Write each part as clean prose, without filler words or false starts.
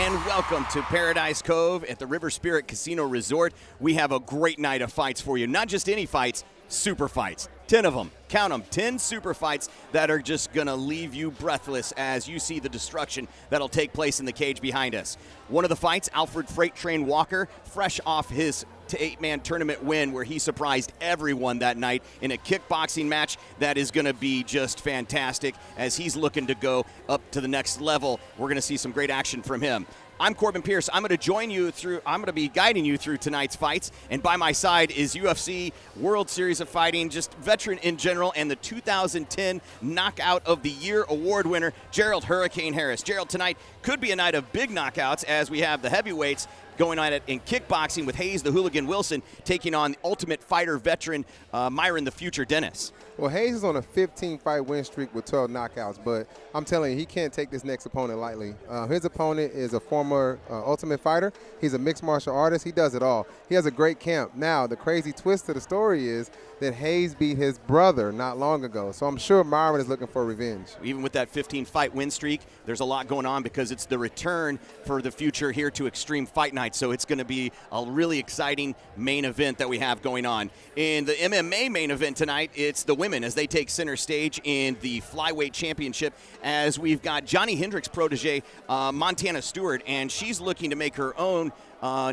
and welcome to Paradise Cove at the River Spirit Casino Resort. We have a great night of fights for you. Not just any fights, super fights. 10 of them. Count them. 10 super fights that are just going to leave you breathless as you see the destruction that'll take place in the cage behind us. One of the fights, Alfred Freight Train Walker, fresh off his 8-man tournament win where he surprised everyone that night in a kickboxing match that is going to be just fantastic as he's looking to go up to the next level. We're going to see some great action from him. I'm Corbin Pierce. I'm going to be guiding you through tonight's fights. And by my side is UFC World Series of Fighting, just veteran in general, and the 2010 Knockout of the Year award winner, Gerald Hurricane Harris. Gerald, tonight could be a night of big knockouts as we have the heavyweights going on it in kickboxing with Hayes the Hooligan Wilson taking on Ultimate Fighter veteran Myron the Future Dennis. Well, Hayes is on a 15-fight win streak with 12 knockouts, but I'm telling you, he can't take this next opponent lightly. His opponent is a former Ultimate Fighter. He's a mixed martial artist. He does it all. He has a great camp. Now, the crazy twist to the story is that Hayes beat his brother not long ago, so I'm sure Myron is looking for revenge. Even with that 15-fight win streak, there's a lot going on because it's the return for the Future here to Extreme Fight Night, so it's going to be a really exciting main event that we have going on. In the MMA main event tonight, it's the women as they take center stage in the flyweight championship as we've got Johnny Hendricks' protege, Montana Stewart, and she's looking to make her own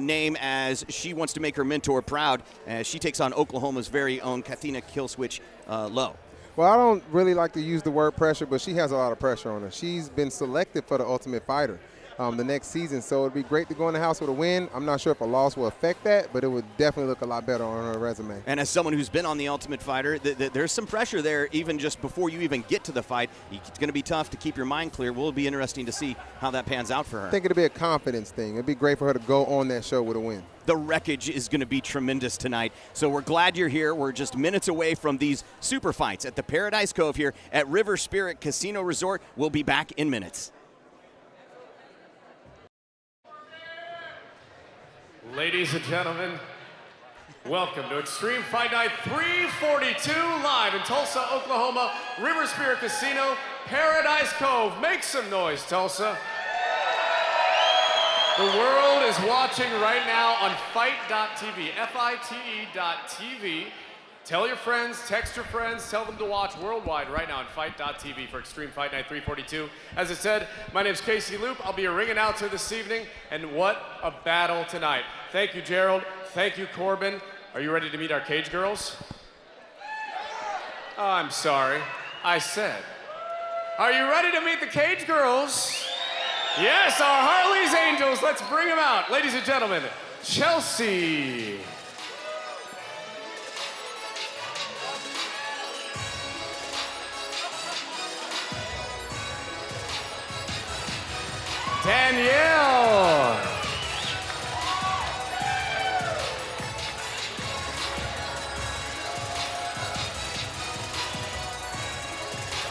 name as she wants to make her mentor proud as she takes on Oklahoma's very own Kathina Killswitch Lowe. Well, I don't really like to use the word pressure, but she has a lot of pressure on her. She's been selected for the Ultimate Fighter the next season, so it'd be great to go in the house with a win. I'm not sure if a loss will affect that, but it would definitely look a lot better on her resume. And as someone who's been on the Ultimate Fighter, there's some pressure there even just before you even get to the fight. It's going to be tough to keep your mind clear. Will be interesting to see how that pans out for her. I think it'll be a confidence thing. It'd be great for her to go on that show with a win. The wreckage is going to be tremendous tonight. So we're glad you're here. We're just minutes away from these super fights at the Paradise Cove here at River Spirit Casino Resort. We'll be back in minutes. Ladies and gentlemen, welcome to Extreme Fight Night 342 live in Tulsa, Oklahoma, River Spirit Casino, Paradise Cove. Make some noise, Tulsa. The world is watching right now on FITE.tv, FITE.tv. Tell your friends, text your friends, tell them to watch worldwide right now on FITE.tv for Extreme Fight Night 342. As I said, my name's Casey Loop. I'll be your ring announcer this evening, and what a battle tonight. Thank you, Gerald. Thank you, Corbin. Are you ready to meet our cage girls? Oh, I'm sorry. I said. Are you ready to meet the cage girls? Yes, our Harley's Angels. Let's bring them out. Ladies and gentlemen, Chelsea. Danielle.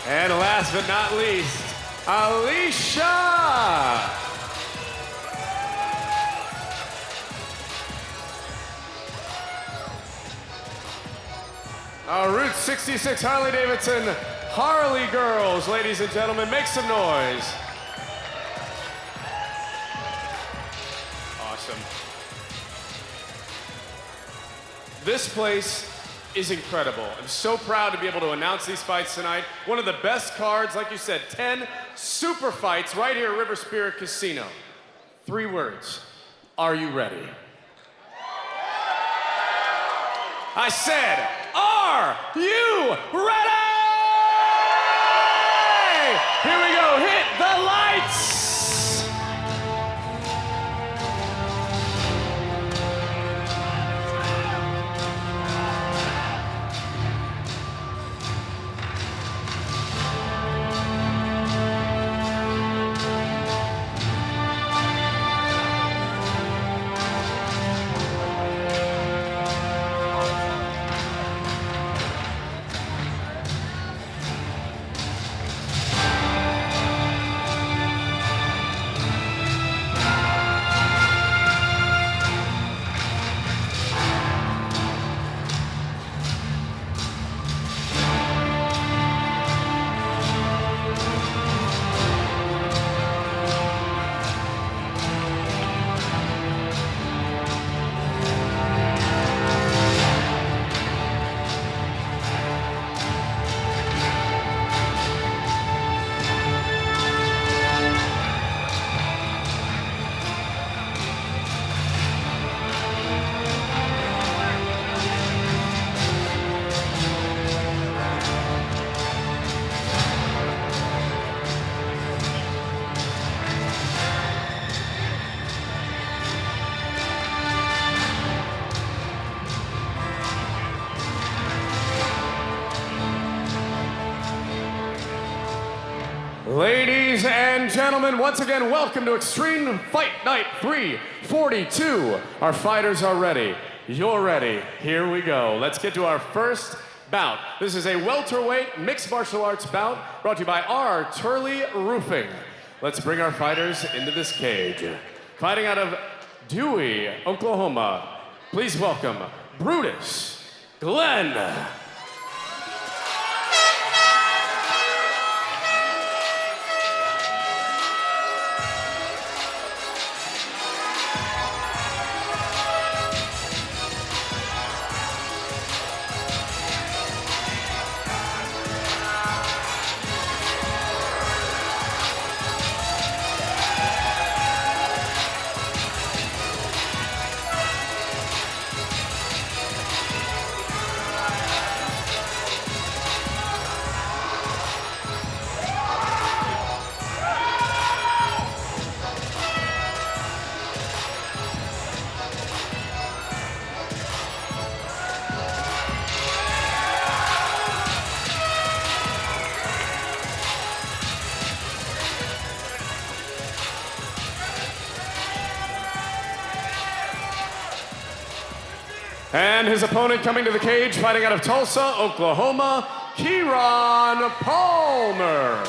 And last but not least, Alicia. Our Route 66 Harley Davidson Harley girls, ladies and gentlemen, make some noise. Awesome. This place is incredible. I'm so proud to be able to announce these fights tonight. One of the best cards, like you said, 10 super fights right here at River Spirit Casino. 3 words. Are you ready? I said, are you ready? Here we go, hit the lights! Ladies and gentlemen, once again, welcome to Extreme Fight Night 342. Our fighters are ready. You're ready. Here we go. Let's get to our first bout. This is a welterweight mixed martial arts bout brought to you by R. Turley Roofing. Let's bring our fighters into this cage. Fighting out of Dewey, Oklahoma, please welcome Brutus Glenn. And his opponent coming to the cage, fighting out of Tulsa, Oklahoma, Kieran Palmer.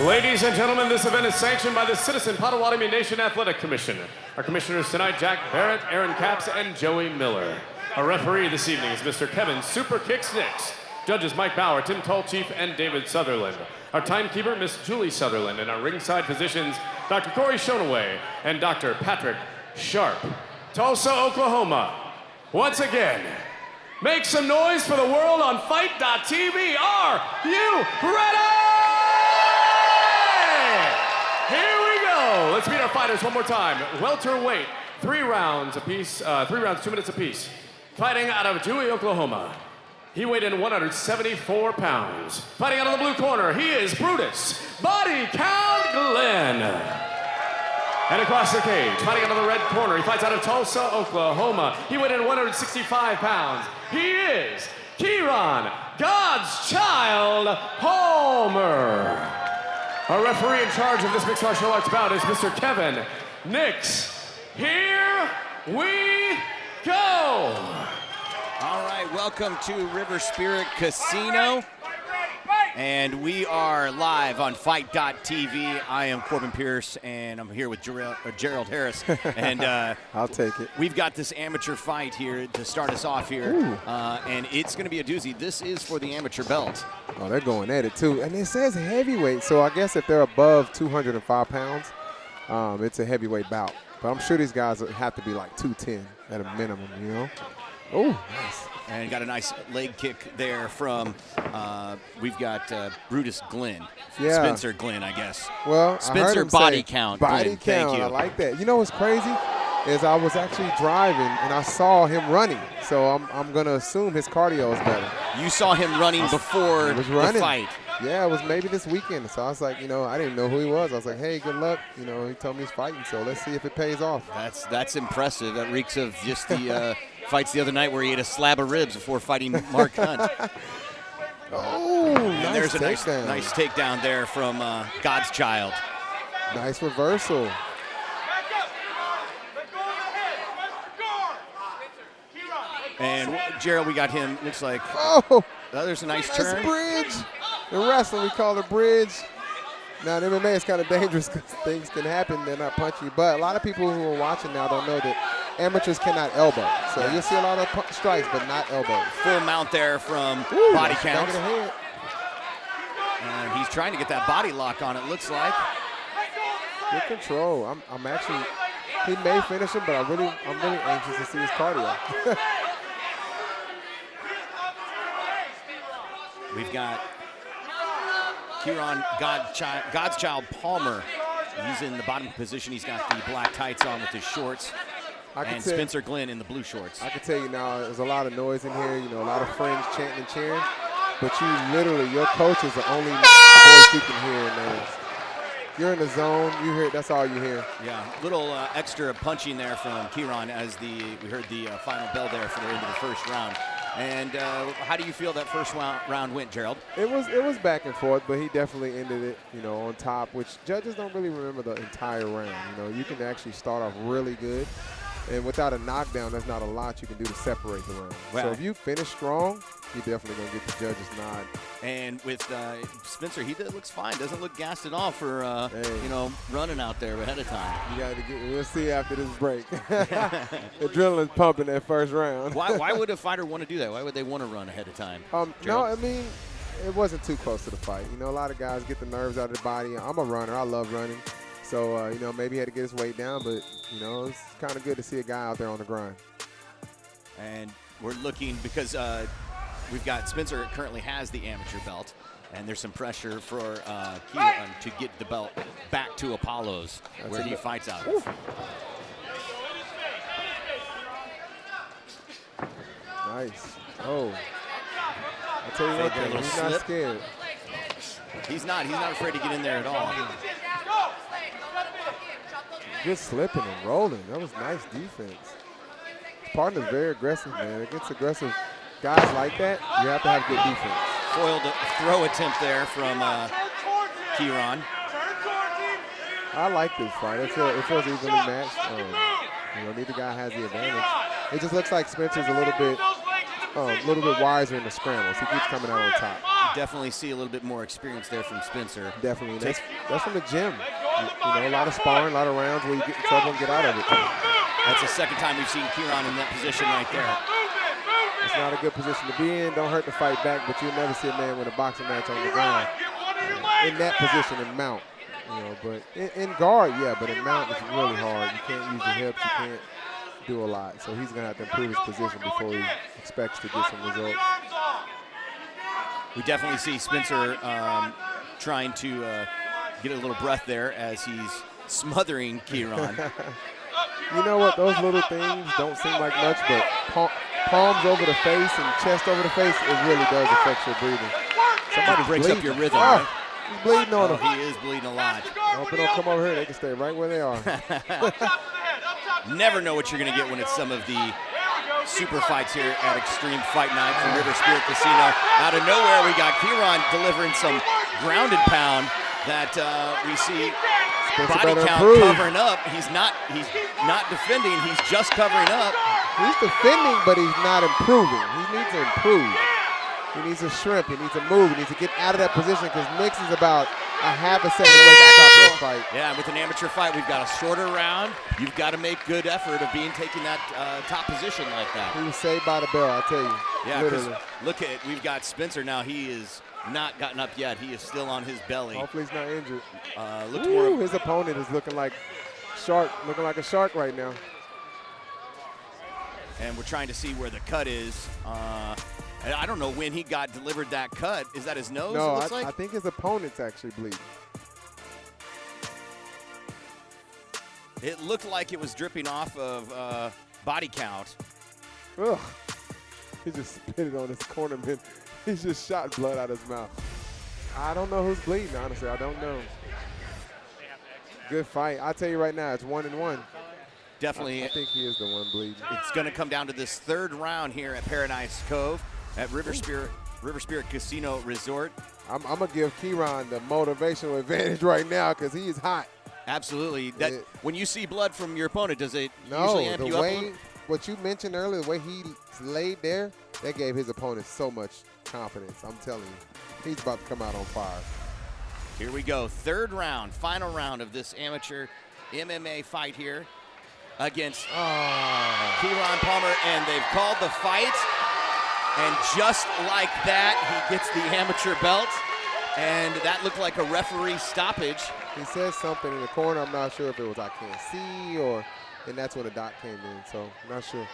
Ladies and gentlemen, this event is sanctioned by the Citizen Potawatomi Nation Athletic Commission. Our commissioners tonight, Jack Barrett, Aaron Capps, and Joey Miller. Our referee this evening is Mr. Kevin Super Kicks Nix. Judges Mike Bauer, Tim Tallchief, and David Sutherland. Our timekeeper, Miss Julie Sutherland, and our ringside physicians, Dr. Corey Shonaway and Dr. Patrick Sharp. Tulsa, Oklahoma. Once again, make some noise for the world on Fight.tv. Are you ready? Here we go. Let's meet our fighters one more time. Welterweight, 3 rounds apiece, 3 rounds, 2 minutes apiece. Fighting out of Dewey, Oklahoma. He weighed in 174 pounds. Fighting out of the blue corner, he is Brutus Body Count Glenn. And across the cage, fighting out of the red corner, he fights out of Tulsa, Oklahoma. He weighed in 165 pounds. He is Kieran God's Child Palmer. Our referee in charge of this mixed martial arts bout is Mr. Kevin Nix. Here we go. All right, welcome to River Spirit Casino. And we are live on Fight.tv. I am Corbin Pierce, and I'm here with Gerald Harris. And I'll take it. We've got this amateur fight here to start us off here. And it's going to be a doozy. This is for the amateur belt. Oh, they're going at it, too. And it says heavyweight, so I guess if they're above 205 pounds, it's a heavyweight bout. But I'm sure these guys have to be like 210 at a minimum, you know? Oh, nice. And got a nice leg kick there from, we've got Brutus Glenn. Yeah. Spencer Glenn, I guess. Well, Spencer I heard him Body say Count. Body Glenn. count. Thank you. I like that. You know what's crazy is I was actually driving and I saw him running. So I'm going to assume his cardio is better. You saw him running before the fight. Yeah, it was maybe this weekend. So I was like, you know, I didn't know who he was. I was like, hey, good luck. You know, he told me he's fighting. So let's see if it pays off. That's impressive. That reeks of just the fights the other night where he ate a slab of ribs before fighting Mark Hunt. Oh, and nice there's a nice takedown there from God's Child. Nice reversal. And Gerald, we got him, looks like, oh, there's a nice nice turn. Bridge. In wrestling, we call it bridge. Now, in MMA, it's kind of dangerous because things can happen. They're not punchy. But a lot of people who are watching now don't know that amateurs cannot elbow. So you'll see a lot of strikes, but not elbows. Full mount there from body count. Back of the head. And he's trying to get that body lock on, it looks like. Good control. I'm actually, he may finish him, but I'm really anxious to see his cardio. We've got Kieran God's Child Palmer. He's in the bottom position. He's got the black tights on with his shorts. And Spencer Glenn in the blue shorts. I can tell you now, there's a lot of noise in here, you know, a lot of friends chanting and cheering. But you literally, your coach is the only voice you can hear in there. You're in the zone, you hear, that's all you hear. Yeah, little extra punching there from Kieran as we heard the final bell there for the end of the first round. And how do you feel that first round went, Gerald? It was back and forth, but he definitely ended it, you know, on top, which judges don't really remember the entire round. You know, you can actually start off really good, and without a knockdown, there's not a lot you can do to separate the round. Wow. So if you finish strong, you're definitely going to get the judge's nod. And with Spencer, he looks fine. Doesn't look gassed at all for, you know, running out there ahead of time. We'll see after this break. Adrenaline's pumping that first round. Why would a fighter want to do that? Why would they want to run ahead of time? No, I mean, it wasn't too close to the fight. You know, a lot of guys get the nerves out of the body. I'm a runner. I love running. So, you know, maybe he had to get his weight down, but, you know, it's kind of good to see a guy out there on the grind. And we're looking because we've got Spencer currently has the amateur belt, and there's some pressure for Kieran to get the belt back to Apollo's, where he fights out of. Nice. Oh. I'll tell you what, though, he's not scared. He's not afraid to get in there at all. Good slipping and rolling. That was nice defense. His partner's very aggressive, man. Against aggressive guys like that, you have to have good defense. Foiled throw attempt there from Kieran. I like this fight. It feels evenly matched. You know, neither guy has the advantage. It just looks like Spencer's a little bit wiser in the scrambles. He keeps coming out on top. Definitely see a little bit more experience there from Spencer. Definitely. That's from the gym. You know, a lot of sparring, a lot of rounds where you get in trouble and get out of it. That's the second time we've seen Kieran in that position right there. It's not a good position to be in. Don't hurt to fight back, but you'll never see a man win a boxing match on the ground in that position in mount. You know, but in guard, yeah, but in mount it's really hard. You can't use your hips. You can't do a lot. So he's going to have to improve his position before he expects to get some results. We definitely see Spencer trying to get a little breath there as he's smothering Kieran. You know what? Those little things don't seem like much, but palms over the face and chest over the face, it really does affect your breathing. Somebody breaks up your rhythm. Oh, he's bleeding on him. He is bleeding a lot. Hope they don't come over here. They can stay right where they are. Never know what you're going to get when it's some of the super fights here at Extreme Fight Night from River Spirit Casino. Out of nowhere, we got Kieran delivering some ground and pound that we see body count covering up. He's not defending. He's just covering up. He's defending, but he's not improving. He needs to improve. He needs to shrimp. He needs to move. He needs to get out of that position because Nix is about a half a second away from stopping this fight. Yeah, with an amateur fight, we've got a shorter round. You've got to make good effort of taking that top position like that. He was saved by the bell, I'll tell you. Yeah, because look at, we've got Spencer now. He is not gotten up yet. He is still on his belly. Hopefully he's not injured. His opponent is looking like a shark right now. And we're trying to see where the cut is. I don't know when he got delivered that cut. Is that his nose? No, I think his opponent's actually bleeding. It looked like it was dripping off of body count. Ugh. He just spit it on his cornerman. He just shot blood out of his mouth. I don't know who's bleeding, honestly. I don't know. Good fight. I'll tell you right now, it's 1-1. Definitely. I think he is the one bleeding. It's going to come down to this third round here at Paradise Cove at River Spirit Casino Resort. I'm going to give Kieran the motivational advantage right now because he is hot. Absolutely. When you see blood from your opponent, does it usually amp you up a little? What you mentioned earlier, the way he laid there, that gave his opponent so much confidence. I'm telling you, he's about to come out on fire. Here we go, third round, final round of this amateur MMA fight here against Kieran Palmer, and they've called the fight, and just like that, he gets the amateur belt, and that looked like a referee stoppage. He said something in the corner. I'm not sure if it was I can't see or, and that's when the doc came in, so not sure.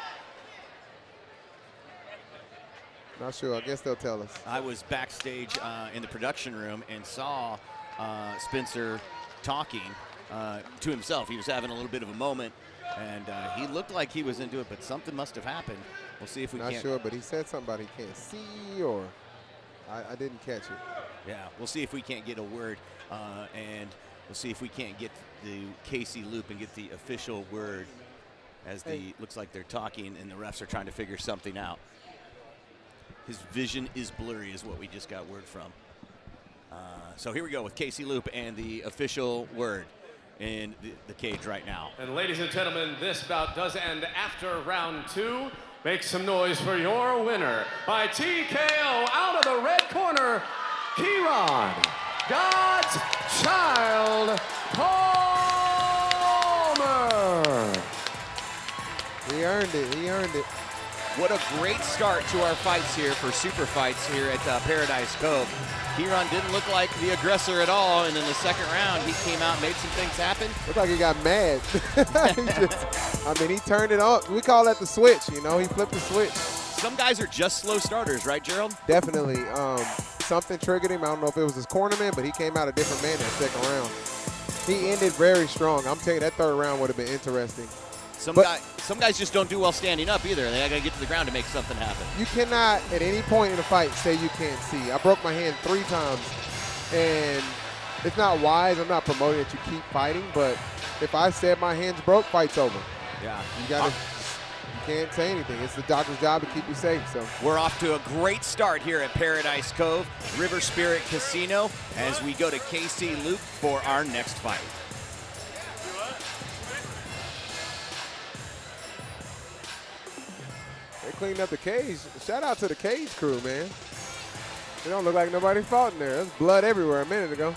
Not sure. I guess they'll tell us. I was backstage in the production room and saw Spencer talking to himself. He was having a little bit of a moment, and he looked like he was into it, but something must have happened. We'll see if we Not can't. sure, but he said something about he can't see, or I didn't catch it. Yeah, we'll see if we can't get a word, and we'll see if we can't get the Casey loop and get the official word as looks like they're talking and the refs are trying to figure something out. His vision is blurry is what we just got word from. So here we go with Casey Loop and the official word in the cage right now. And ladies and gentlemen, this bout does end after round 2. Make some noise for your winner by TKO out of the red corner, Kieran God's Child Palmer. He earned it. He earned it. What a great start to our fights here for super fights here at Paradise Cove. Kieran didn't look like the aggressor at all, and in the second round, he came out and made some things happen. Looked like he got mad. He turned it on. We call that the switch, you know? He flipped the switch. Some guys are just slow starters, right, Gerald? Definitely. Something triggered him. I don't know if it was his cornerman, but he came out a different man that second round. He ended very strong. I'm telling you, that third round would have been interesting. Some guys just don't do well standing up either. They got to get to the ground to make something happen. You cannot, at any point in the fight, say you can't see. I broke my hand 3 times, and it's not wise. I'm not promoting that you keep fighting, but if I said my hand's broke, fight's over. Yeah. You can't say anything. It's the doctor's job to keep you safe. So we're off to a great start here at Paradise Cove, River Spirit Casino, as we go to Casey Loop for our next fight. they cleaned up the cage. Shout out to the cage crew, man. It don't look like nobody fought in there. There's blood everywhere a minute ago.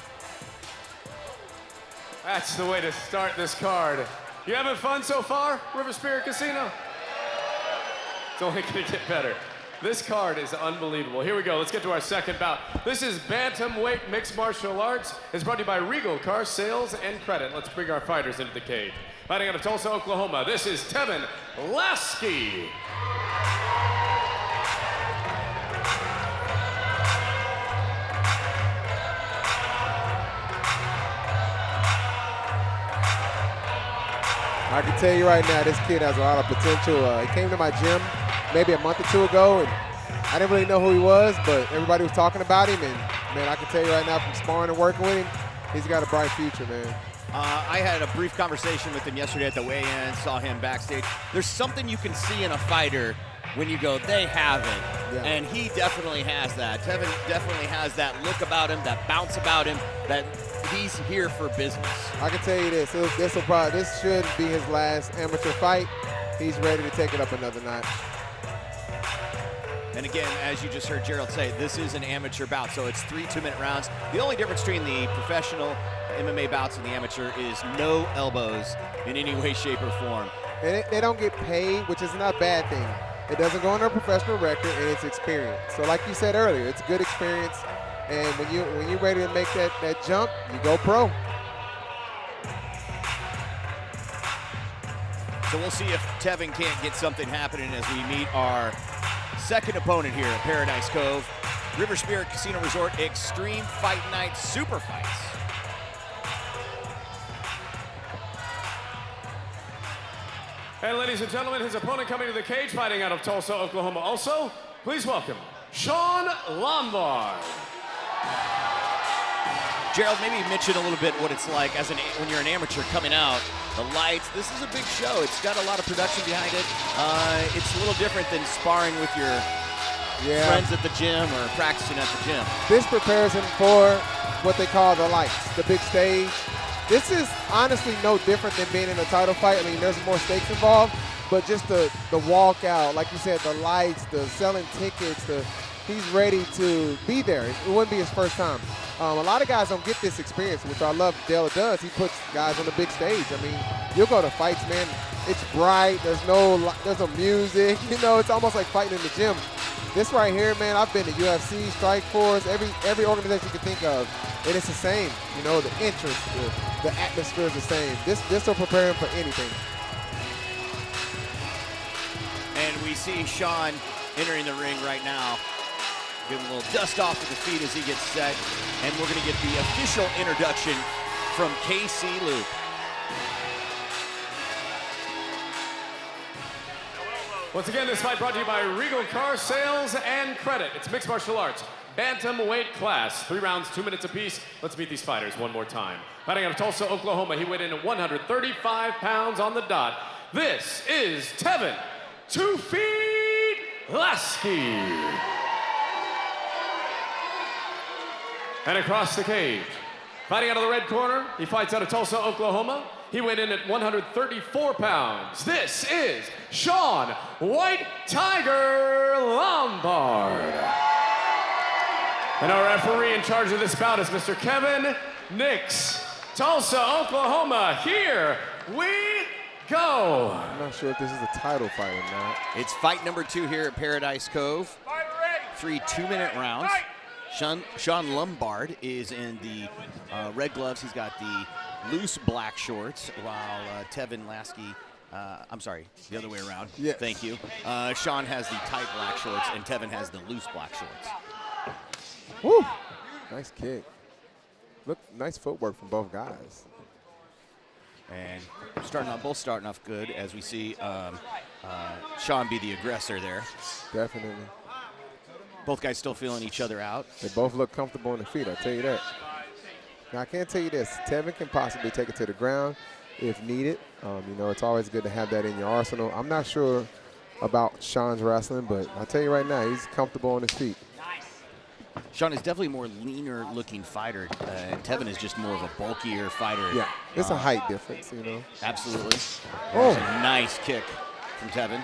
That's the way to start this card. You having fun so far, River Spirit Casino? It's only gonna get better. This card is unbelievable. Here we go, let's get to our second bout. This is Bantamweight Mixed Martial Arts. It's brought to you by Regal Car Sales and Credit. Let's bring our fighters into the cage. Fighting out of Tulsa, Oklahoma, this is Tevin Lasky. I can tell you right now, this kid has a lot of potential. He came to my gym maybe a month or 2 ago, and I didn't really know who he was, but everybody was talking about him, and man, I can tell you right now from sparring and working with him, he's got a bright future, man. I had a brief conversation with him yesterday at the weigh-in, saw him backstage. There's something you can see in a fighter when you go, they have it. Yeah. And he definitely has that. Tevin definitely has that look about him, that bounce about him, that he's here for business. I can tell you this, this should be his last amateur fight. He's ready to take it up another notch. And again, as you just heard Gerald say, this is an amateur bout, so it's 3 2-minute rounds. The only difference between the professional MMA bouts and the amateur is no elbows in any way, shape, or form. And they don't get paid, which is not a bad thing. It doesn't go on their professional record, and it's experience. So like you said earlier, it's good experience. And when you're ready to make that jump, you go pro. So we'll see if Tevin can't get something happening as we meet our second opponent here at Paradise Cove, River Spirit Casino Resort Extreme Fight Night Super Fights. And ladies and gentlemen, his opponent coming to the cage, fighting out of Tulsa, Oklahoma. Also, please welcome Sean Lombard. Gerald, maybe mention a little bit what it's like as when you're an amateur coming out. The lights, this is a big show. It's got a lot of production behind it. It's a little different than sparring with your friends at the gym or practicing at the gym. This prepares him for what they call the lights, the big stage. This is honestly no different than being in a title fight. I mean, there's more stakes involved, but just the walkout, like you said, the lights, the selling tickets, the he's ready to be there. It wouldn't be his first time. A lot of guys don't get this experience, which I love Della does. He puts guys on the big stage. I mean, you'll go to fights, man. It's bright. There's no music. You know, it's almost like fighting in the gym. This right here, man, I've been to UFC, Strikeforce, every organization you can think of, and it's the same. You know, the interest, the atmosphere is the same. This will prepare him for anything. And we see Sean entering the ring right now. Giving a little dust off of the feet as he gets set. And we're going to get the official introduction from KC Luke. Once again, this fight brought to you by Regal Car Sales and Credit. It's mixed martial arts, bantamweight class, 3 rounds, 2 minutes apiece. Let's meet these fighters one more time. Fighting out of Tulsa, Oklahoma, he weighed in at 135 pounds on the dot. This is Tevin 2 Feet Lasky. And across the cage, fighting out of the red corner, he fights out of Tulsa, Oklahoma. He went in at 134 pounds. This is Sean White Tiger Lombard. And our referee in charge of this bout is Mr. Kevin Nix. Tulsa, Oklahoma, here we go. I'm not sure if this is a title fight or not. It's fight number 2 here at Paradise Cove. 3 2-minute rounds. Sean Lombard is in the red gloves. He's got the loose black shorts, while Tevin Lasky, I'm sorry, the other way around. Yes. Thank you. Sean has the tight black shorts, and Tevin has the loose black shorts. Woo! Nice kick. Look, nice footwork from both guys. And both starting off good, as we see Sean be the aggressor there. Definitely. Both guys still feeling each other out. They both look comfortable on the feet, I'll tell you that. Now, I can't tell you this. Tevin can possibly take it to the ground if needed. You know, it's always good to have that in your arsenal. I'm not sure about Sean's wrestling, but I'll tell you right now, he's comfortable on his feet. Sean is definitely more leaner-looking fighter, and Tevin is just more of a bulkier fighter. Yeah, it's a height difference, you know. Absolutely. Oh, There's a nice kick from Tevin.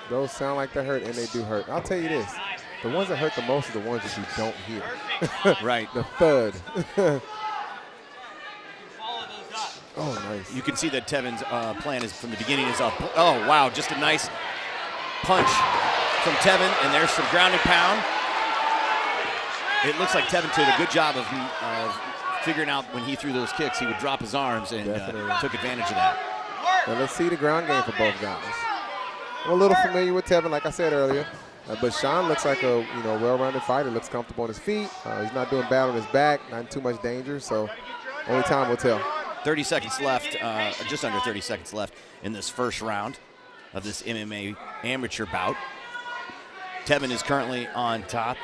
Those sound like they hurt, and they do hurt. I'll tell you this. The ones that hurt the most are the ones that you don't hear. Right. The thud. Oh, nice. You can see that Tevin's plan is from the beginning is up. Oh, wow, just a nice punch from Tevin, and there's some ground and pound. It looks like Tevin did a good job of figuring out when he threw those kicks, he would drop his arms and took advantage of that. Well, let's see the ground game for both guys. I'm a little familiar with Tevin, like I said earlier, but Sean looks like a well-rounded fighter. Looks comfortable on his feet. He's not doing bad on his back, not in too much danger. So only time will tell. 30 seconds left, just under 30 seconds left in this first round of this MMA amateur bout. Tevin is currently on top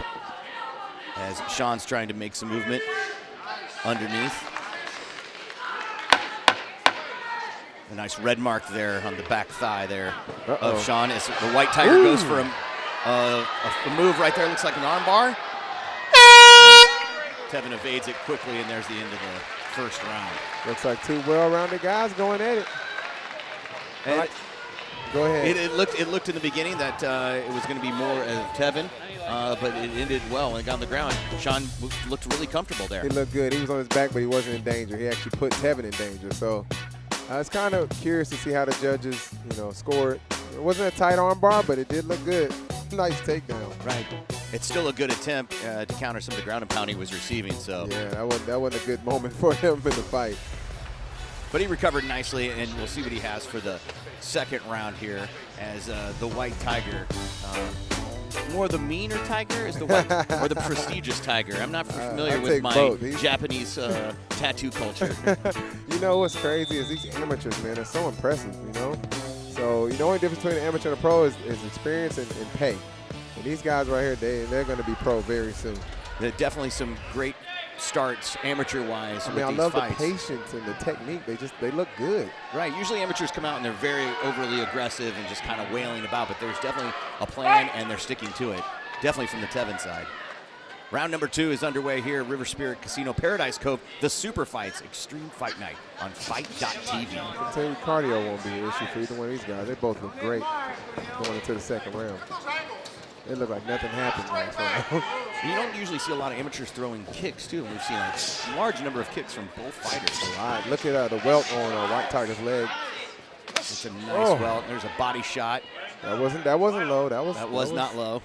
as Sean's trying to make some movement underneath. A nice red mark there on the back thigh there of Sean. As the White Tiger goes for a move right there. Looks like an armbar. Tevin evades it quickly, and there's the end of the first round. Looks like two well-rounded guys going at it. And go ahead. It looked in the beginning that it was going to be more of Tevin, but it ended well when it got on the ground. Sean looked really comfortable there. He looked good. He was on his back, but he wasn't in danger. He actually put Tevin in danger. So it's kind of curious to see how the judges, scored. It wasn't a tight arm bar, but it did look good. Nice takedown. Right. It's still a good attempt to counter some of the ground and pound he was receiving. So yeah, that wasn't a good moment for him in the fight. But he recovered nicely, and we'll see what he has for the second round here as the White Tiger. More the meaner tiger is the white, or the prestigious tiger. I'm not familiar with my Japanese tattoo culture. You know what's crazy is these amateurs, man, are so impressive, So the only difference between an amateur and a pro is experience and pay. And these guys right here, they're going to be pro very soon. There's definitely some great starts amateur-wise with these fights. I love the patience and the technique. They look good. Right. Usually amateurs come out and they're very overly aggressive and just kind of wailing about, but there's definitely a plan and they're sticking to it. Definitely from the Tevin side. Round number 2 is underway here at River Spirit Casino, Paradise Cove. The Super Fights, Extreme Fight Night on Fight.tv. I can tell you cardio won't be an issue for either one of these guys. They both look great going into the second round. It looked like nothing happened last round. You don't usually see a lot of amateurs throwing kicks, too. We've seen a large number of kicks from both fighters. All right, look at the welt on White Tiger's leg. It's a nice welt. There's a body shot. That wasn't low. That was not low.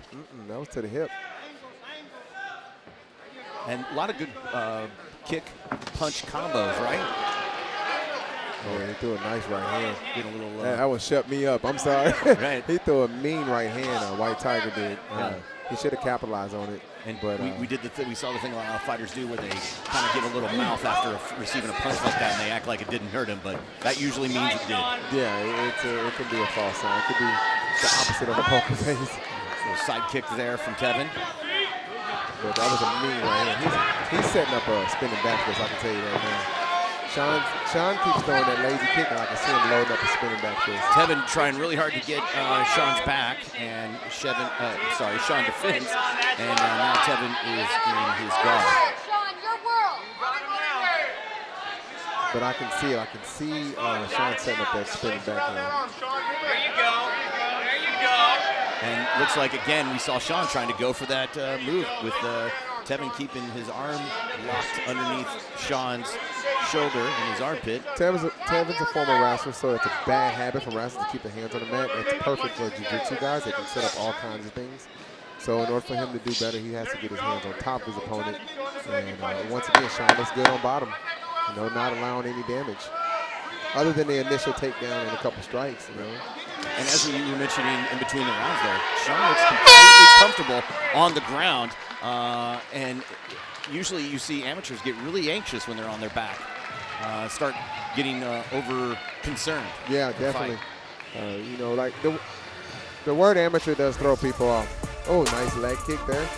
That was to the hip. And a lot of good kick punch combos, right? Oh, he threw a nice right hand. Get a little. That one shut me up. I'm sorry. Right. He threw a mean right hand. White Tiger did. He should have capitalized on it. And but we did we saw the thing a lot of fighters do where they kind of give a little mouth after receiving a punch like that, and they act like it didn't hurt him, but that usually means it did. Yeah, it can be a false sign. It could be the opposite of a poker face. Little side kick there from Tevin. But that was a mean right hand. He's setting up a spinning back fist, I can tell you right now. Sean keeps throwing that lazy kick, and I can see him loading up a spinning back fist. Tevin trying really hard to get Sean's back, and Sean defends, and now Tevin is in his guard. But I can see it. I can see Sean setting up that spinning back hand. There you go. There you go. And looks like, again, we saw Sean trying to go for that move with Tevin keeping his arm locked underneath Sean's shoulder in his armpit. Tevin's a former wrestler, so it's a bad habit for wrestlers to keep their hands on the mat. It's perfect for jiu-jitsu guys. They can set up all kinds of things. So in order for him to do better, he has to get his hands on top of his opponent. And once again, Sean looks good on bottom. Not allowing any damage. Other than the initial takedown and a couple strikes, And as you were mentioning in between the rounds there, Sean looks completely comfortable on the ground. And usually you see amateurs get really anxious when they're on their back. Start getting over concerned. Yeah, definitely. Like the word amateur does throw people off. Oh, nice leg kick there.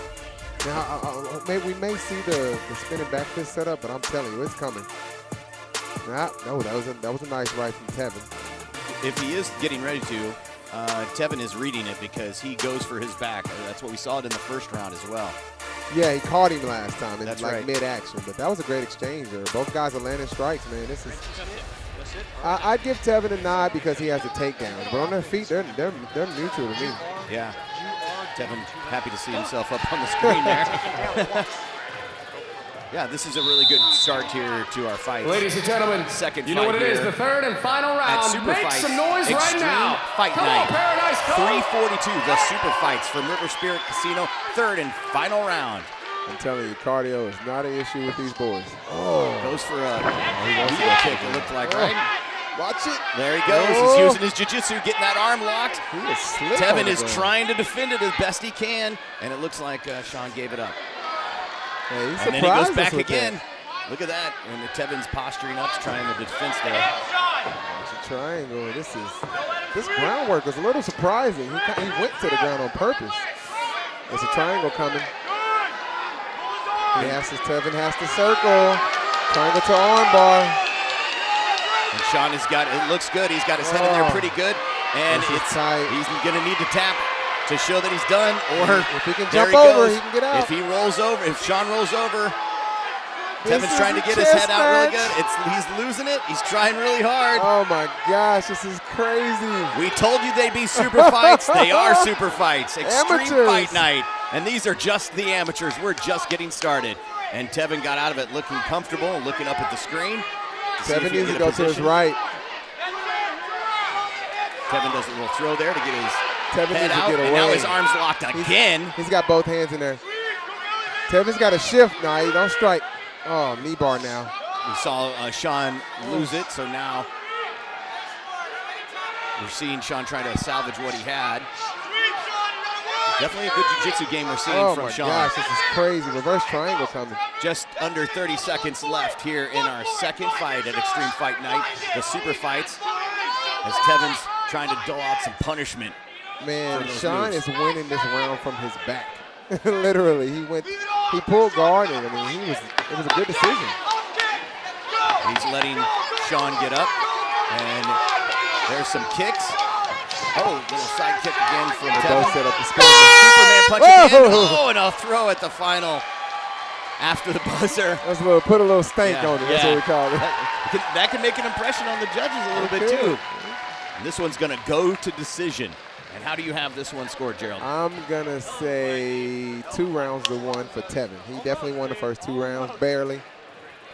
Now, we may see the spinning back fist set up, but I'm telling you, it's coming. No, that was a nice right from Tevin. If he is getting ready to, Tevin is reading it because he goes for his back. That's what we saw it in the first round as well. Yeah, he caught him last time in right. mid-action, but that was a great exchange there. Both guys are landing strikes, man. This is. I'd give Tevin a nod because he has the takedowns, but on their feet, they're neutral to me. Yeah, Tevin happy to see himself up on the screen there. Yeah, this is a really good start here to our fight. Ladies and gentlemen, second you know what it is, the third and final round. Make some noise right now. Fight Come night. on, Paradise Cove. 342, the Super Fights from River Spirit Casino, third and final round. I'm telling you, cardio is not an issue with these boys. Goes for a heel kick, it looked like, right? Watch it. There he goes. He's using his jiu-jitsu, getting that arm locked. He was slick. Tevin is trying to defend it as best he can, and it looks like Sean gave it up. Hey, and then he goes back again. Look at that. And Tevin's posturing up, trying the defense there. It's a triangle. This groundwork was a little surprising. He went to the ground on purpose. There's a triangle coming. Tevin has to circle. Triangle to armbar. And Sean has got, it looks good. He's got his head in there pretty good. And he's going to need to tap to show that he's done, or if he can jump over, he can get out. If he rolls over, if Sean rolls over, Tevin's trying to get his head out really good. He's losing it. He's trying really hard. Oh my gosh, this is crazy. We told you they'd be super fights. They are super fights. Extreme Amateurs. Fight Night. And these are just the amateurs. We're just getting started. And Tevin got out of it looking comfortable, looking up at the screen. Tevin needs to go to his right. Tevin does a little throw there to get his Tevin head needs to out, get away. and now his arm's locked again. He's got both hands in there. Tevin's got a shift. No, he don't strike. Oh, knee bar now. We saw Sean lose it, so now we're seeing Sean try to salvage what he had. Definitely a good jiu-jitsu game we're seeing from Sean. Oh my gosh, this is crazy. Reverse triangle coming. Just under 30 seconds left here in our second fight at Extreme Fight Night, the Super Fights, as Tevin's trying to dole out some punishment. Man, Sean is winning this round from his back. Literally, he pulled guard, and it was a good decision. He's letting Sean get up, and there's some kicks. Oh, little side kick again from Tevin. Set up the spin. Superman punch again. Oh, and a throw at the final after the buzzer. Put a little stank on it. That's what we call it. That can make an impression on the judges a little bit too. And this one's going to go to decision. And how do you have this one scored, Gerald? I'm going to say 2 rounds to 1 for Tevin. He definitely won the first 2 rounds, barely.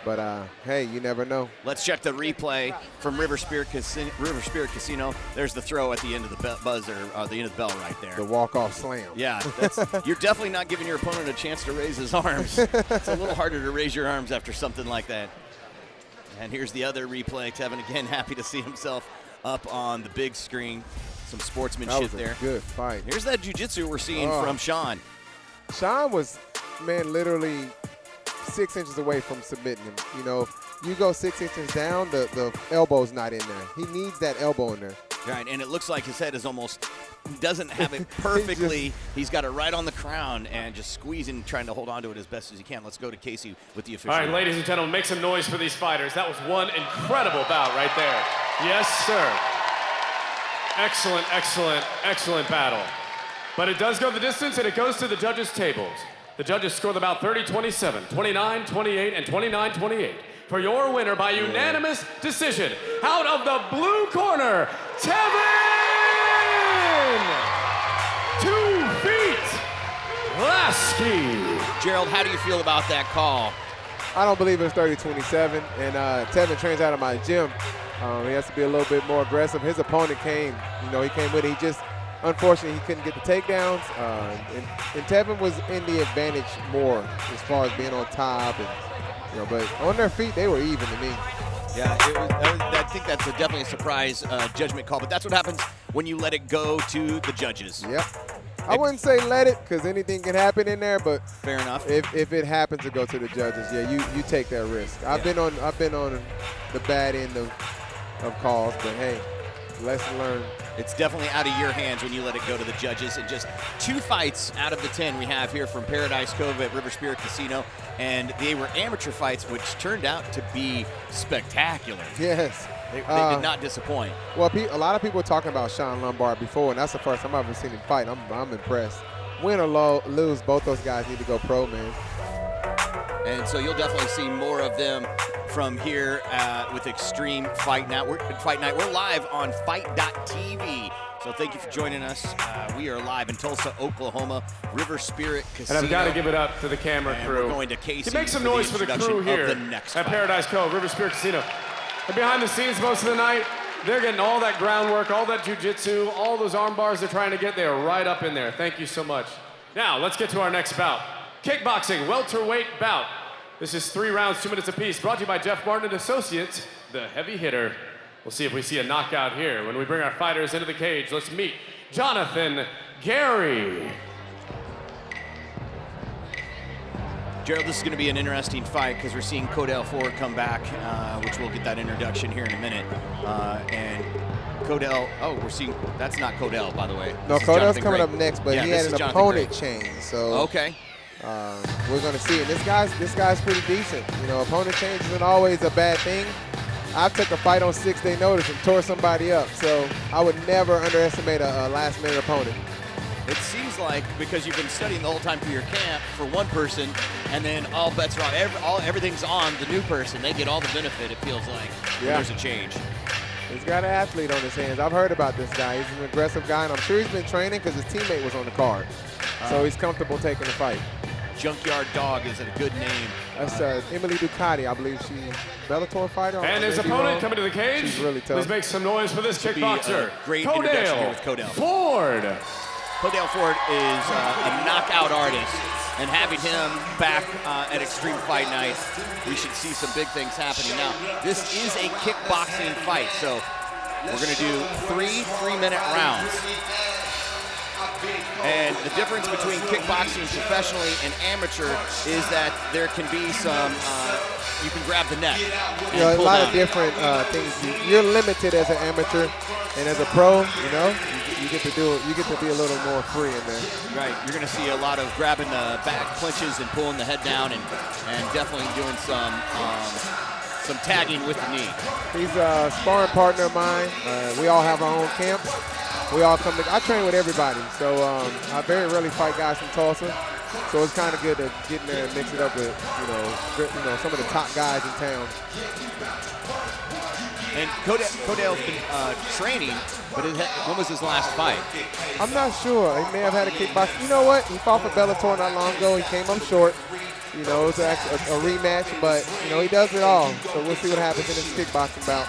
But, hey, you never know. Let's check the replay from River Spirit Casino. There's the throw at the end of the buzzer, the end of the bell right there. The walk-off slam. Yeah, you're definitely not giving your opponent a chance to raise his arms. It's a little harder to raise your arms after something like that. And here's the other replay. Tevin, again, happy to see himself up on the big screen. Some sportsmanship there. Good fight. Here's that jiu-jitsu we're seeing from Sean. Sean was, man, literally 6 inches away from submitting him. You know, you go 6 inches down, the elbow's not in there. He needs that elbow in there. Right, and it looks like his head is almost, doesn't have it perfectly. He's got it right on the crown and just squeezing, trying to hold on to it as best as he can. Let's go to Casey with the official. All right, ladies and gentlemen, make some noise for these fighters. That was one incredible bout right there. Yes, sir. Excellent, excellent, excellent battle. But it does go the distance, and it goes to the judges' tables. The judges score the bout 30-27, 29-28, and 29-28. For your winner by unanimous decision, out of the blue corner, Tevin! 2 feet, Lasky. Gerald, how do you feel about that call? I don't believe it's 30-27, and Tevin trains out of my gym. He has to be a little bit more aggressive. His opponent came, you know, he came with it. He just, unfortunately, he couldn't get the takedowns. And Tevin was in the advantage more as far as being on top. And, you know, but on their feet, they were even to me. Yeah, I think that's definitely a surprise judgment call, but that's what happens when you let it go to the judges. Yep. I wouldn't say let it, because anything can happen in there, but fair enough. If it happens to go to the judges, yeah, you take that risk. I've been on the bad end of calls, but hey, lesson learned. It's definitely out of your hands when you let it go to the judges. And just 2 fights out of the 10 we have here from Paradise Cove at River Spirit Casino, and they were amateur fights, which turned out to be spectacular. Yes. They did not disappoint. Well, a lot of people were talking about Sean Lombard before, and that's the first time I've ever seen him fight. I'm impressed. Win or lose, both those guys need to go pro, man. And so you'll definitely see more of them from here with Extreme Fight Night. We're live on Fight.tv. So thank you for joining us. We are live in Tulsa, Oklahoma, River Spirit Casino. And I've got to give it up to the camera crew. We're going to Casey. Make some noise for the crew here at Paradise Cove, River Spirit Casino. And behind the scenes most of the night, they're getting all that groundwork, all that jiu-jitsu, all those arm bars they're trying to get. They are right up in there. Thank you so much. Now, let's get to our next bout. Kickboxing welterweight bout. This is 3 rounds, 2 minutes apiece, brought to you by Jeff Martin and Associates, the heavy hitter. We'll see if we see a knockout here. When we bring our fighters into the cage, let's meet Jonathan Gary. Gerald, this is going to be an interesting fight because we're seeing Codell Ford come back, which we'll get that introduction here in a minute. And Codell, we're seeing, that's not Codell, by the way. No, Codell's coming up next, but he had an opponent change. So okay. We're going to see it. This guy's pretty decent. You know, opponent change isn't always a bad thing. I took a fight on 6-day notice and tore somebody up, so I would never underestimate a last-minute opponent. It seems like because you've been studying the whole time for your camp for one person, and then all bets are on. Everything's on the new person. They get all the benefit, it feels like, when there's a change. He's got an athlete on his hands. I've heard about this guy. He's an aggressive guy, and I'm sure he's been training because his teammate was on the card. So he's comfortable taking the fight. Junkyard Dog is a good name. That's Emily Ducati, I believe she's a Bellator fighter. And his opponent coming to the cage. She's really tough. Please make some noise for this kickboxer. Great introduction here with Codell Ford. Codell Ford is a knockout artist, and having him back at Extreme Fight Night, we should see some big things happening. Now, this is a kickboxing fight, so we're going to do 3 3-minute rounds. And the difference between kickboxing professionally and amateur is that there can be some, you can grab the neck. You know, a lot of different things. You're limited as an amateur, and as a pro, you know, you get to be a little more free in there. Right, you're going to see a lot of grabbing the back clinches and pulling the head down, and definitely doing some tagging with the knee. He's a sparring partner of mine. We all have our own camps. We all come together. I train with everybody, so I very rarely fight guys from Tulsa. So it's kind of good to get in there and mix it up with, you know, some of the top guys in town. And Codale's been training, but when was his last fight? I'm not sure. He may have had a kickbox. You know what? He fought for Bellator not long ago. He came up short. You know, it was a rematch, but, you know, he does it all. So we'll see what happens in his kickboxing bout.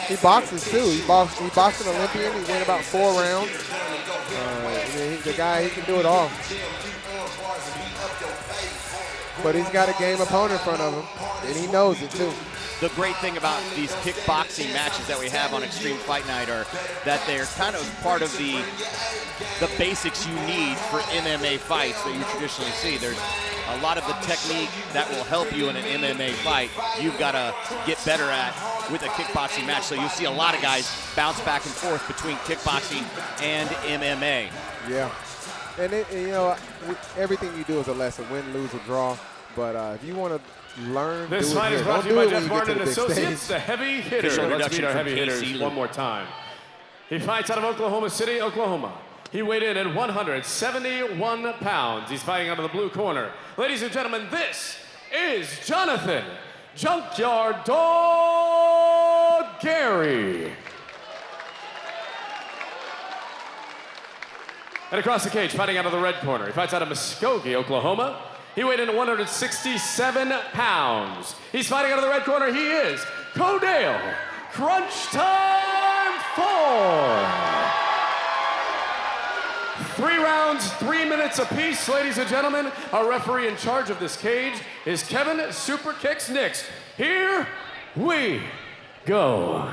He boxes, too. He boxed an Olympian. He went about 4 rounds. The guy, he can do it all. But he's got a game opponent in front of him, and he knows it, too. The great thing about these kickboxing matches that we have on Extreme Fight Night are that they're kind of part of the basics you need for MMA fights that you traditionally see. There's a lot of the technique that will help you in an MMA fight. You've got to get better at with a kickboxing match. So you'll see a lot of guys bounce back and forth between kickboxing and MMA. Yeah, and you know, everything you do is a lesson, win, lose, or draw. But if you want to learn, this fight is brought to you by Jeff Martin and Associates, the heavy hitter. Let's meet our heavy hitters one more time. He fights out of Oklahoma City, Oklahoma. He weighed in at 171 pounds. He's fighting out of the blue corner. Ladies and gentlemen, this is Jonathan Junkyard Dog Gary. And across the cage, fighting out of the red corner. He fights out of Muskogee, Oklahoma. He weighed in at 167 pounds. He's fighting out of the red corner. He is Codale Crunch Time 4. 3 rounds, 3 minutes apiece, ladies and gentlemen. Our referee in charge of this cage is Kevin Super Kicks Nix. Here we go.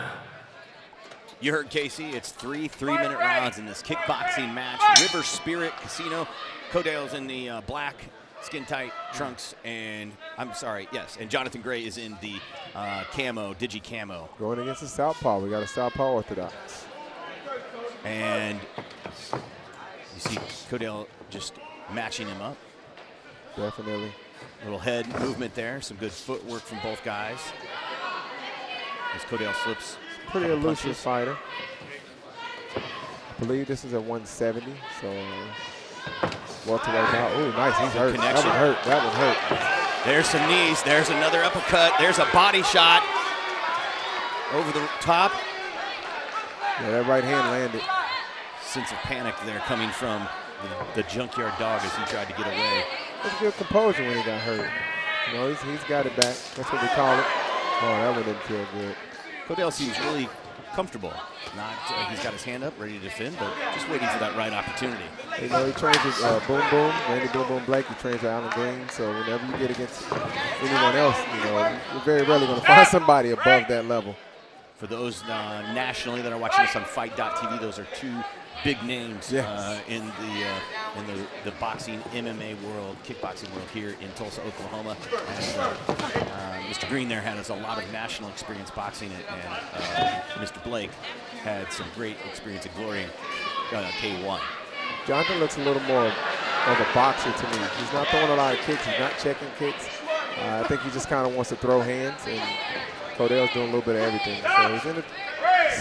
You heard Casey. It's 3 3-minute rounds in this kickboxing match. River Spirit Casino. Codale's in the black skin tight trunks, and and Jonathan Gray is in the camo, digi camo. Going against the southpaw. We got a southpaw orthodox. And you see Codale just matching him up. Definitely. Little head movement there. Some good footwork from both guys. As Codale flips. Pretty elusive fighter. I believe this is a 170, so welterweight now. Oh, nice. He's hurt. Connection. That one hurt. There's some knees. There's another uppercut. There's a body shot over the top. Yeah, that right hand landed. Sense of panic there coming from the Junkyard Dog as he tried to get away. That's good composure when he got hurt. You know, he's got it back. That's what we call it. Oh, that one didn't feel good. Codale seems really comfortable. He's got his hand up, ready to defend, but just waiting for that right opportunity. You know, he trains with Boom Boom, Randy Boom Boom Blake. He trains with Alan Green. So whenever you get against anyone else, you know, you're very rarely going to find somebody above that level. For those nationally that are watching us on Fight.tv, those are 2 big names in the boxing MMA world, kickboxing world here in Tulsa, Oklahoma. And, Mr. Green there has a lot of national experience boxing it, and Mr. Blake had some great experience at Glory K1. Jonathan looks a little more of a boxer to me. He's not throwing a lot of kicks. He's not checking kicks. I think he just kind of wants to throw hands, and Codale's doing a little bit of everything. So he's in a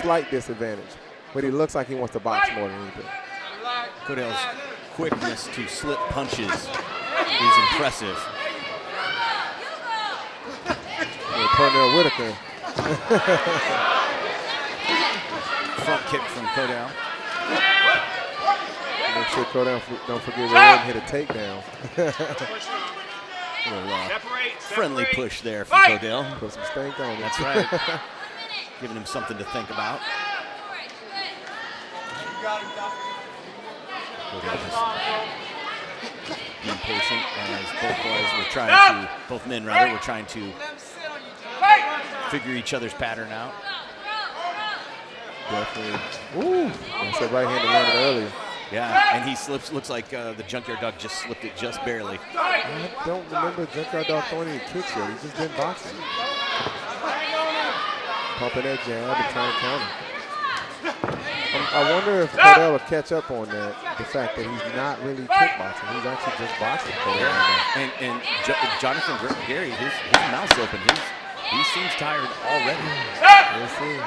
slight disadvantage. But he looks like he wants to box more than anything. Codale's quickness to slip punches is impressive. Pernell Whitaker. Front kick from Codale. Make sure Codale don't forget where he hit a takedown. Friendly push there from Codale. Put some stank on it. That's right. Giving him something to think about. Being patient as both men were trying to figure each other's pattern out. Definitely. Ooh, that's that right hand that landed earlier. Yeah, and he slips. Looks like the Junkyard Dog just slipped it just barely. I don't remember Junkyard Dog throwing any kicks yet. He's just been boxing. Pumping that jab and trying to counter. I wonder if Codale will catch up on that, the fact that he's not really kickboxing. He's actually just boxing. And Jonathan Gary, his mouth's open. He seems tired already. We'll see.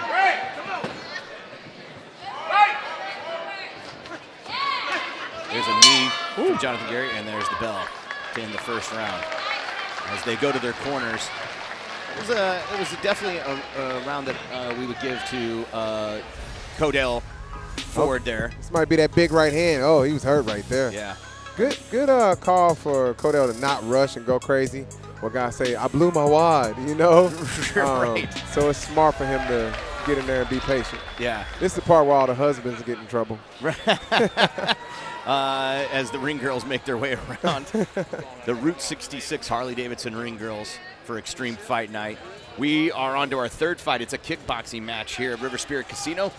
There's a knee from Jonathan Gary, and there's the bell to end the first round. As they go to their corners, It was definitely a round that we would give to Codell Ford there. This might be that big right hand. Oh, he was hurt right there. Yeah. Good call for Codell to not rush and go crazy. What guys say, I blew my wad, you know? Right. So it's smart for him to get in there and be patient. Yeah. This is the part where all the husbands get in trouble. As the ring girls make their way around. The Route 66 Harley-Davidson ring girls for Extreme Fight Night. We are on to our third fight. It's a kickboxing match here at River Spirit Casino.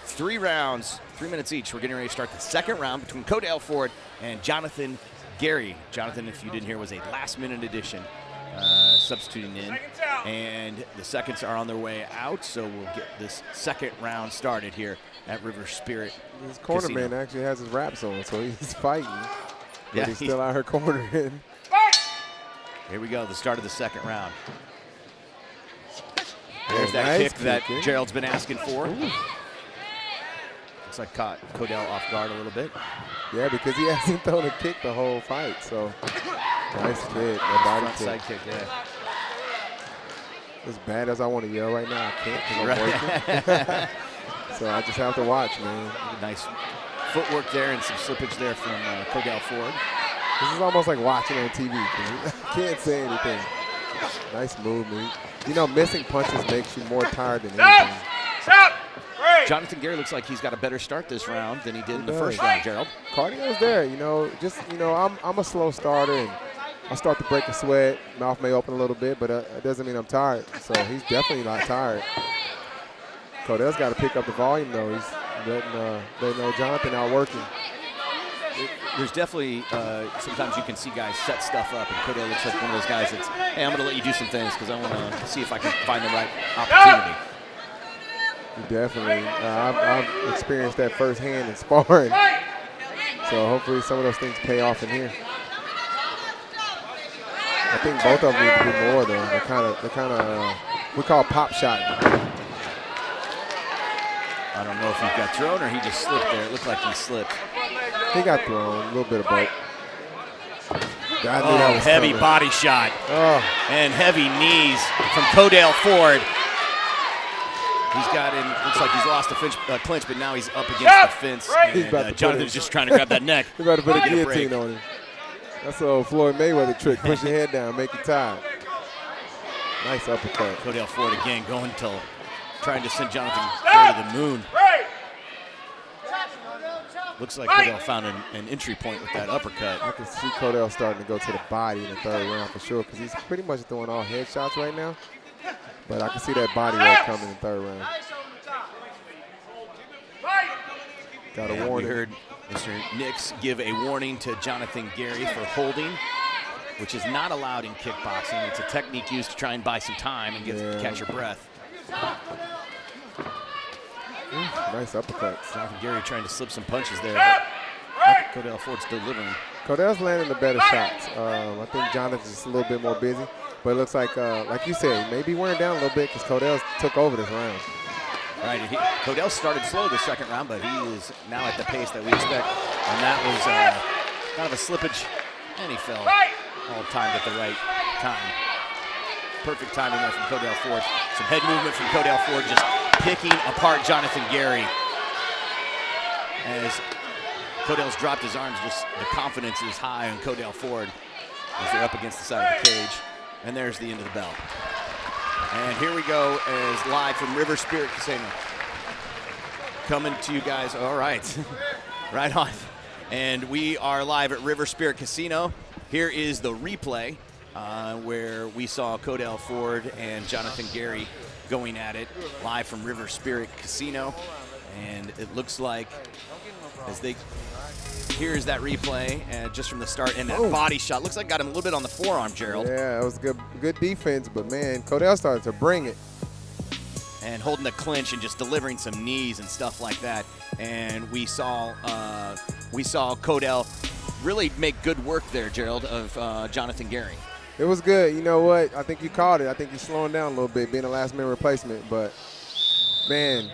3 rounds, 3 minutes each. We're getting ready to start the second round between Codell Ford and Jonathan Gary. Jonathan, if you didn't hear, was a last-minute addition, substituting in. And the seconds are on their way out, so we'll get this second round started here at River Spirit His corner Casino. man actually has his wraps on, so he's fighting. But Yeah, he's still out here cornering. Here we go, the start of the second round. There's that nice kick that kick. Gerald's been asking for. Looks like caught Codell off guard a little bit. Yeah, because he hasn't thrown a kick the whole fight. So nice kick, that body Front side kick. kick, yeah. As bad as I want to yell right now, I can't because I'm working. So I just have to watch, man. Nice footwork there and some slippage there from Codell Ford. This is almost like watching on TV. I can't say anything. Nice move, man. You know, missing punches makes you more tired than anything. Jonathan Gary looks like he's got a better start this round than he did in the does. first round, Gerald. Cardio's there, you know. I'm a slow starter, and I start to break a sweat. Mouth may open a little bit, but it doesn't mean I'm tired. So he's definitely not tired. Codell's got to pick up the volume, though. He's letting know Jonathan out working. There's definitely sometimes you can see guys set stuff up, and Codell looks like one of those guys that's, hey, I'm going to let you do some things because I want to see if I can find the right opportunity. Definitely. I've experienced that firsthand in sparring. So hopefully some of those things pay off in here. I think both of them need to do more, though. They're kind of we call pop shot. I don't know if he got thrown or he just slipped there. It looked like he slipped. He got thrown, a little bit of both. Oh, heavy coming. body shot Oh, and heavy knees from Codell Ford. He's got in, looks like he's lost the clinch, but now he's up against the fence. He's about to And put Jonathan's it- just trying to grab that neck. he's about to put a Get a break. guillotine on him. That's an old Floyd Mayweather trick. Push your head down, make you tired. Nice uppercut. Codell Ford again going till trying to send Jonathan Gary to the moon. Looks like Codell found an entry point with that uppercut. I can see Codell starting to go to the body in the third round for sure because he's pretty much throwing all head shots right now. But I can see that body work coming in the third round. Got a And we warning. heard Mr. Nix give a warning to Jonathan Gary for holding, which is not allowed in kickboxing. It's a technique used to try and buy some time and catch your breath. Nice uppercuts. Jonathan Gary trying to slip some punches there, but Codell Ford's delivering. Codell's landing the better shots. I think Jonathan's just a little bit more busy. But it looks like you said, maybe wearing down a little bit because Codell took over this round. Right, Codell started slow the second round, but he is now at the pace that we expect. And that was kind of a slippage, and he fell all timed at the right time. Perfect timing there from Codell Ford. Some head movement from Codell Ford, just picking apart Jonathan Gary. As Codell's dropped his arms, just the confidence is high on Codell Ford as they're up against the side of the cage. And there's the end of the bell. And here we go as live from River Spirit Casino. Coming to you guys, all right, right on. And we are live at River Spirit Casino. Here is the replay where we saw Codell Ford and Jonathan Gary going at it live from River Spirit Casino. And it looks like as they, here's that replay just from the start, and that body shot. Looks like got him a little bit on the forearm, Gerald. Yeah, it was good defense, but man, Codell started to bring it. And holding the clinch and just delivering some knees and stuff like that. And we saw Codell really make good work there, Gerald, of Jonathan Gary. It was good. You know what? I think you called it. I think he's slowing down a little bit, being a last-minute replacement. But, man.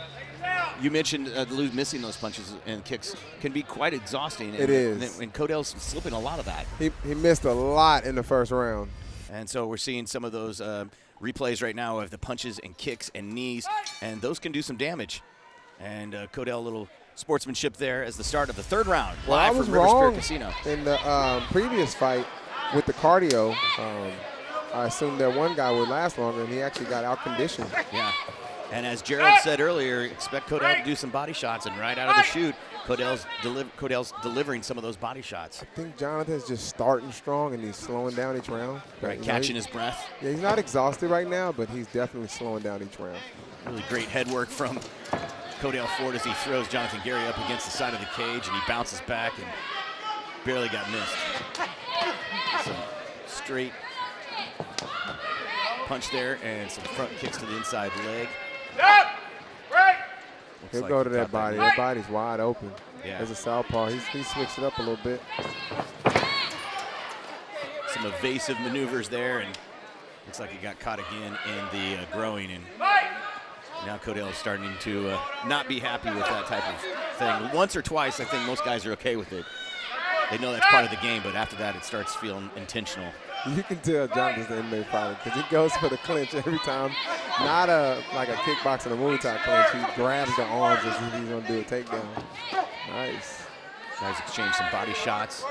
You mentioned missing those punches and kicks can be quite exhausting. It is. And Codell's slipping a lot of that. He missed a lot in the first round. And so we're seeing some of those replays right now of the punches and kicks and knees, and those can do some damage. And Codell, a little sportsmanship there as the start of the third round. Well, I live was from River Spirit wrong Casino. in the previous fight with the cardio. I assumed that one guy would last longer, and he actually got out-conditioned. Yeah. And as Gerald said earlier, expect Codell to do some body shots, and right out of the chute, Codell's delivering some of those body shots. I think Jonathan's just starting strong, and he's slowing down each round. Right, catching his breath. Yeah, he's not exhausted right now, but he's definitely slowing down each round. Really great head work from Codell Ford as he throws Jonathan Gary up against the side of the cage, and he bounces back and barely got missed. Some straight punch there and some front kicks to the inside leg. He'll go to that body. That body's wide open. Yeah. As a southpaw, he switched it up a little bit. Some evasive maneuvers there, and looks like he got caught again in the groin. And now Codell is starting to not be happy with that type of thing. Once or twice, I think most guys are okay with it. They know that's part of the game, but after that, it starts feeling intentional. You can tell Jonathan's the MMA fighter because he goes for the clinch every time. Not like a kickboxing or Muay Thai clinch. He grabs the arms as if he's going to do a takedown. Nice. Guys exchange some body shots.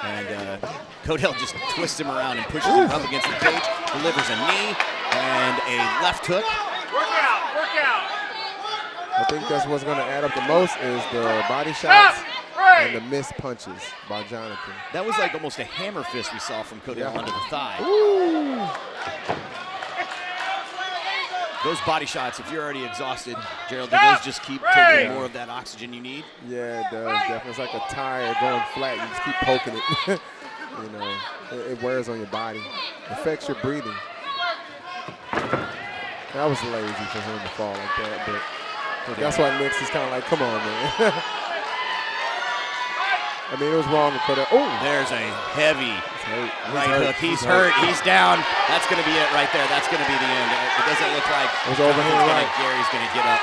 And Codell just twists him around and pushes him up against the cage, delivers a knee and a left hook. Work out. I think that's what's going to add up the most is the body shots and the missed punches by Jonathan. That was like almost a hammer fist we saw from Codell under the thigh. Ooh. Those body shots, if you're already exhausted, Gerald, do those just keep taking more of that oxygen you need? Yeah, it does. Definitely. It's like a tire going flat. You just keep poking it. You know, it wears on your body. Affects your breathing. That was lazy for him to fall like that, but that's why Nick's is kind of like, come on, man. I mean, it was wrong to put it. Oh, there's a heavy right hook. He's hurt. He's down. That's going to be it right there. That's going to be the end. It doesn't look like Gary's going to get up.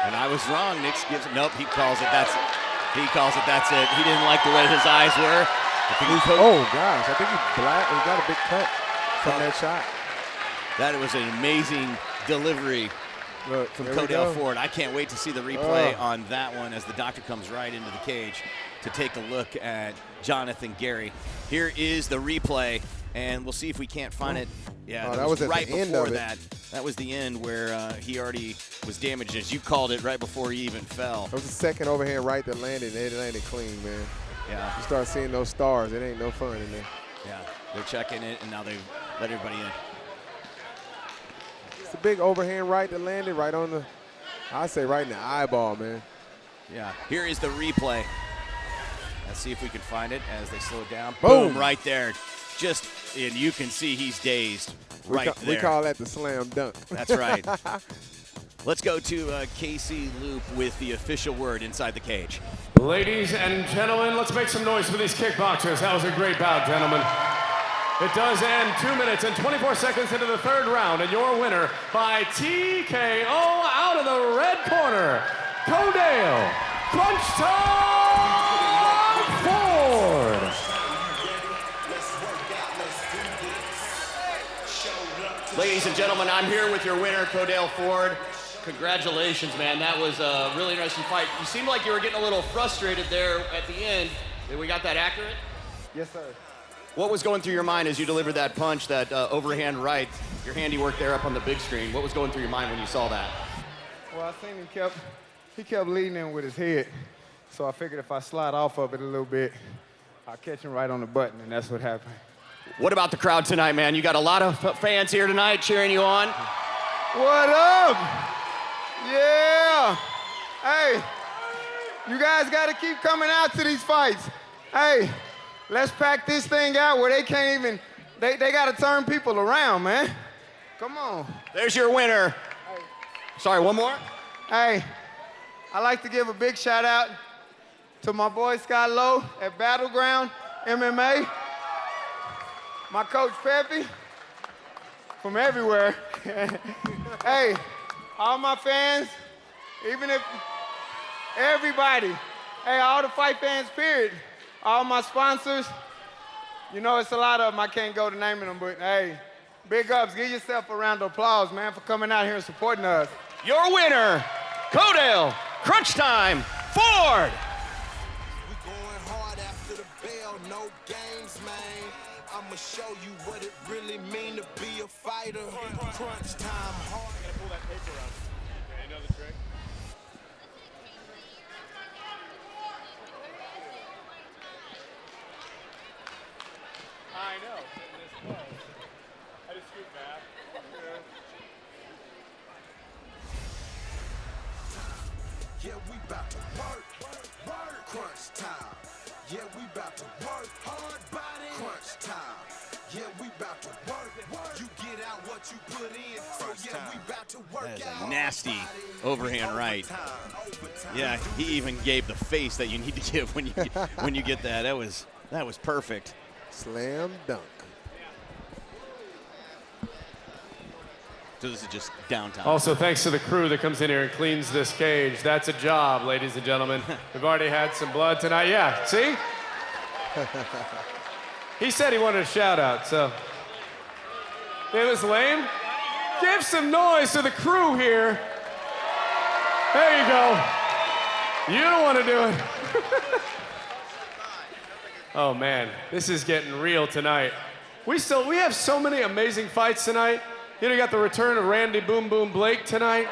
And I was wrong. Nick gives it. Nope, he calls it. That's it. He didn't like the way his eyes were. Oh gosh, I think he got a big cut from that shot. That was an amazing delivery from Codell Ford. I can't wait to see the replay on that one as the doctor comes right into the cage to take a look at Jonathan Gary. Here is the replay, and we'll see if we can't find it. Yeah, that was right before that. That was the end where he already was damaged, as you called it, right before he even fell. That was the second overhand right that landed, and it landed clean, man. Yeah. You start seeing those stars, it ain't no fun in there. Yeah, they're checking it, and now they've let everybody in. It's a big overhand right that landed right on the, I say right in the eyeball, man. Yeah, here is the replay. Let's see if we can find it as they slow it down. Boom, right there. And you can see he's dazed right there. We call that the slam dunk. That's right. Let's go to Casey Loop with the official word inside the cage. Ladies and gentlemen, let's make some noise for these kickboxers. That was a great bout, gentlemen. It does end 2 minutes and 24 seconds into the third round, and your winner by TKO out of the red corner, Codell Crunch Time Ford. Ladies and gentlemen, I'm here with your winner, Codell Ford. Congratulations, man. That was a really interesting fight. You seemed like you were getting a little frustrated there at the end. Did we got that accurate? Yes, sir. What was going through your mind as you delivered that punch, that overhand right, your handiwork there up on the big screen? What was going through your mind when you saw that? Well, I seen he kept leading in with his head. So I figured if I slide off of it a little bit, I'll catch him right on the button, and that's what happened. What about the crowd tonight, man? You got a lot of fans here tonight cheering you on. What up? Yeah. Hey, you guys got to keep coming out to these fights. Hey, let's pack this thing out where they can't even, they got to turn people around, man. Come on. There's your winner. Hey. Sorry, one more? Hey, I'd like to give a big shout out to my boy Scott Lowe at Battleground MMA, my coach Pepe from everywhere. Hey, all my fans, even if everybody Hey, all the fight fans, period. All my sponsors. You know, it's a lot of them. I can't go to naming them, but hey, big ups. Give yourself a round of applause, man, for coming out here and supporting us. Your winner, Codell Crunch Time Ford. We going hard after the bell, no games, man. I'ma show you what it really mean to be a fighter. Crunch time hard. I gotta pull that paper out. Okay, you know the trick? I know. This close. I just scoot back. Yeah, we about to work. Crunch time. Yeah, we about to work. Hard body. Crunch time. Yeah, we about to work. You get out what you put in. So yeah, we about to work That is out. a nasty overhand right. Yeah, he even gave the face that you need to give when you get that. That was perfect. Slam dunk. So this is just downtime. Also, thanks to the crew that comes in here and cleans this cage. That's a job, ladies and gentlemen. We've already had some blood tonight. Yeah, see? He said he wanted a shout out, so. It was lame. Give some noise to the crew here. There you go. You don't want to do it. Oh man, this is getting real tonight. We have so many amazing fights tonight. You know, you got the return of Randy Boom Boom Blake tonight.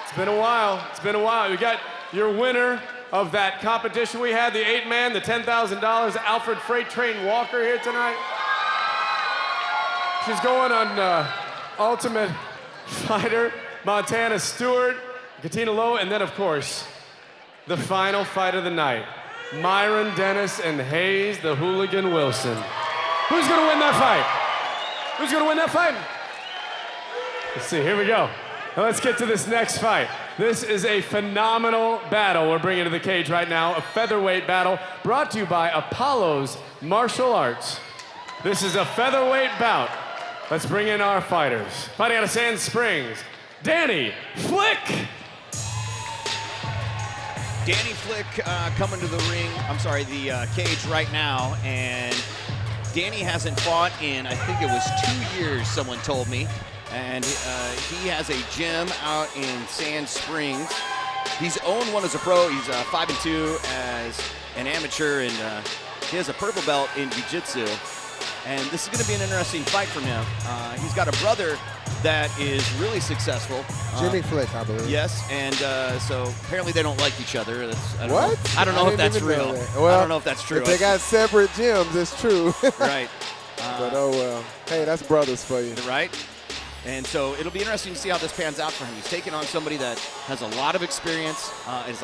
It's been a while. It's been a while. We got your winner of that competition we had, the 8-man, the $10,000, Alfred Freight Train Walker here tonight. She's going on Ultimate Fighter, Montana Stewart, Katina Lowe, and then, of course, the final fight of the night, Myron Dennis and Hayes the Hooligan Wilson. Who's going to win that fight? Who's going to win that fight? Let's see, here we go. Now let's get to this next fight. This is a phenomenal battle we're bringing to the cage right now, a featherweight battle brought to you by Apollo's Martial Arts. This is a featherweight bout. Let's bring in our fighters. Fighting out of Sand Springs, Danny Flick. Danny Flick coming to the ring, the cage right now, and Danny hasn't fought in, I think it was 2 years, someone told me, and he has a gym out in Sand Springs. He's 0-1 as a pro, he's 5-2 as an amateur, and he has a purple belt in jiu-jitsu, and this is going to be an interesting fight for him. He's got a brother that is really successful. Jimmy Flick, I believe. Yes, and so apparently they don't like each other. I don't know I if that's didn't even know real. that. Well, I don't know if that's true. If they got separate gyms, it's true. Right. But oh well. Hey, that's brothers for you. Right. And so it'll be interesting to see how this pans out for him. He's taking on somebody that has a lot of experience, is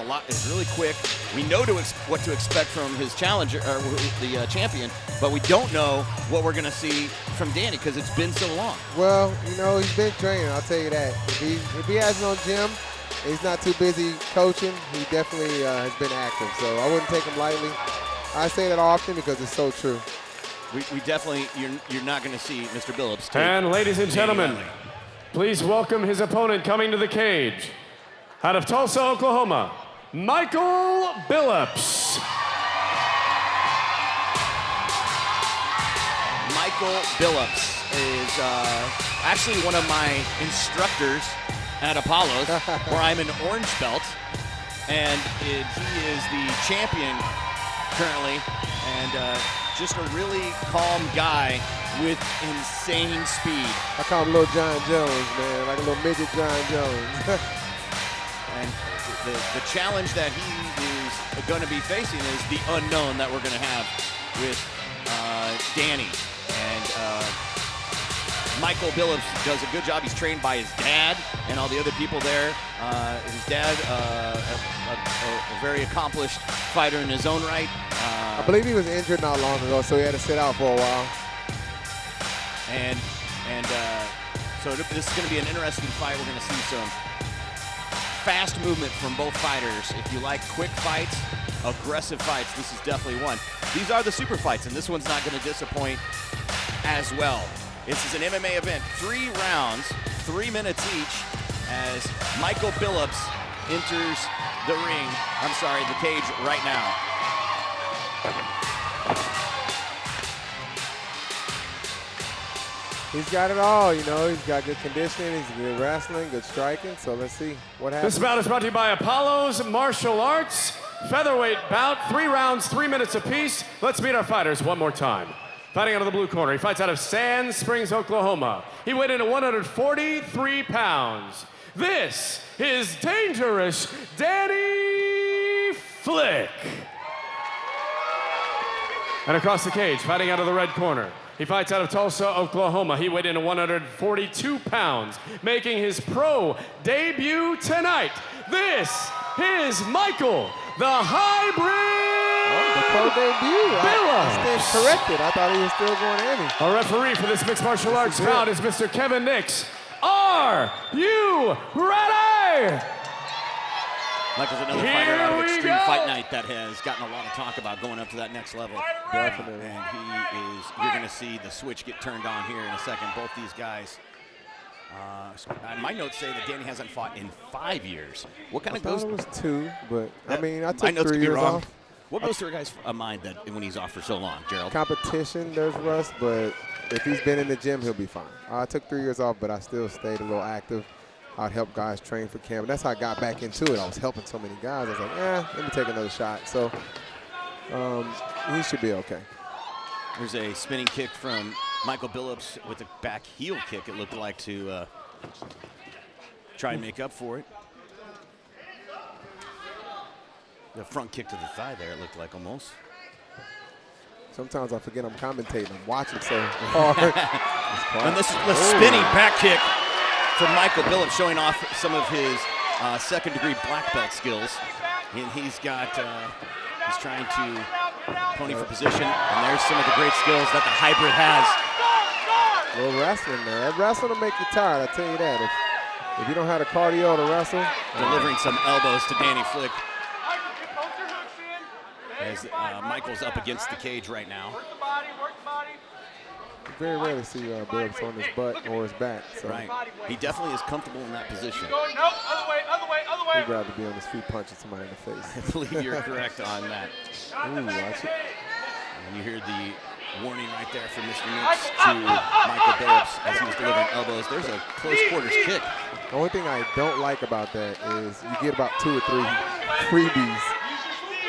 really quick. We know what to expect from his challenger, or the champion, but we don't know what we're going to see from Danny because it's been so long. Well, you know, he's been training, I'll tell you that. If he has no gym, he's not too busy coaching, he definitely has been active. So I wouldn't take him lightly. I say that often because it's so true. We definitely, you're not going to see Mr. Billups take And ladies and gentlemen, lightly. please welcome his opponent coming to the cage. Out of Tulsa, Oklahoma, Michael Billups. Michael Billups is actually one of my instructors at Apollo's, where I'm an orange belt, and he is the champion currently, and just a really calm guy with insane speed. I call him Little John Jones, man, like a little midget John Jones. And the challenge that he is going to be facing is the unknown that we're going to have with Danny. And Michael Billups does a good job. He's trained by his dad and all the other people there. His dad, a very accomplished fighter in his own right. I believe he was injured not long ago, so he had to sit out for a while. And so this is going to be an interesting fight. We're going to see some fast movement from both fighters. If you like quick fights, aggressive fights, this is definitely one. These are the super fights, and this one's not going to disappoint as well. This is an MMA event, 3 rounds, 3 minutes each, as Michael Billups enters the ring. I'm sorry, the cage right now. He's got it all, you know. He's got good conditioning, he's good wrestling, good striking. So let's see what happens. This bout is brought to you by Apollo's Martial Arts. Featherweight bout, 3 rounds, 3 minutes apiece. Let's meet our fighters one more time. Fighting out of the blue corner, he fights out of Sand Springs, Oklahoma. He weighed in at 143 pounds. This is Dangerous Danny Flick. And across the cage, fighting out of the red corner, he fights out of Tulsa, Oklahoma. He weighed in at 142 pounds, making his pro debut tonight. This is Michael, the hybrid. The pro debut. I Billups. stand corrected. I thought he was still going at him. Our referee for this mixed martial arts bout is Mr. Kevin Nix. Are you ready? Michael's another fighter out of Extreme Fight Night that has gotten a lot of talk about going up to that next level. Definitely. And you're going to see the switch get turned on here in a second. Both these guys. My notes say that Danny hasn't fought in 5 years. What kind I of thought goes? it was 2, but I mean, I My took notes 3 could be years wrong. off. What goes through a guy's mind that when he's off for so long, Gerald? Competition, there's rust, but if he's been in the gym, he'll be fine. I took 3 years off, but I still stayed a little active. I'd help guys train for camp. And that's how I got back into it. I was helping so many guys. I was like, let me take another shot. So he should be okay. There's a spinning kick from Michael Billups with a back heel kick, it looked like, to try and make up for it. The front kick to the thigh there, it looked like almost. Sometimes I forget I'm commentating. I'm watching so hard. And this is the spinning back kick from Michael Billups, showing off some of his second-degree black belt skills. And he's trying to pony for position. And there's some of the great skills that the hybrid has. A little wrestling there. That wrestling will make you tired, I tell you that. If you don't have the cardio to wrestle. Delivering some elbows to Danny Flick. As Michael's up against the cage right now. You very rarely see Billups on his butt or his back. So Right. He definitely is comfortable in that position. he'd rather be on his feet punching somebody in the face. I believe you're correct on that. Ooh, watch it. And you hear the warning right there from Mr. Nix to Michael Billups as he was delivering elbows. There's a close quarters kick. The only thing I don't like about that is you get about 2 or 3 freebies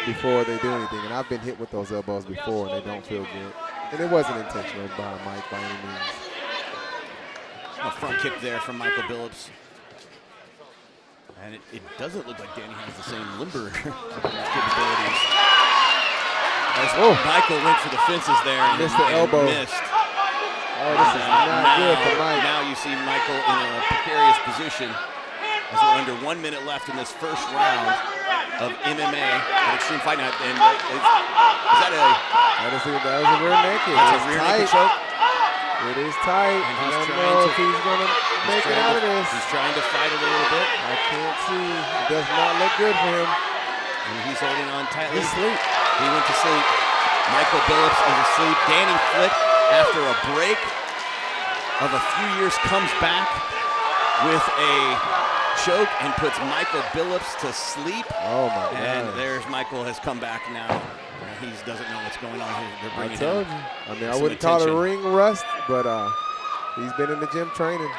before they do anything. And I've been hit with those elbows before and they don't feel good. And it wasn't intentional by Mike by any means. A front kick there from Michael Billups. And it doesn't look like Danny has the same limber capabilities. As Michael went for the fences there and Missed the elbow. Missed. Oh, this is not good for Mike. Now you see Michael in a precarious position as we're under 1 minute left in this first round of MMA at Extreme Fight Night. And is that That was a rear naked. that's a It's rear tight. naked choke? It is tight. And I he's don't trying know to- if he's going to make it out of this. He's trying to fight it a little bit. I can't see. It does not look good for him. And he's holding on tightly. He's asleep. He went to sleep. Michael Billups is asleep. Danny Flick, after a break of a few years, comes back with a choke and puts Michael Billups to sleep. Oh, my God. And there's Michael has come back now. He doesn't know what's going on. They're I bringing told him you. I mean, I some wouldn't call it attention. ring rust, but he's been in the gym training.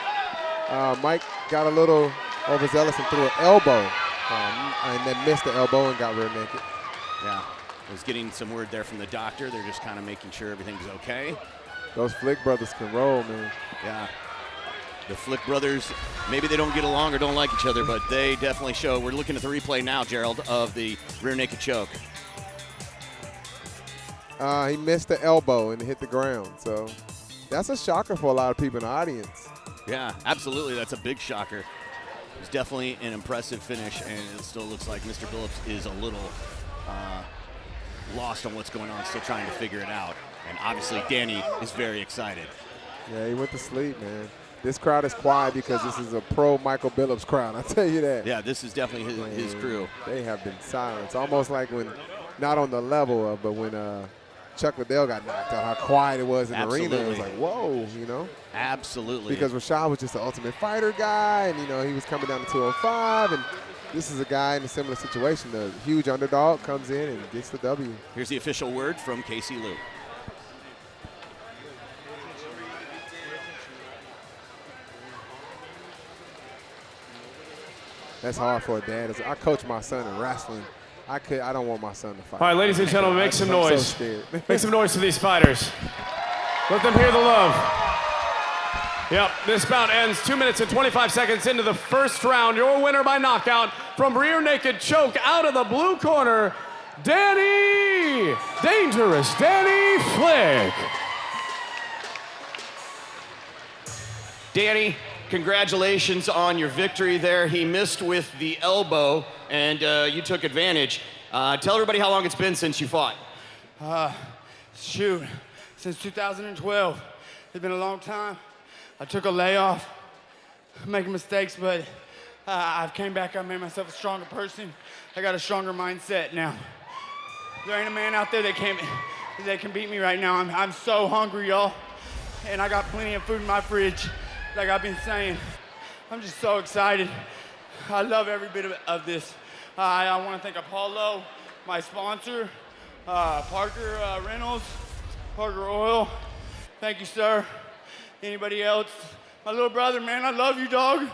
Mike got a little overzealous and threw an elbow, and then missed the elbow and got rear naked. Yeah, I was getting some word there from the doctor. They're just kind of making sure everything's okay. Those Flick brothers can roll, man. Yeah. The Flick brothers, maybe they don't get along or don't like each other, but they definitely show. We're looking at the replay now, Gerald, of the rear naked choke. He missed the elbow and hit the ground. So that's a shocker for a lot of people in the audience. Yeah, absolutely. That's a big shocker. It's definitely an impressive finish, and it still looks like Mr. Billups is a little lost on what's going on, still trying to figure it out. And obviously, Danny is very excited. Yeah, he went to sleep, man. This crowd is quiet because this is a pro Michael Billups crowd. I tell you that. Yeah, this is definitely his crew. They have been silent. It's almost like when, not on the level of, but when Chuck Liddell got knocked out, how quiet it was in the arena. It was like, whoa, you know? Absolutely. Because Rashad was just the Ultimate Fighter guy, and, you know, he was coming down to 205, and this is a guy in a similar situation. The huge underdog comes in and gets the W. Here's the official word from Casey Liu. That's hard for a dad. I coach my son in wrestling. I don't want my son to fight. All right, ladies and gentlemen, make some noise. I'm so scared. Make some noise for these fighters. Let them hear the love. Yep, this bout ends 2 minutes and 25 seconds into the first round. Your winner by knockout from rear naked choke out of the blue corner, Dangerous Danny Flick. Danny, congratulations on your victory there. He missed with the elbow, and you took advantage. Tell everybody how long it's been since you fought. Shoot, since 2012. It's been a long time. I took a layoff, making mistakes, but I've came back. I made myself a stronger person. I got a stronger mindset now. There ain't a man out there that can beat me right now. I'm so hungry, y'all, and I got plenty of food in my fridge. Like I've been saying, I'm just so excited. I love every bit of this. I want to thank Apollo, my sponsor, Parker Reynolds, Parker Oil. Thank you, sir. Anybody else? My little brother, man, I love you, dog.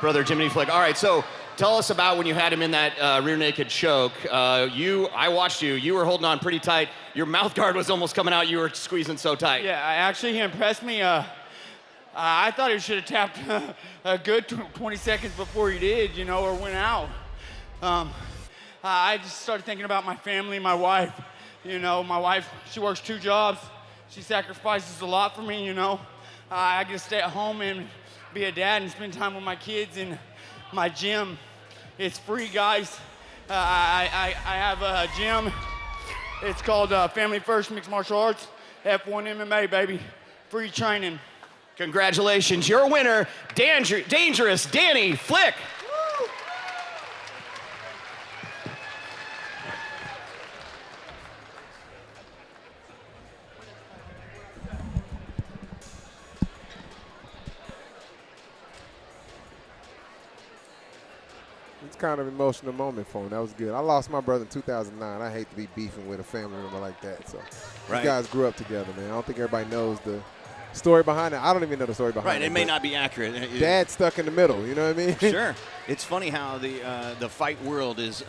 Brother Jiminy Flick. All right, so tell us about when you had him in that rear naked choke. I watched you. You were holding on pretty tight. Your mouth guard was almost coming out. You were squeezing so tight. Yeah, he impressed me. I thought he should have tapped a good 20 seconds before he did, or went out. I just started thinking about my family, my wife. My wife, she works 2 jobs. She sacrifices a lot for me, I get to stay at home and be a dad and spend time with my kids in my gym. It's free, guys. I have a gym. It's called Family First Mixed Martial Arts, F1 MMA, baby. Free training. Congratulations, your winner, Dangerous Danny Flick. Woo! It's kind of an emotional moment for him. That was good. I lost my brother in 2009. I hate to be beefing with a family member like that. So Right. you guys grew up together, man. I don't think everybody knows the story behind it. I don't even know the story behind it. Right, it may not be accurate. Dad's stuck in the middle, you know what I mean? Sure. It's funny how the fight world is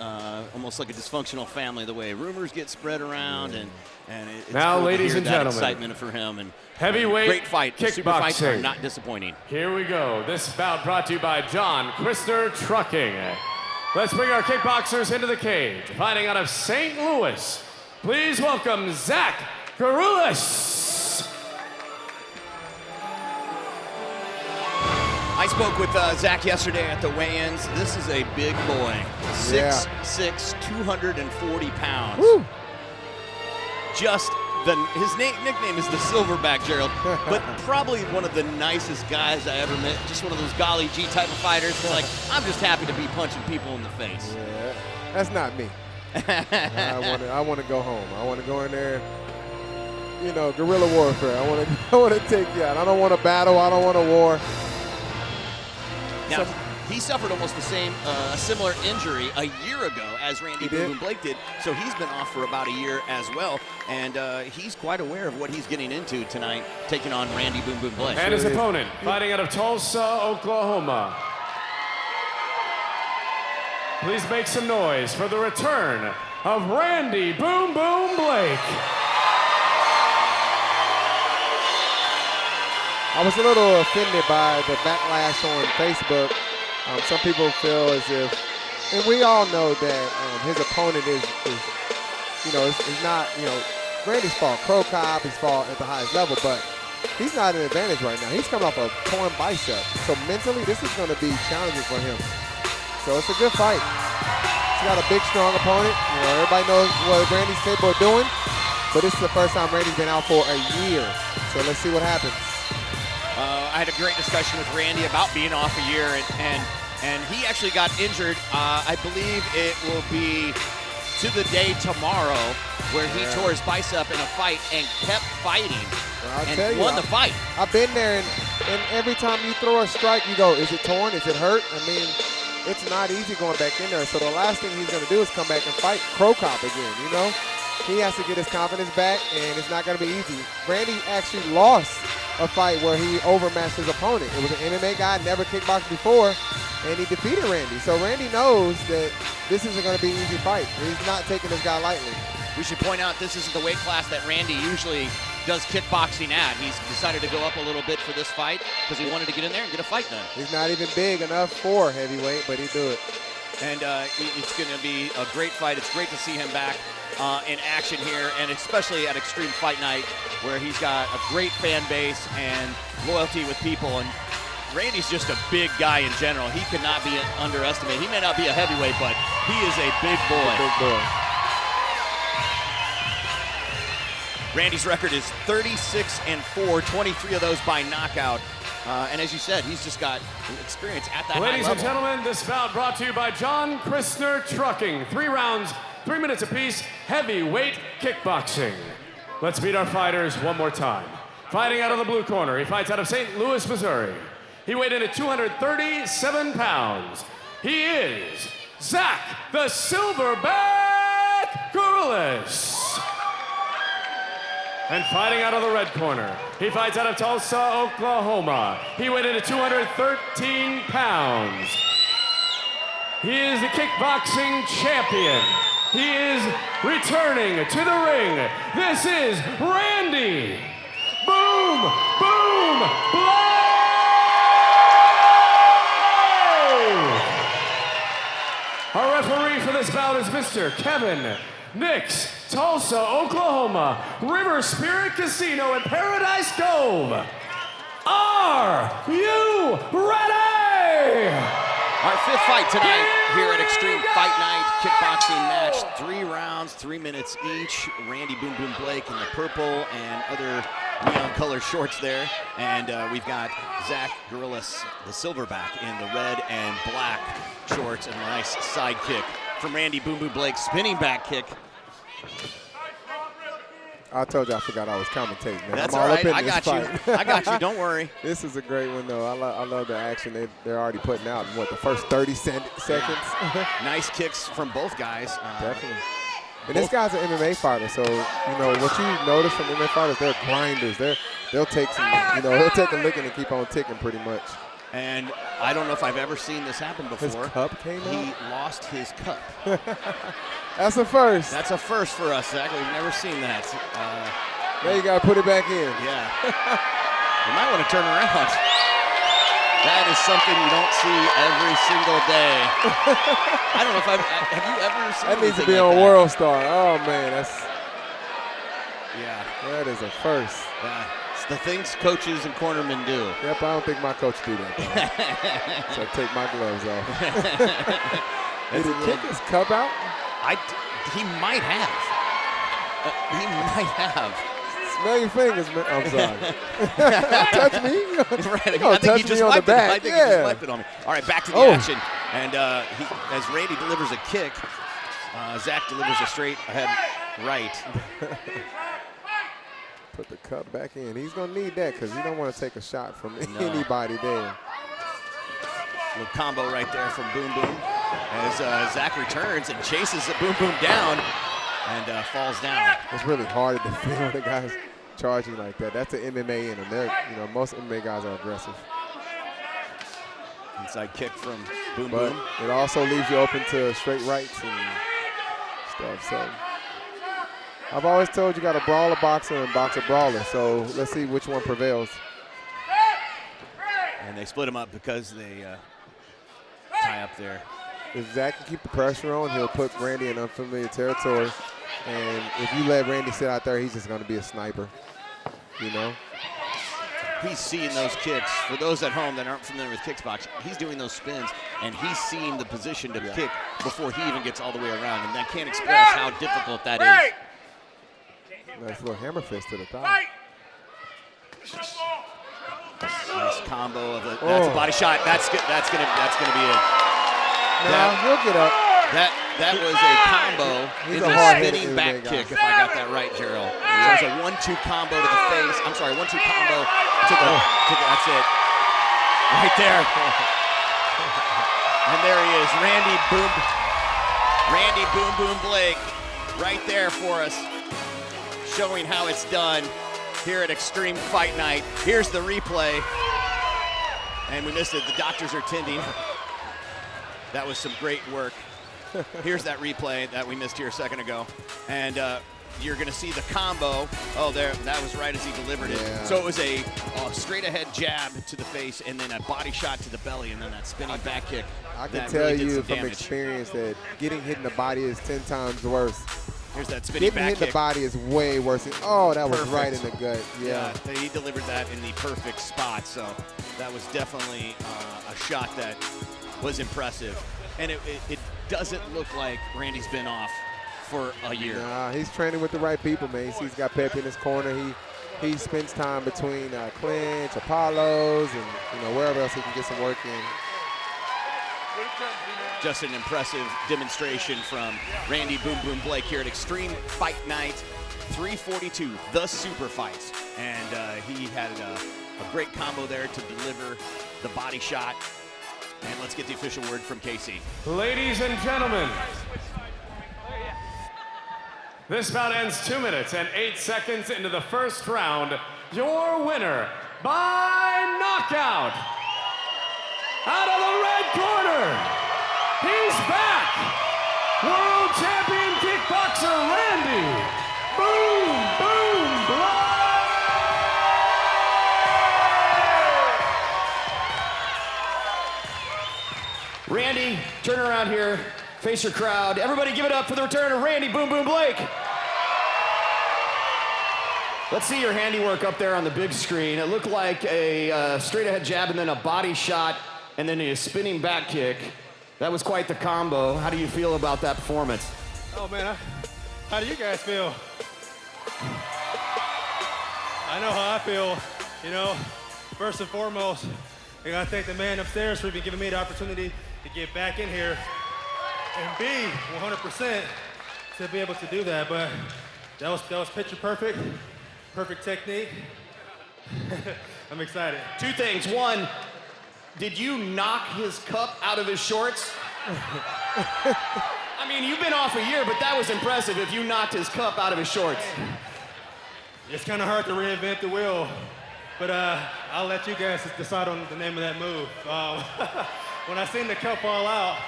almost like a dysfunctional family, the way rumors get spread around, and it's Now, cool to ladies hear and that gentlemen, excitement for him. And heavyweight great fight. The super fights are kickboxing. not disappointing. Here we go. This bout brought to you by John Christer Trucking. Let's bring our kickboxers into the cage. Fighting out of St. Louis, please welcome Zach Garulis. I spoke with Zach yesterday at the weigh-ins. This is a big boy. 6'6", 240 pounds. Woo. Just his nickname is the Silverback, Gerald, but probably one of the nicest guys I ever met. Just one of those golly gee type of fighters. It's like, I'm just happy to be punching people in the face. Yeah, that's not me. I want to go home. I want to go in there, guerrilla warfare. I want to take you out. I don't want to battle. I don't want to war. Now, he suffered almost the same, a similar injury a year ago as Randy Boom Boom Blake did. So he's been off for about a year as well. And he's quite aware of what he's getting into tonight, taking on Randy Boom Boom Blake. And his opponent, fighting out of Tulsa, Oklahoma. Please make some noise for the return of Randy Boom Boom Blake. I was a little offended by the backlash on Facebook. Some people feel as if, and we all know that his opponent is it's not, Randy's fought Crow Cobb, he's fought at the highest level, but he's not an advantage right now. He's coming off a torn bicep. So mentally, this is going to be challenging for him. So it's a good fight. He's got a big, strong opponent. Everybody knows what Randy's capable of doing, but this is the first time Randy's been out for a year. So let's see what happens. I had a great discussion with Randy about being off a year, and he actually got injured. I believe it will be to the day tomorrow where he tore his bicep in a fight and kept fighting Well, and won the fight. I've been there, and And every time you throw a strike, you go, is it torn? Is it hurt? I mean, it's not easy going back in there. So the last thing he's going to do is come back and fight Crow Cop again, you know? He has to get his confidence back, and it's not going to be easy. Randy actually lost a fight where he overmatched his opponent. It was an MMA guy, never kickboxed before, and he defeated Randy. So Randy knows that this isn't going to be an easy fight. He's not taking this guy lightly. We should point out this isn't the weight class that Randy usually does kickboxing at. He's decided to go up a little bit for this fight because he wanted to get in there and get a fight done. He's not even big enough for heavyweight, but he do it. And it's going to be a great fight. It's great to see him back in action here, and especially at Extreme Fight Night, where he's got a great fan base and loyalty with people. And Randy's just a big guy in general. He cannot be underestimated. He may not be a heavyweight, but he is a big boy. Big boy. Randy's record is 36-4, 23 of those by knockout. And as you said, he's just got experience at that high Ladies and level. gentlemen, this bout brought to you by John Christner Trucking. 3 rounds, 3 minutes apiece, heavyweight kickboxing. Let's meet our fighters one more time. Fighting out of the blue corner, he fights out of St. Louis, Missouri. He weighed in at 237 pounds. He is Zach the Silverback Gorillas. And fighting out of the red corner, he fights out of Tulsa, Oklahoma. He weighed in at 213 pounds. He is the kickboxing champion. He is returning to the ring. This is Randy Boom Boom Blake! Our referee for this bout is Mr. Kevin Nix, Tulsa, Oklahoma, River Spirit Casino in Paradise Cove. Are you ready? Our 5th fight tonight here at Extreme Fight Night, kickboxing match, 3 rounds, 3 minutes each. Randy Boom Boom Blake in the purple and other neon color shorts there. And we've got Zach Gorillas, the silverback, in the red and black shorts, and a nice side kick from Randy Boom Boom Blake, spinning back kick. I told you I forgot I was commentating, man. That's I'm all all right. up in I this got fight. you. I got you. Don't worry. This is a great one, though. I love the action they're already putting out in, what, the first 30 seconds? Nice kicks from both guys. Definitely. And this guy's an MMA fighter, so, you know, what you notice from MMA fighters, they're grinders. They'll take some, you know, he'll take a licking and keep on ticking pretty much. And I don't know if I've ever seen this happen before. His cup came out? He lost his cup. That's a first. That's a first for us, Zach. We've never seen that. Now you got to put it back in. Yeah. You might want to turn around. That is something you don't see every single day. I don't know if have you ever seen That needs to anything be like on that? World Star. Oh, man, Yeah. that is a first. It's the things coaches and cornermen do. Yep, I don't think my coach do that. So take my gloves off. Did he kick his cup out? He might have. He might have. Smell your fingers, man. I'm sorry. Touch me? Right. Oh, I think he touch just me on the wiped it. back. I think he Yeah. just wiped it on me. All right, back to the action. And as Randy delivers a kick, Zach delivers a straight ahead right. Put the cup back in. He's going to need that because you don't want to take a shot from anybody there. Little combo right there from Boom Boom as Zach returns and chases the Boom Boom down and falls down. It's really hard to defend when the guy's charging like that. That's an MMA in them. You know, most MMA guys are aggressive. Inside kick from Boom But Boom. it also leaves you open to straight rights and stuff. So I've always told you got a brawler boxer and boxer brawler. So let's see which one prevails. And they split him up because they tie up there. If Zach can keep the pressure on, he'll put Randy in unfamiliar territory. And if you let Randy sit out there, he's just going to be a sniper, you know? He's seeing those kicks. For those at home that aren't familiar with kickboxing, he's doing those spins, and he's seeing the position to kick before he even gets all the way around. And I can't express how difficult that is. Nice little hammer fist to the top. Nice combo of that's a body shot. That's gonna be it. Now he'll get up. That That was a combo He's into a a hard-hitting spinning MMA back guy. kick, if I got that right, Gerald. So it was a 1-2 combo to the face. I'm sorry, 1-2 combo to the, that's it. Right there. And there he is, Randy Boom Boom Blake, right there for us, showing how it's done here at Extreme Fight Night. Here's the replay. And we missed it, the doctors are tending. That was some great work. Here's that replay that we missed here a second ago. And you're gonna see the combo. Oh, there, that was right as he delivered it. Yeah. So it was a straight ahead jab to the face and then a body shot to the belly and then that spinning back kick. I can that tell really did you some from damage. experience that getting hit in the body is 10 times worse. Here's that spinning Getting back hit in kick. the body is way worse. Oh, that was Perfect. right in the gut. Yeah. He delivered that in the perfect spot. So that was definitely a shot that was impressive. And it doesn't look like Randy's been off for a year. Nah, he's training with the right people, man. He's got Pepe in his corner. He spends time between clinch, Apollos, and wherever else he can get some work in. Just an impressive demonstration from Randy Boom Boom Blake here at Extreme Fight Night 342, the Super Fights. And he had a great combo there to deliver the body shot. And let's get the official word from KC. Ladies and gentlemen, this bout ends 2 minutes and 8 seconds into the first round. Your winner by knockout. Out of the red corner, he's back. World champion kickboxer Randy Boom Boom Blake. Randy, turn around here, face your crowd. Everybody give it up for the return of Randy Boom Boom Blake. Let's see your handiwork up there on the big screen. It looked like a straight ahead jab and then a body shot and then a spinning back kick. That was quite the combo. How do you feel about that performance? Oh man, how do you guys feel? I know how I feel. First and foremost, I gotta thank the man upstairs for even giving me the opportunity to get back in here and be 100% to be able to do that. But that was picture perfect, perfect technique. I'm excited. Two things. One, did you knock his cup out of his shorts? I mean, you've been off a year, but that was impressive if you knocked his cup out of his shorts. It's kind of hard to reinvent the wheel, but I'll let you guys decide on the name of that move. When I seen the cup fall out,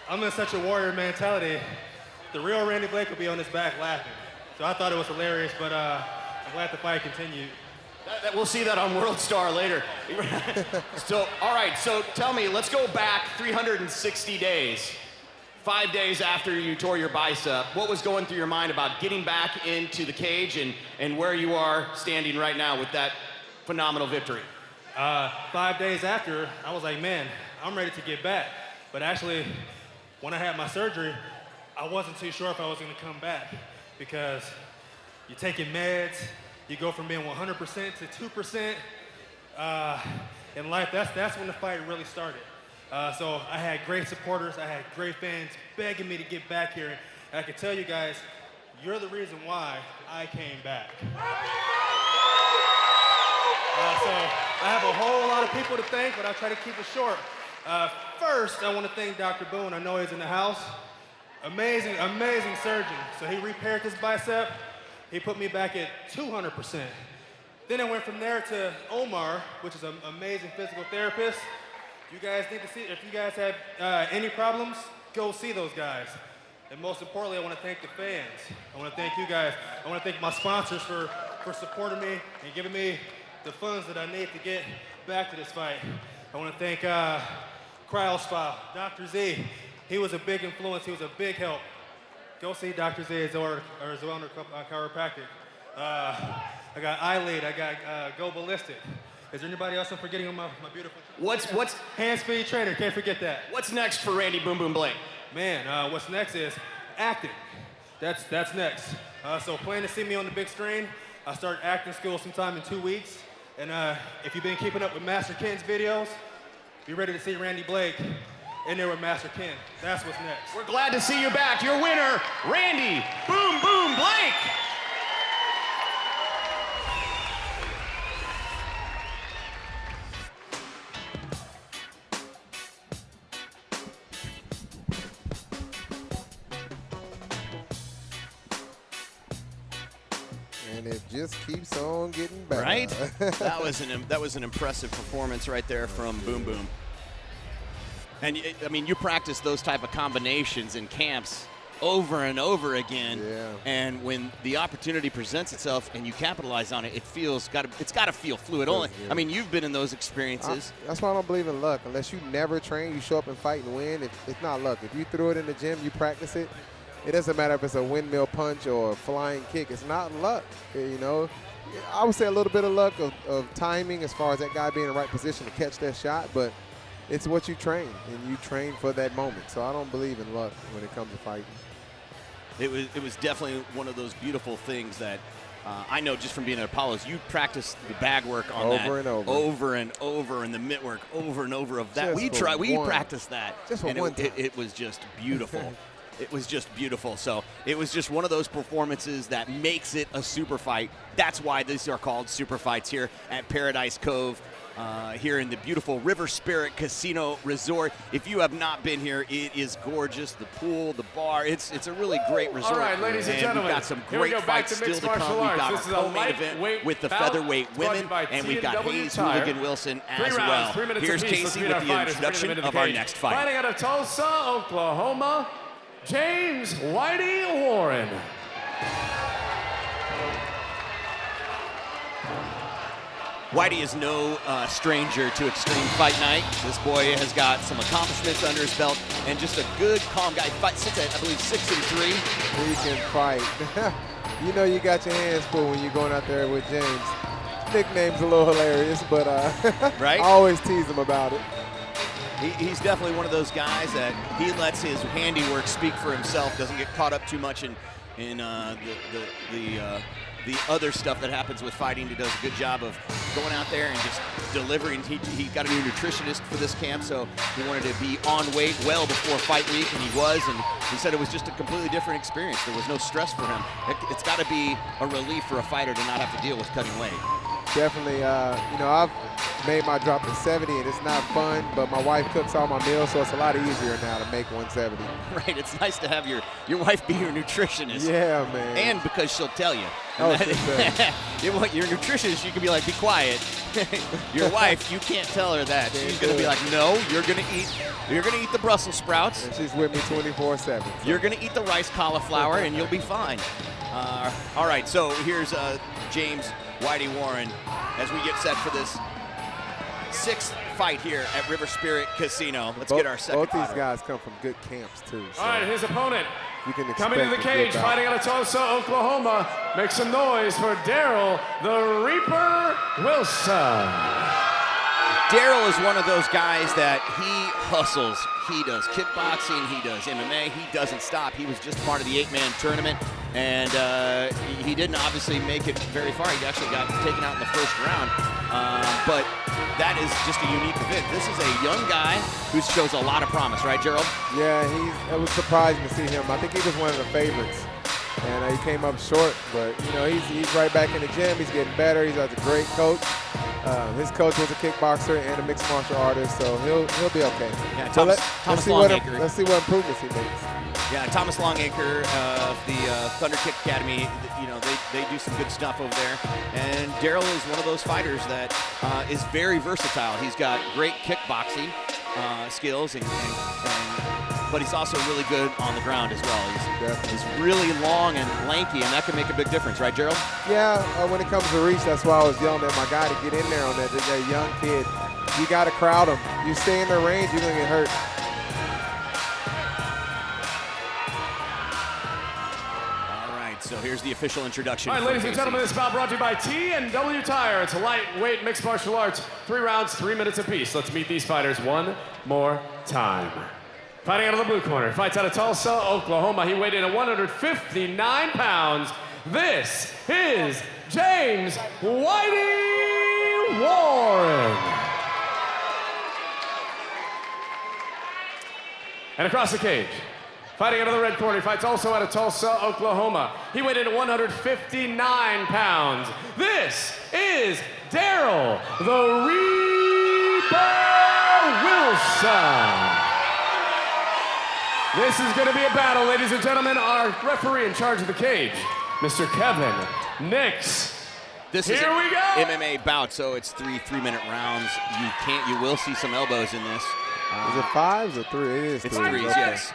I'm in such a warrior mentality. The real Randy Blake would be on his back laughing. So I thought it was hilarious, but I'm glad the fight continued. We'll see that on World Star later. So, all right, so tell me, let's go back 360 days. 5 days after you tore your bicep, what was going through your mind about getting back into the cage and where you are standing right now with that phenomenal victory? 5 days after, I was like, man, I'm ready to get back. But actually, when I had my surgery, I wasn't too sure if I was gonna come back because you're taking meds, you go from being 100% to 2%. In life, that's when the fight really started. So I had great supporters, I had great fans begging me to get back here. And I can tell you guys, you're the reason why I came back. So I have a whole lot of people to thank, but I'll try to keep it short. First, I want to thank Dr. Boone. I know he's in the house. Amazing, amazing surgeon. So he repaired this bicep. He put me back at 200%. Then I went from there to Omar, which is an amazing physical therapist. You guys need to see, if you guys have any problems, go see those guys. And most importantly, I want to thank the fans. I want to thank you guys. I want to thank my sponsors for supporting me and giving me the funds that I need to get back to this fight. I want to thank CryoSpa, Dr. Z. He was a big influence. He was a big help. Go see Dr. Z or Zoeller Chiropractic. I got iLead. I got Go Ballistic. Is there anybody else I'm forgetting on my beautiful? What's Hand Speed Trainer? Can't forget that. What's next for Randy Boom Boom Blake? Man, what's next is acting. That's next. So plan to see me on the big screen. I start acting school sometime in 2 weeks. And if you've been keeping up with Master Ken's videos, be ready to see Randy Blake in there with Master Ken. That's what's next. We're glad to see you back. Your winner, Randy Boom Boom Blank. And it just keeps on getting better. Right? that was an impressive performance right there from Boom Boom. And I mean, you practice those type of combinations in camps over and over again. Yeah. And when the opportunity presents itself and you capitalize on it, it's got to feel fluid. Only, I mean, you've been in those experiences. That's why I don't believe in luck. Unless you never train, you show up and fight and win. It's not luck. If you threw it in the gym, you practice it. It doesn't matter if it's a windmill punch or a flying kick. It's not luck, you know. I would say a little bit of luck of timing as far as that guy being in the right position to catch that shot, but it's what you train, and you train for that moment. So I don't believe in luck when it comes to fighting. It was definitely one of those beautiful things that I know just from being at Apollo's, you practice the bag work on that over and over, and the mitt work over and over of that. Just We practiced that. Just for and one time. it was just beautiful. It was just beautiful. So it was just one of those performances that makes it a super fight. That's why these are called super fights here at Paradise Cove, here in the beautiful River Spirit Casino Resort. If you have not been here, it is gorgeous. The pool, the bar, it's a really great resort. All right, ladies and gentlemen, we've got some here we great go, back fights to still mixed to come. martial We've arts. got This our is a co-main event lightweight with the bout featherweight brought to you women, by and we've got T&W Hayes Tire. Hooligan Wilson 3 as rounds, well. 3 minutes Here's apiece. Let's Casey meet with our the fighters. Bring them introduction into the of our cage. next fight. Fighting out of Tulsa, Oklahoma, James Whitey Warren. Whitey is no stranger to Extreme Fight Night. This boy has got some accomplishments under his belt and just a good, calm guy. Sits at, I believe, 6'3". He can fight. You know you got your hands full when you're going out there with James. Nickname's a little hilarious, but right? I always tease him about it. He's definitely one of those guys that he lets his handiwork speak for himself, doesn't get caught up too much in the other stuff that happens with fighting. He does a good job of going out there and just delivering. He got a new nutritionist for this camp, so he wanted to be on weight well before fight week, and he was, and he said it was just a completely different experience. There was no stress for him. It's got to be a relief for a fighter to not have to deal with cutting weight. Definitely, you know, I've made my drop to 70, and it's not fun, but my wife cooks all my meals, so it's a lot easier now to make 170. Right, it's nice to have your wife be your nutritionist. Yeah, man. And because she'll tell you. Oh, she'll tell you. Your nutritionist, you can be like, be quiet. Your wife, you can't tell her that. She's going to be like, no, you're going to eat the Brussels sprouts. And she's with me 24/7. So. You're going to eat the rice cauliflower, and you'll be fine. All right, so here's James Whitey Warren as we get set for this 6th fight here at River Spirit Casino. Let's get our second Both these fighter. guys come from good camps, too. So All right, his opponent you can coming into the expect a good cage, bout. fighting out of Tulsa, Oklahoma. Make some noise for Daryl the Reaper Wilson. Daryl is one of those guys that he hustles. He does kickboxing, he does MMA, he doesn't stop. He was just part of the 8-man tournament, and he didn't obviously make it very far. He actually got taken out in the first round, but that is just a unique event. This is a young guy who shows a lot of promise, right, Gerald? Yeah, it was surprising to see him. I think he was one of the favorites, and he came up short. But you know, he's right back in the gym. He's getting better. He's got a great coach. His coach was a kickboxer and a mixed martial artist, so he'll be okay. Yeah, So Thomas Longacre. Let's see what improvements he makes. Yeah, Thomas Longacre of the Thunder Kick Academy, you know, they do some good stuff over there. And Daryl is one of those fighters that is very versatile. He's got great kickboxing skills, but he's also really good on the ground as well. He's really long and lanky, and that can make a big difference, right, Gerald? Yeah, when it comes to reach, that's why I was yelling at my guy to get in there on that young kid. You got to crowd him. You stay in the range, you're going to get hurt. So here's the official introduction. All right, ladies and gentlemen, this bout brought to you by T&W Tire. It's a lightweight mixed martial arts. 3 rounds, 3 minutes apiece. Let's meet these fighters one more time. Fighting out of the blue corner, fights out of Tulsa, Oklahoma. He weighed in at 159 pounds. This is James Whitey Warren. And across the cage, fighting out of the red corner, he fights also out of Tulsa, Oklahoma. He weighed in at 159 pounds. This is Daryl the Reaper Wilson. This is going to be a battle, ladies and gentlemen. Our referee in charge of the cage, Mr. Kevin Nix. This is an MMA bout, so it's three-minute rounds. You will see some elbows in this. Is it 5s or 3? It is 3. It's 3s, yes.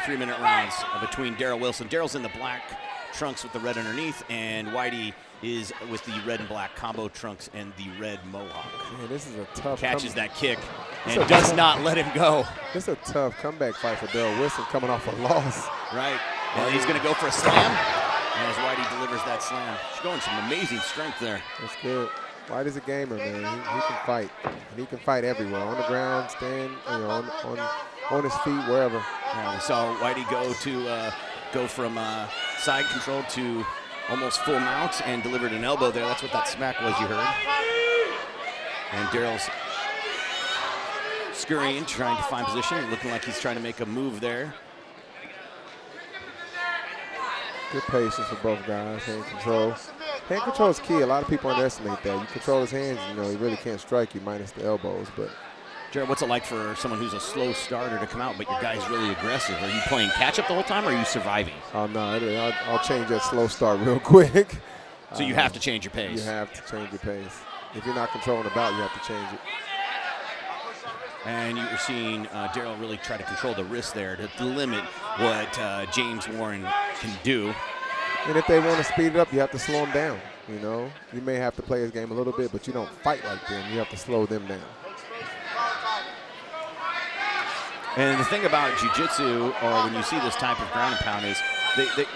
Three-minute rounds between Daryl Wilson. Daryl's in the black trunks with the red underneath, and Whitey is with the red and black combo trunks and the red mohawk. Man, this is a tough. Catches that kick and does not let him go. This is a tough comeback fight for Daryl Wilson coming off a loss. Right. And he's going to go for a slam as Whitey delivers that slam. She's showing some amazing strength there. That's good. Whitey's a gamer, man. He can fight. And he can fight everywhere. On the ground, stand, on his feet, wherever. Yeah, we saw Whitey go from side control to almost full mount and delivered an elbow there. That's what that smack was you heard. And Daryl's scurrying, trying to find position, looking like he's trying to make a move there. Good patience for both guys, hand control. Hand control is key. A lot of people underestimate that. You control his hands, he really can't strike you minus the elbows. But Jared, what's it like for someone who's a slow starter to come out, but your guy's really aggressive? Are you playing catch-up the whole time, or are you surviving? Oh, no, I'll change that slow start real quick. So you have to change your pace. You have to change your pace. If you're not controlling the bout, you have to change it. And you're seeing Daryl really try to control the wrist there to limit what James Warren can do. And if they want to speed it up, you have to slow them down. You may have to play his game a little bit, but you don't fight like them. You have to slow them down. And the thing about jiu-jitsu, or when you see this type of ground and pound, is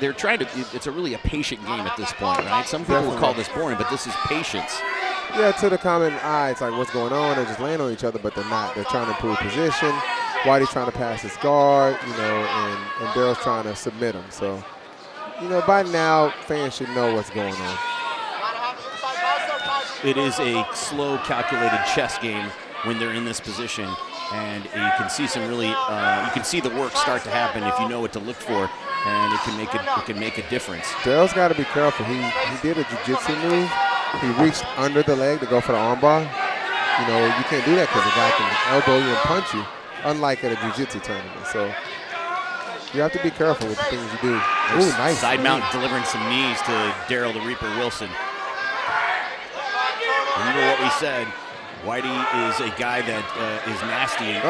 they're trying to, it's really a patient game at this point, right? Some people will call this boring, but this is patience. Yeah, to the common eye, it's like, what's going on? They're just laying on each other, but they're not. They're trying to improve position. Whitey's trying to pass his guard, and Daryl's trying to submit him. So, by now, fans should know what's going on. It is a slow, calculated chess game when they're in this position, and you can see some really, you can see the work start to happen if you know what to look for, and it can make a difference. Daryl's got to be careful. He did a jiu-jitsu move. He reached under the leg to go for the armbar. You can't do that because the guy can elbow you and punch you, unlike at a jiu-jitsu tournament. So you have to be careful with the things you do. Ooh, nice. Side mount delivering some knees to Daryl the Reaper Wilson. Remember what we said. Whitey is a guy that is nasty and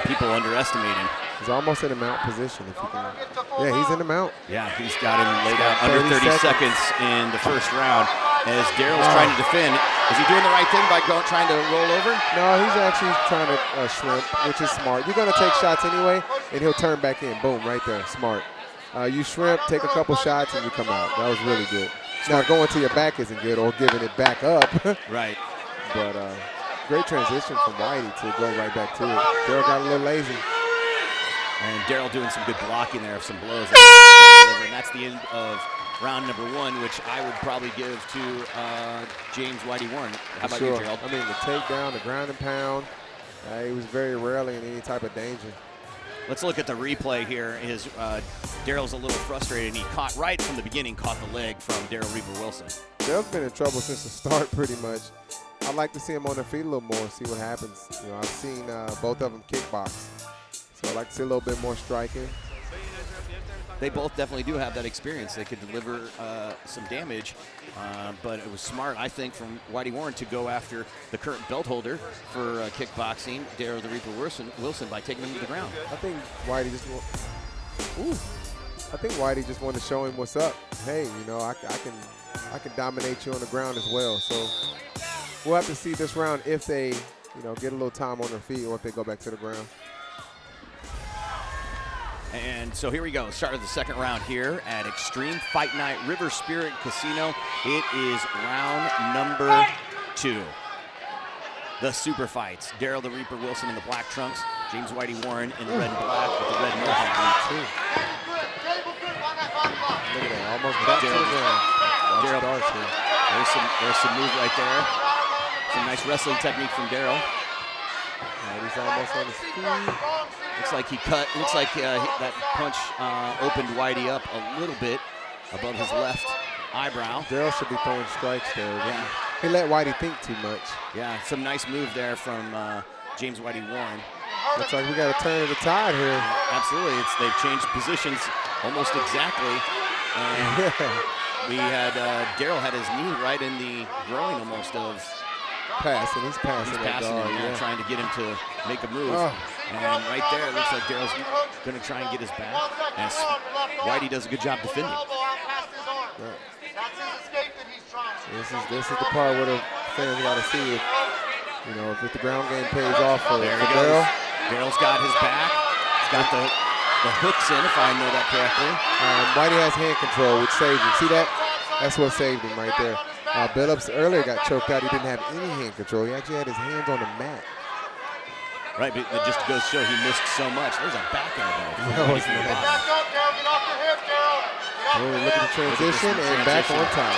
people underestimate him. He's almost in a mount position. If he can. Yeah, he's in the mount. Yeah, he's got him laid out under 30 seconds in the first round. As Daryl's trying to defend, is he doing the right thing by trying to roll over? No, he's actually trying to shrimp, which is smart. You're going to take shots anyway, and he'll turn back in. Boom, right there, smart. You shrimp, take a couple shots, and you come out. That was really good. Now, going to your back isn't good, or giving it back up. Right. But great transition from Whitey to go right back to it. Daryl got a little lazy. And Daryl doing some good blocking there of some blows. And that's the end of round number 1, which I would probably give to James Whitey Warren. How about you, Gerald? I mean, the takedown, the ground and pound, he was very rarely in any type of danger. Let's look at the replay here. Daryl's a little frustrated, and he caught right from the beginning, caught the leg from Daryl Reaper Wilson. Daryl's been in trouble since the start, pretty much. I'd like to see him on their feet a little more, see what happens. I've seen both of them kickbox, so I'd like to see a little bit more striking. They both definitely do have that experience. They could deliver some damage, but it was smart, I think, from Whitey Warren to go after the current belt holder for kickboxing, Daryl the Reaper Wilson, by taking him to the ground. I think Whitey just wanted to show him what's up. Hey, I can dominate you on the ground as well. So we'll have to see this round if they, get a little time on their feet or if they go back to the ground. And so here we go, start of the second round here at Extreme Fight Night River Spirit Casino. It is round number 2. The super fights. Daryl the Reaper Wilson in the black trunks, James Whitey Warren in the red and black with the red mohawk. Look at that, almost back to the ground. Daryl, there's some move right there. Some nice wrestling technique from Daryl. He's He's almost on his feet. Looks like he cut. Looks like that punch opened Whitey up a little bit above his left eyebrow. Darryl should be throwing strikes there. Yeah. He let Whitey think too much. Yeah, some nice move there from James Whitey Warren. Looks like we got a turn of the tide here. Absolutely, they've changed positions almost exactly. And we had Darryl had his knee right in the groin almost of. Passing, he's passing. He's passing that him, guard, trying to get him to make a move. Oh. And right there, it looks like Darryl's going to try and get his back. And Whitey does a good job defending. This is the part where the fans got to see if, you know, if the ground game pays off for There he Darryl. goes. Darryl's got his back. He's got the hooks in, if I know that correctly. Whitey has hand control, which saved him. See that? That's what saved him right there. Billups earlier got choked out. He didn't have any hand control. He actually had his hands on the mat. Right, but it just goes to show he missed so much. There's a back elbow. That was nice. Look at the transition and back on top.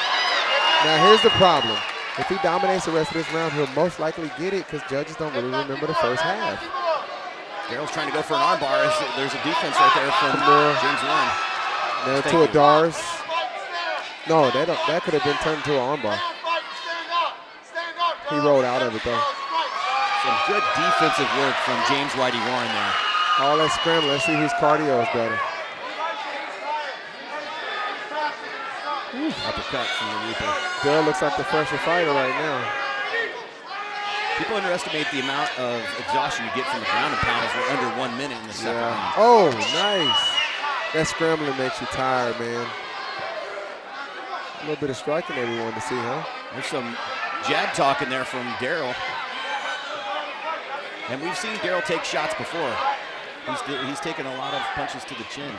Now here's the problem. If he dominates the rest of this round, he'll most likely get it because judges don't really remember the first half. Darryl's trying to go for an armbar. There's a defense right there from James Warren. Now to a Dars. No, that could have been turned into an armbar. He rolled out of it though. Some good defensive work from James Whitey Warren there. All that scrambling. Let's see whose cardio is better. Uppercut from the Reaper. Darryl looks like the fresher fighter right now. People underestimate the amount of exhaustion you get from the ground and pound as we're under 1 minute in the second round. Oh, nice. That scrambling makes you tired, man. A little bit of striking there we wanted to see, huh? There's some jab talking there from Darryl. And we've seen Darryl take shots before. He's taken a lot of punches to the chin.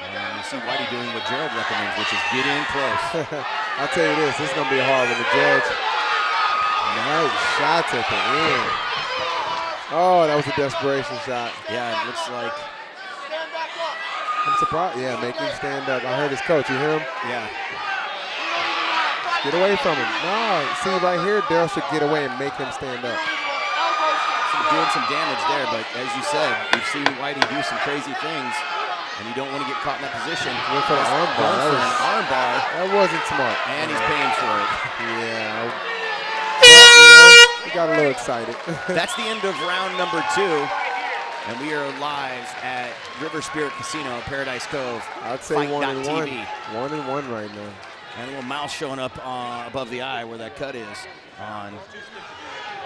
And you see Whitey doing what Gerald recommends, which is get in close. I'll tell you this is going to be a hard one to judge. Nice shots at the end. Oh, that was a desperation shot. Yeah, it looks like. I'm surprised. Yeah, make him stand up. I heard his coach. You hear him? Yeah. Get away from him. No, see right here, Darryl should get away and make him stand up. Doing some damage there, but as you said, we've seen Whitey do some crazy things, and you don't want to get caught in that position. Went for the arm bar. Going for an arm bar. That wasn't smart. And he's paying for it. Yeah. He got a little excited. That's the end of round number 2. And we are live at River Spirit Casino, Paradise Cove. I'd say 1-1. Fight.tv. 1-1 right now. And a little mouth showing up above the eye where that cut is on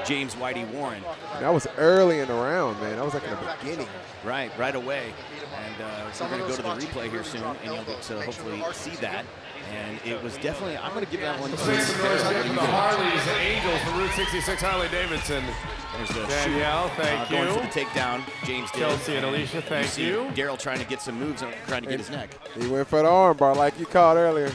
James Whitey Warren. That was early in the round, man. That was like in the beginning. Right away. And we're going to go to the replay here soon, and you'll get to hopefully see that. And it was definitely, I'm going to give that one to From the Harleys and Angels from Route 66, Harley Davidson. There's the Danielle, thank you. Going for the takedown, James did. Kelsey and Alicia, thank you. Darryl trying to get some moves and trying to get his neck. He went for the arm bar like you called earlier.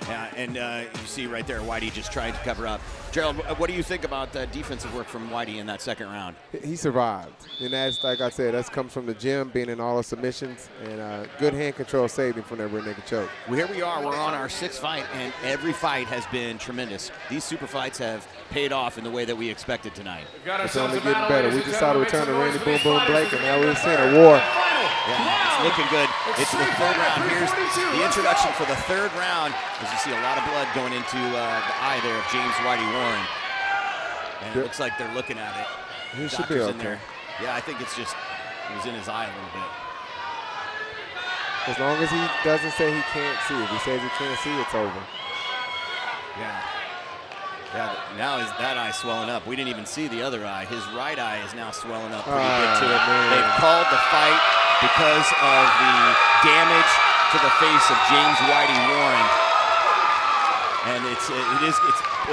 Yeah, and you see right there, Whitey just tried to cover up. Gerald, what do you think about the defensive work from Whitey in that second round? He survived. And that's, like I said, that comes from the gym, being in all the submissions, and good hand control saved him from that rear naked choke. Well, here we are. We're on our 6th fight, and every fight has been tremendous. These super fights have paid off in the way that we expected tonight. It's only getting better. We just saw the return of Randy Boom Boom Blake, and now we're seeing a war. Yeah, it's looking good. It's the 3rd round. Here's the introduction for the 3rd round. As you see a lot of blood going into the eye there of James Whitey Warren. And it looks like they're looking at it. He should be okay. In there. Yeah, I think it's just, it was in his eye a little bit. As long as he doesn't say he can't see. If he says he can't see, it's over. Yeah. Yeah, now is that eye swelling up. We didn't even see the other eye. His right eye is now swelling up pretty good to it. Man. They've called the fight because of the damage to the face of James Whitey Warren. And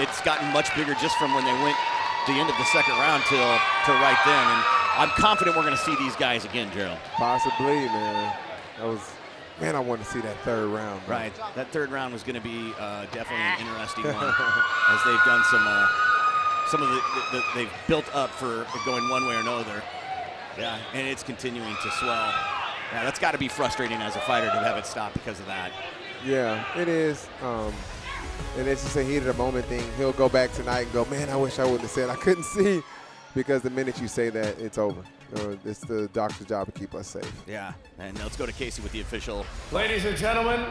it's gotten much bigger just from when they went the end of the second round till right then. And I'm confident we're going to see these guys again, Gerald. Possibly, man. Man, I want to see that 3rd round. Man. Right. That 3rd round was going to be definitely an interesting one, as they've done some of the they've built up for going one way or another. Yeah, and it's continuing to swell. Yeah, that's got to be frustrating as a fighter to have it stop because of that. Yeah, it is. And it's just a heat of the moment thing. He'll go back tonight and go, man, I wish I wouldn't have said I couldn't see. because the minute you say that, it's over. It's the doctor's job to keep us safe. Yeah, and let's go to Casey with the official. Ladies and gentlemen,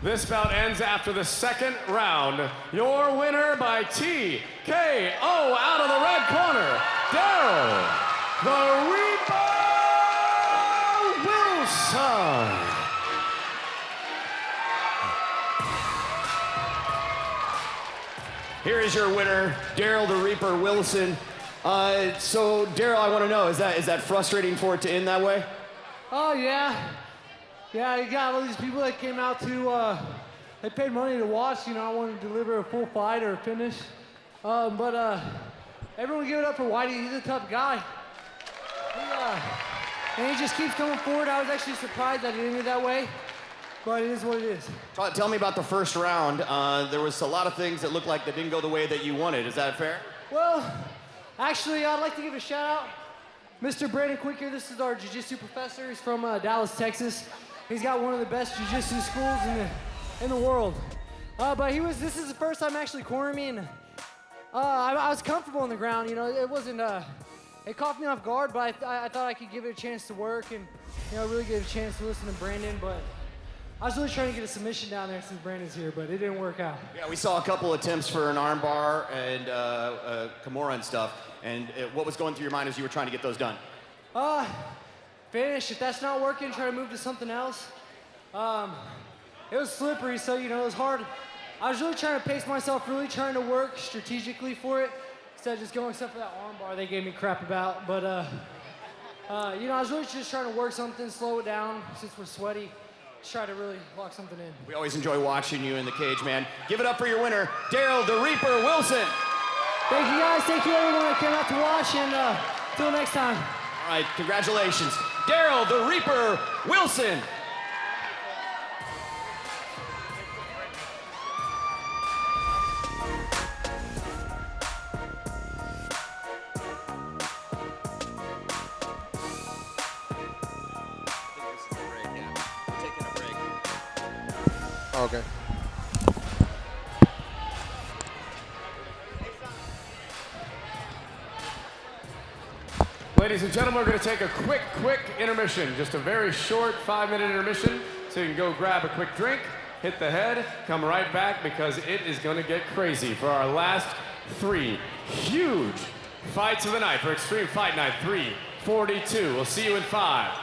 this bout ends after the second round. Your winner by TKO out of the red corner, Daryl the Reaper Wilson. Here is your winner, Daryl the Reaper Wilson. So Daryl, I want to know, is that frustrating for it to end that way? Oh, yeah. Yeah, you got all these people that came out to, they paid money to watch. You know, I wanted to deliver a full fight or a finish. But everyone give it up for Whitey. He's a tough guy. And he just keeps coming forward. I was actually surprised that it ended that way, but it is what it is. Tell me about the first round. There was a lot of things that looked like they didn't go the way that you wanted. Is that fair? Well, actually, I'd like to give a shout out. Mr. Brandon Quick here, this is our jiu-jitsu professor. He's from Dallas, Texas. He's got one of the best jiu-jitsu schools in the world. But this is the first time actually cornering me, and I was comfortable on the ground. You know, it wasn't, it caught me off guard, but I thought I could give it a chance to work and, you know, really get a chance to listen to Brandon. But I was really trying to get a submission down there since Brandon's here, but it didn't work out. Yeah, we saw a couple attempts for an armbar and Kimura and stuff. And what was going through your mind as you were trying to get those done? Finish. If that's not working, try to move to something else. It was slippery, so, you know, it was hard. I was really trying to pace myself, really trying to work strategically for it, instead of just going except for that armbar they gave me crap about. But, you know, I was really just trying to work something, slow it down, since we're sweaty. Just try to really lock something in. We always enjoy watching you in the cage, man. Give it up for your winner, Daryl the Reaper Wilson. Thank you, guys. Thank you, everyone that came out to watch, and till next time. All right, congratulations. Daryl the Reaper Wilson. Okay. Ladies and gentlemen, we're going to take a quick intermission. Just a very short 5-minute intermission. So you can go grab a quick drink, hit the head, come right back because it is going to get crazy for our last 3 huge fights of the night for Extreme Fight Night 342. We'll see you in 5.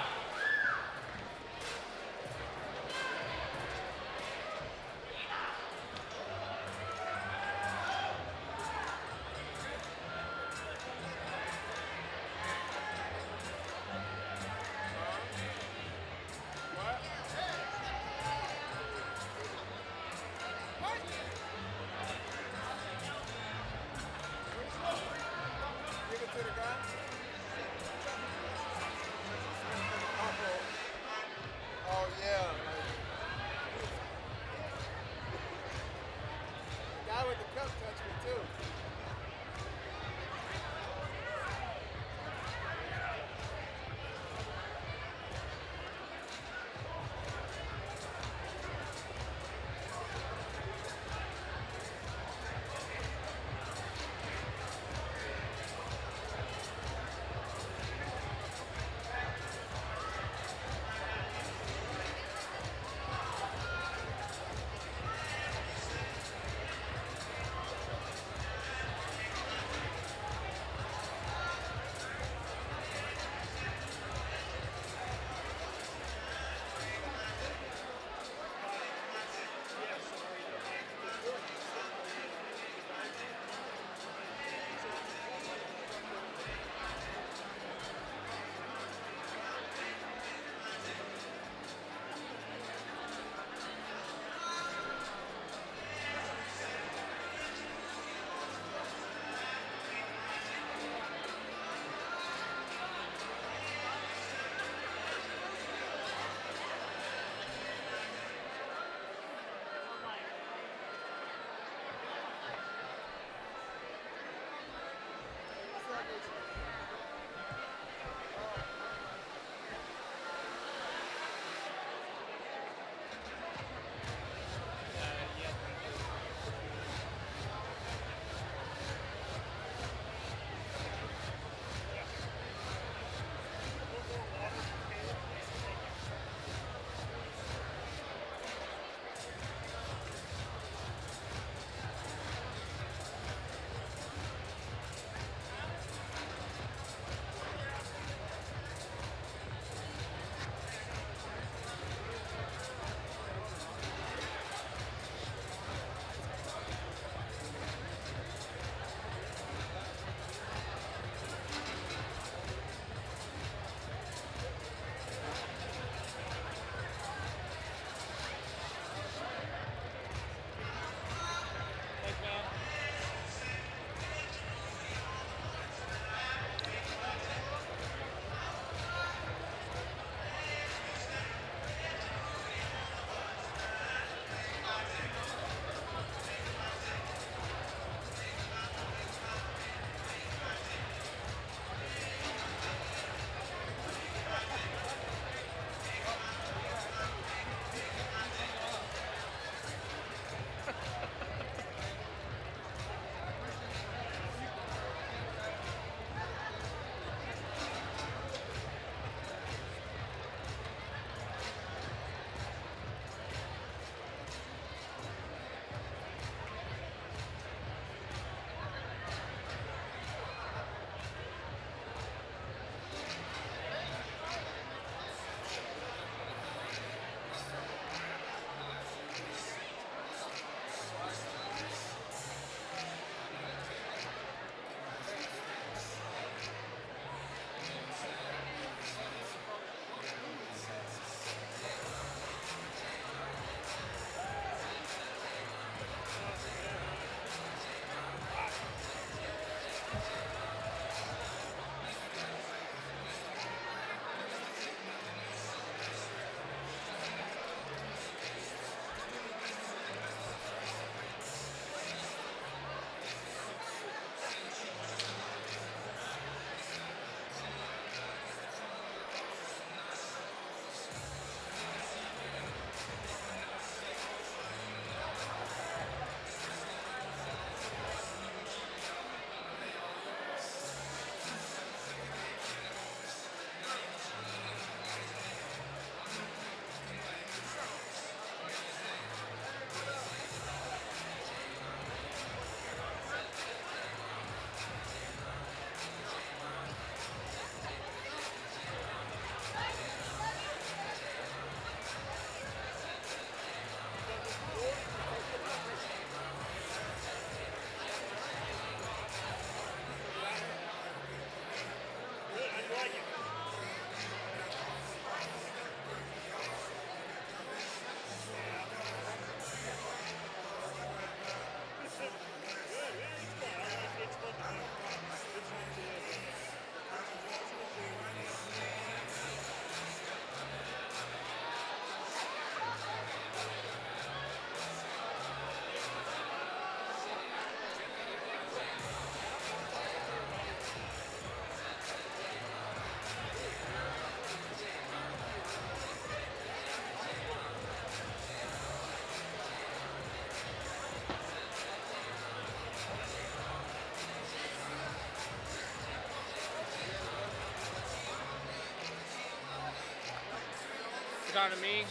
talking to me?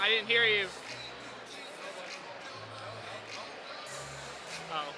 I didn't hear you. Oh.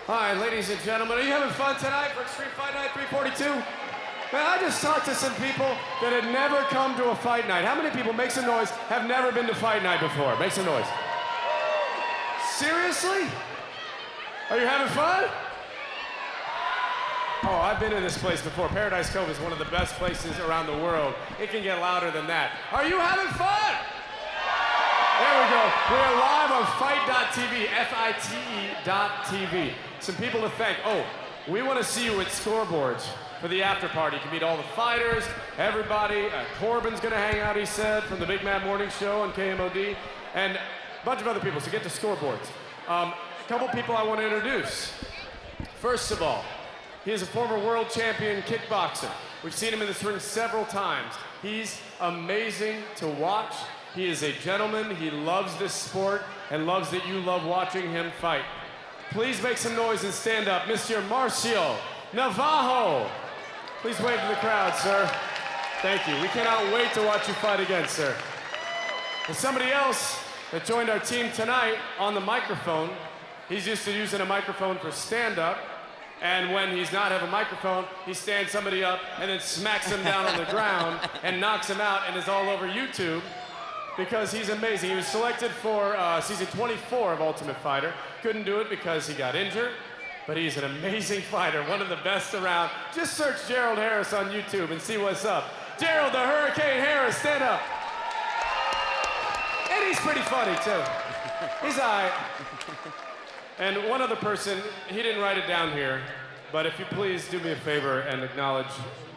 All right, ladies and gentlemen, are you having fun tonight for Extreme Fight Night 342? Man, I just talked to some people that had never come to a fight night. How many people, make some noise, have never been to fight night before? Make some noise. Seriously? Are you having fun? Oh, I've been in this place before. Paradise Cove is one of the best places around the world. It can get louder than that. Are you having fun? There we go. We're live on fight.tv, FITE.tv. Some people to thank. Oh, we want to see you at Scoreboards for the after party. You can meet all the fighters, everybody. Corbin's going to hang out, he said, from the Big Mad Morning Show on KMOD, and a bunch of other people, so get to Scoreboards. A couple people I want to introduce. First of all, he is a former world champion kickboxer. We've seen him in this ring several times. He's amazing to watch. He is a gentleman. He loves this sport and loves that you love watching him fight. Please make some noise and stand up, Mr. Marcio Navajo. Please wave to the crowd, sir. Thank you. We cannot wait to watch you fight again, sir. And somebody else that joined our team tonight on the microphone, he's used to using a microphone for stand-up, and when he's not having a microphone, he stands somebody up and then smacks him down on the ground and knocks him out and is all over YouTube because he's amazing. He was selected for season 24 of Ultimate Fighter. Couldn't do it because he got injured, but he's an amazing fighter, one of the best around. Just search Gerald Harris on YouTube and see what's up. Gerald the Hurricane Harris, stand up. And he's pretty funny, too. He's all right. And one other person, he didn't write it down here, but if you please do me a favor and acknowledge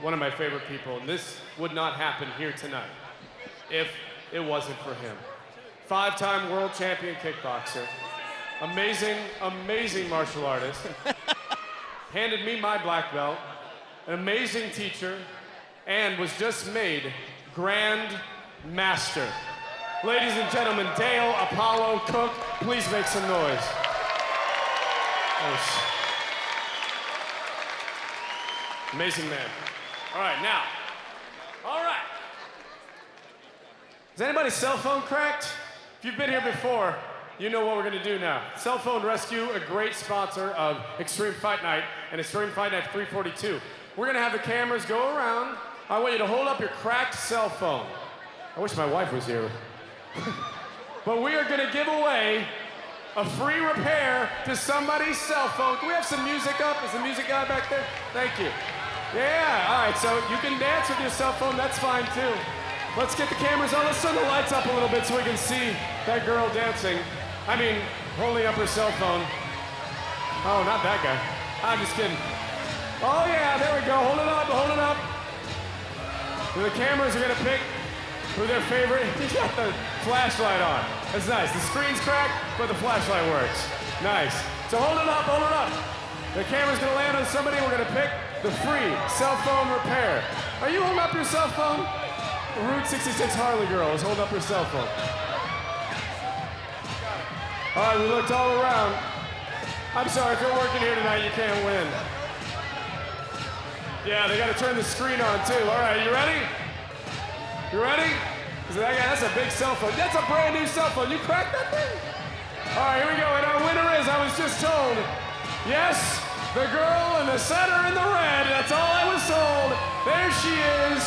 one of my favorite people, and this would not happen here tonight if it wasn't for him. 5-time world champion kickboxer, amazing, amazing martial artist, handed me my black belt, an amazing teacher, and was just made Grand Master. Ladies and gentlemen, Dale Apollo Cook, please make some noise. Amazing man. All right, now. All right. Is anybody's cell phone cracked? If you've been here before, you know what we're going to do now. Cell Phone Rescue, a great sponsor of Extreme Fight Night and Extreme Fight Night 342. We're going to have the cameras go around. I want you to hold up your cracked cell phone. I wish my wife was here. But we are going to give away a free repair to somebody's cell phone. Can we have some music up? Is the music guy back there? Thank you. Yeah, all right, so you can dance with your cell phone, that's fine too. Let's get the cameras on. Let's turn the lights up a little bit so we can see that girl dancing. I mean, holding up her cell phone. Oh, not that guy. I'm just kidding. Oh yeah, there we go. Hold it up, hold it up. And the cameras are gonna pick who their favorite. He's got the flashlight on. That's nice. The screen's cracked, but the flashlight works. Nice. So hold it up, hold it up. The camera's gonna land on somebody. We're gonna pick the free cell phone repair. Are you holding up your cell phone? Route 66 Harley girl is holding up her cell phone. All right, we looked all around. I'm sorry, if you're working here tonight, you can't win. Yeah, they got to turn the screen on too. All right, you ready? You ready? That's a big cell phone. That's a brand new cell phone. You cracked that thing? All right, here we go. And our winner is, I was just told, yes, the girl in the center in the red. That's all I was told. There she is,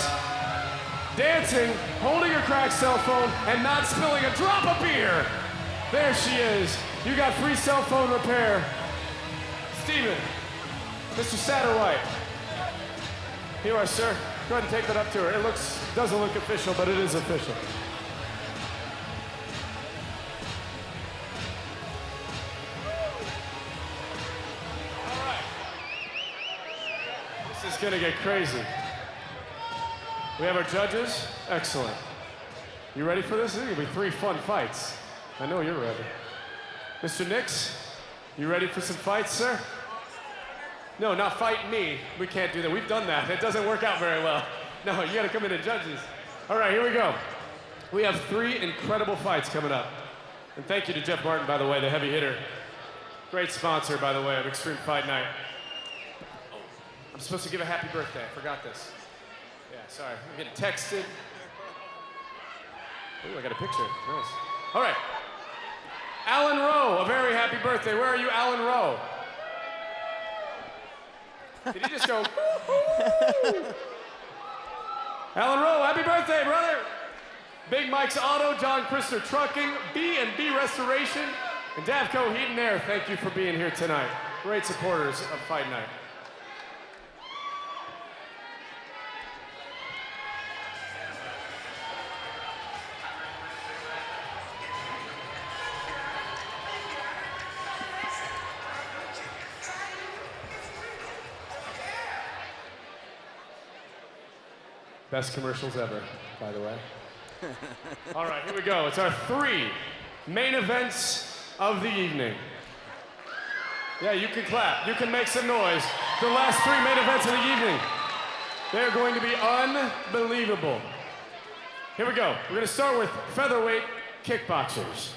dancing, holding her cracked cell phone, and not spilling a drop of beer. There she is. You got free cell phone repair. Steven, Mr. Satterwhite. Here you are, sir. Go ahead and take that up to her. It doesn't look official, but it is official. All right. This is gonna get crazy. We have our judges. Excellent. You ready for this? This is gonna be 3 fun fights. I know you're ready. Mr. Nix, you ready for some fights, sir? No, not fight me. We can't do that. We've done that. It doesn't work out very well. No, you gotta come in and judges. All right, here we go. We have 3 incredible fights coming up. And thank you to Jeff Martin, by the way, the heavy hitter. Great sponsor, by the way, of Extreme Fight Night. Oh, I'm supposed to give a happy birthday. I forgot this. Yeah, sorry. I'm getting texted. Oh, I got a picture. Nice. All right. Alan Rowe, a very happy birthday. Where are you, Alan Rowe? Did he just go, Alan Rowe, happy birthday, brother. Big Mike's Auto, John Christner Trucking, B&B Restoration, and Davco Heat and Air, thank you for being here tonight. Great supporters of Fight Night. Best commercials ever, by the way. All right, here we go. It's our 3 main events of the evening. Yeah, you can clap. You can make some noise. The last 3 main events of the evening. They're going to be unbelievable. Here we go. We're going to start with featherweight kickboxers.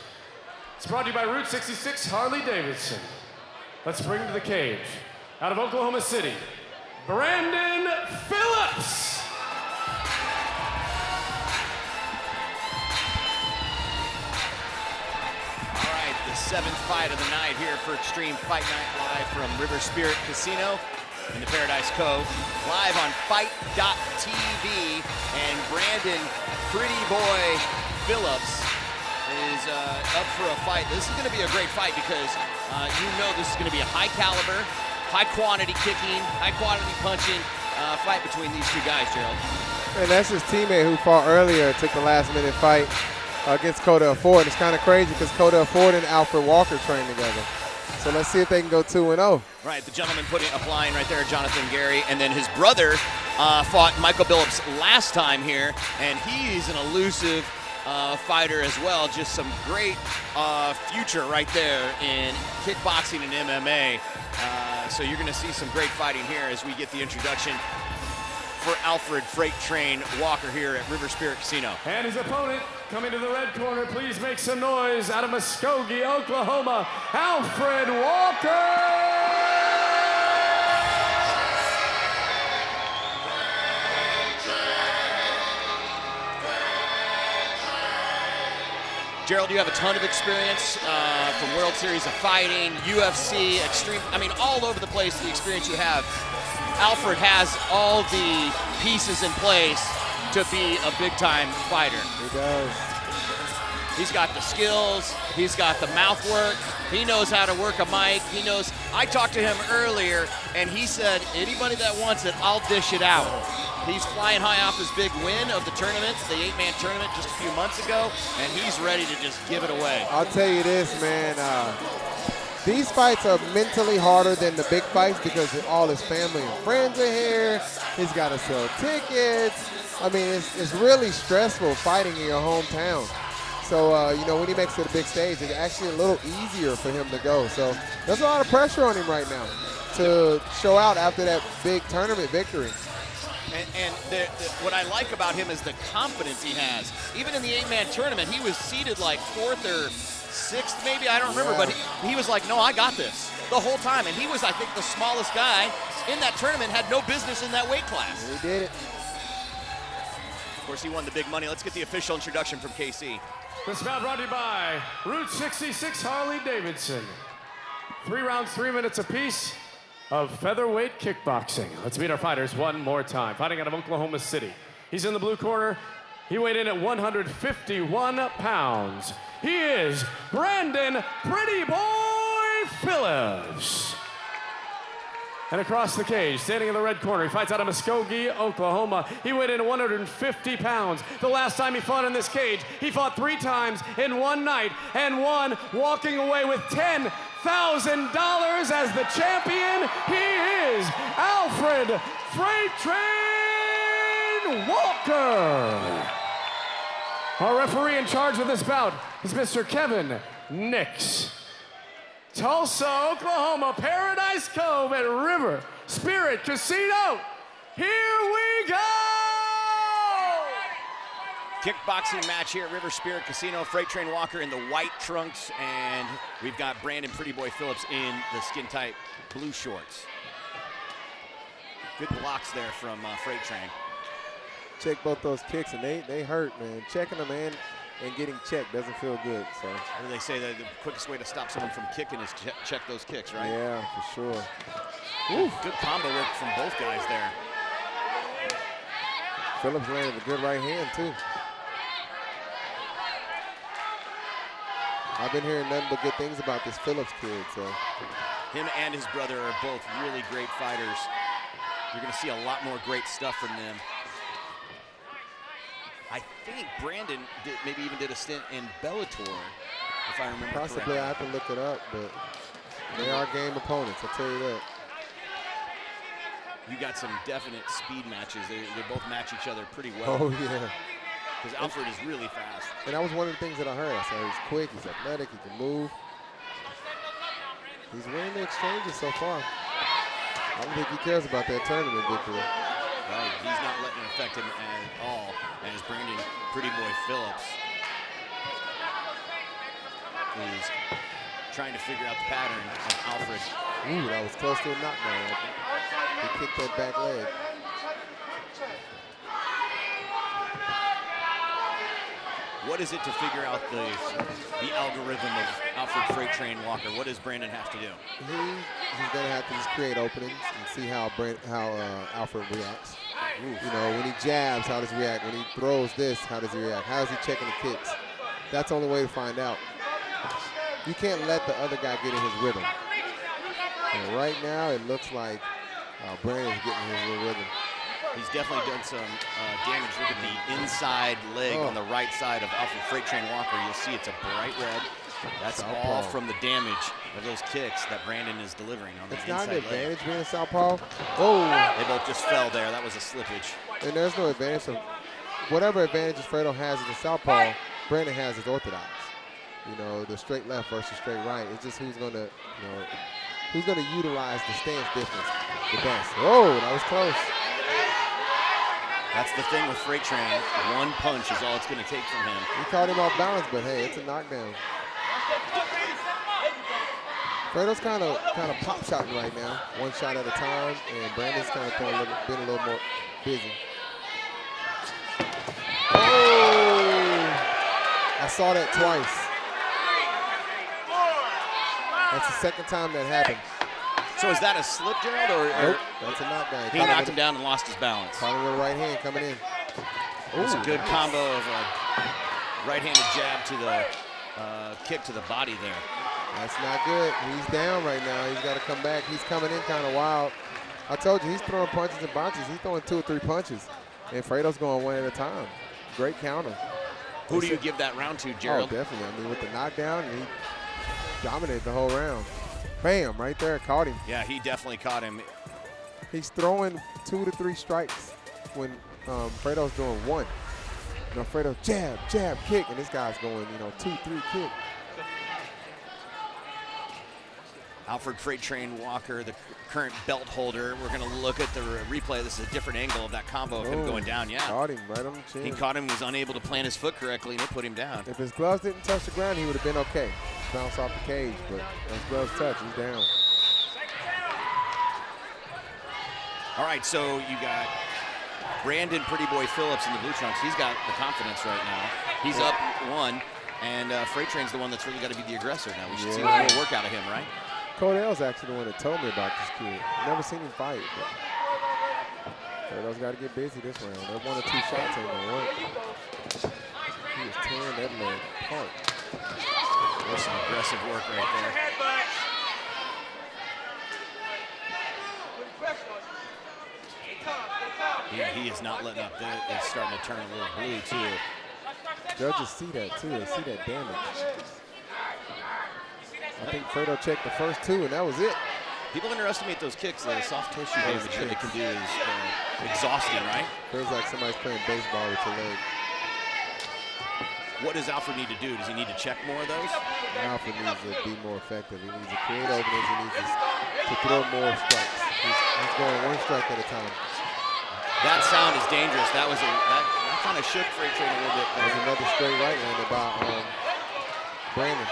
It's brought to you by Route 66 Harley Davidson. Let's bring him to the cage. Out of Oklahoma City, Brandon Phillips. The 7th fight of the night here for Extreme Fight Night, live from River Spirit Casino in the Paradise Cove, live on Fight.tv. And Brandon Pretty Boy Phillips is up for a fight. This is going to be a great fight because you know this is going to be a high caliber, high quantity kicking, high quantity punching fight between these 2 guys, Gerald. And that's his teammate who fought earlier, took the last minute fight against Codell Ford. It's kind of crazy because Codell Ford and Alfred Walker trained together. So let's see if they can go 2-0. Right, the gentleman applying right there, Jonathan Gary, and then his brother fought Michael Billups last time here, and he's an elusive fighter as well. Just some great future right there in kickboxing and MMA. So you're going to see some great fighting here as we get the introduction for Alfred Freight Train Walker here at River Spirit Casino. And his opponent coming to the red corner, please make some noise, out of Muskogee, Oklahoma, Alfred Walker! Gerald, you have a ton of experience from World Series of Fighting, UFC, Extreme, I mean, all over the place, the experience you have. Alfred has all the pieces in place to be a big-time fighter. He does. He's got the skills. He's got the mouth work. He knows how to work a mic. He knows. I talked to him earlier, and he said, anybody that wants it, I'll dish it out. He's flying high off his big win of the tournament, the 8-man tournament just a few months ago, and he's ready to just give it away. I'll tell you this, man. These fights are mentally harder than the big fights because all his family and friends are here. He's got to sell tickets. I mean, it's really stressful fighting in your hometown. So, you know, when he makes it to the big stage, it's actually a little easier for him to go. So there's a lot of pressure on him right now to show out after that big tournament victory. And what I like about him is the confidence he has. Even in the 8-man tournament, he was seated like 4th or 6th, maybe, I don't remember, but he was like, no, I got this the whole time. And he was, I think, the smallest guy in that tournament, had no business in that weight class. He did it. Of course, he won the big money. Let's get the official introduction from KC. This bout brought to you by Route 66 Harley Davidson. 3 rounds, 3 minutes apiece of featherweight kickboxing. Let's meet our fighters one more time. Fighting out of Oklahoma City. He's in the blue corner. He weighed in at 151 pounds. He is Brandon Pretty Boy Phillips. And across the cage, standing in the red corner, he fights out of Muskogee, Oklahoma. He weighed in at 150 pounds. The last time he fought in this cage, he fought 3 times in one night and won, walking away with $10,000 as the champion. He is Alfred Freight Train Walker. Our referee in charge of this bout is Mr. Kevin Nix. Tulsa, Oklahoma, Paradise Cove at River Spirit Casino. Here we go! Kickboxing match here at River Spirit Casino. Freight Train Walker in the white trunks, and we've got Brandon Pretty Boy Phillips in the skin-tight blue shorts. Good blocks there from Freight Train. Check both those kicks, and they hurt, man. Checking them in and getting checked doesn't feel good. So They say that the quickest way to stop someone from kicking is check those kicks, right? yeah, for sure. Ooh, good combo work from both guys there. Phillips landed a good right hand too. I've been hearing nothing but good things about this Phillips kid. So Him and his brother are both really great fighters. You're going to see a lot more great stuff from them. I think Brandon maybe even did a stint in Bellator, if I remember possibly correctly. I have to look it up, but they are game opponents, I'll tell you that. You got some definite speed matches. They both match each other pretty well. Oh yeah. Because Alfred is really fast. And that was one of the things that I heard. I said he's quick, he's athletic, he can move. He's winning the exchanges so far. I don't think he cares about that tournament victory. Right, he's not letting it affect him at all. As Brandon Pretty Boy Phillips is trying to figure out the pattern of Alfred. Ooh, that was close to a knockdown. He kicked that back leg. What is it to figure out the algorithm of Alfred Freight Train Walker? What does Brandon have to do? He's going to have to just create openings and see how Alfred reacts. Ooh. You know, when he jabs, how does he react? When he throws this, how does he react? How is he checking the kicks? That's the only way to find out. You can't let the other guy get in his rhythm. And right now, it looks like Brandon's getting his little rhythm. He's definitely done some damage. Look at the inside leg on the right side of Alfred Freight Train Walker. You'll see it's a bright red. That's all from the damage of those kicks that Brandon is delivering on the inside leg. It's not an advantage being a southpaw. Oh! They both just fell there. That was a slippage. And there's no advantage. So whatever advantages Fredo has as a southpaw, Brandon has as orthodox. You know, the straight left versus straight right. It's just who's gonna, who's gonna utilize the stance difference the best. Oh, that was close. That's the thing with Freight Train. One punch is all it's going to take from him. He caught him off balance, but hey, it's a knockdown. Fredo's kind of pop shotting right now, one shot at a time, and Brandon's kind of been a little more busy. Oh! I saw that twice. That's the second time that happened. So is that a slip, Gerald? Nope, that's a knockdown. He knocked him down and lost his balance. Caught him with a right hand coming in. It's a good combo of a right-handed jab to the kick to the body there. That's not good. He's down right now. He's got to come back. He's coming in kind of wild. I told you, he's throwing punches and bounces. He's throwing 2 or 3 punches. And Fredo's going one at a time. Great counter. Who do you give that round to, Gerald? Oh, definitely. I mean, with the knockdown, he dominated the whole round. Bam, right there, caught him. Yeah, he definitely caught him. He's throwing 2 to 3 strikes when Fredo's doing 1. You know, Fredo jab, jab, kick, and this guy's going, 2, 3 kick. Alfred Freight Train Walker, the current belt holder. We're going to look at the replay. This is a different angle of that combo of him going down. Yeah. Caught him right on the chin. He caught him. He was unable to plant his foot correctly, and it put him down. If his gloves didn't touch the ground, he would have been okay. Bounce off the cage, but his gloves touch, he's down. All right, so you got Brandon Pretty Boy Phillips in the blue trunks. He's got the confidence right now. He's up 1, and Freight Train's the one that's really got to be the aggressor now. We should see a little work out of him, right? Codell's actually the one that told me about this kid. Never seen him fight. Codell's got to get busy this round. That 1 or 2 shots ain't gonna work. He is tearing that leg apart. There's some aggressive work right there. Yeah, he is not letting up. It's starting to turn a little blue, too. Judges see that, too. They see that damage. I think Fredo checked the first 2, and that was it. People underestimate those kicks. The soft tissue damage that it can do is exhausting, right? Feels like somebody's playing baseball with your leg. What does Alfred need to do? Does he need to check more of those? Alfred needs to be more effective. He needs to create openings. He needs to throw more strikes. He's going 1 strike at a time. That sound is dangerous. That kind of shook Freight Train a little bit. There's another straight right landed by Brandon.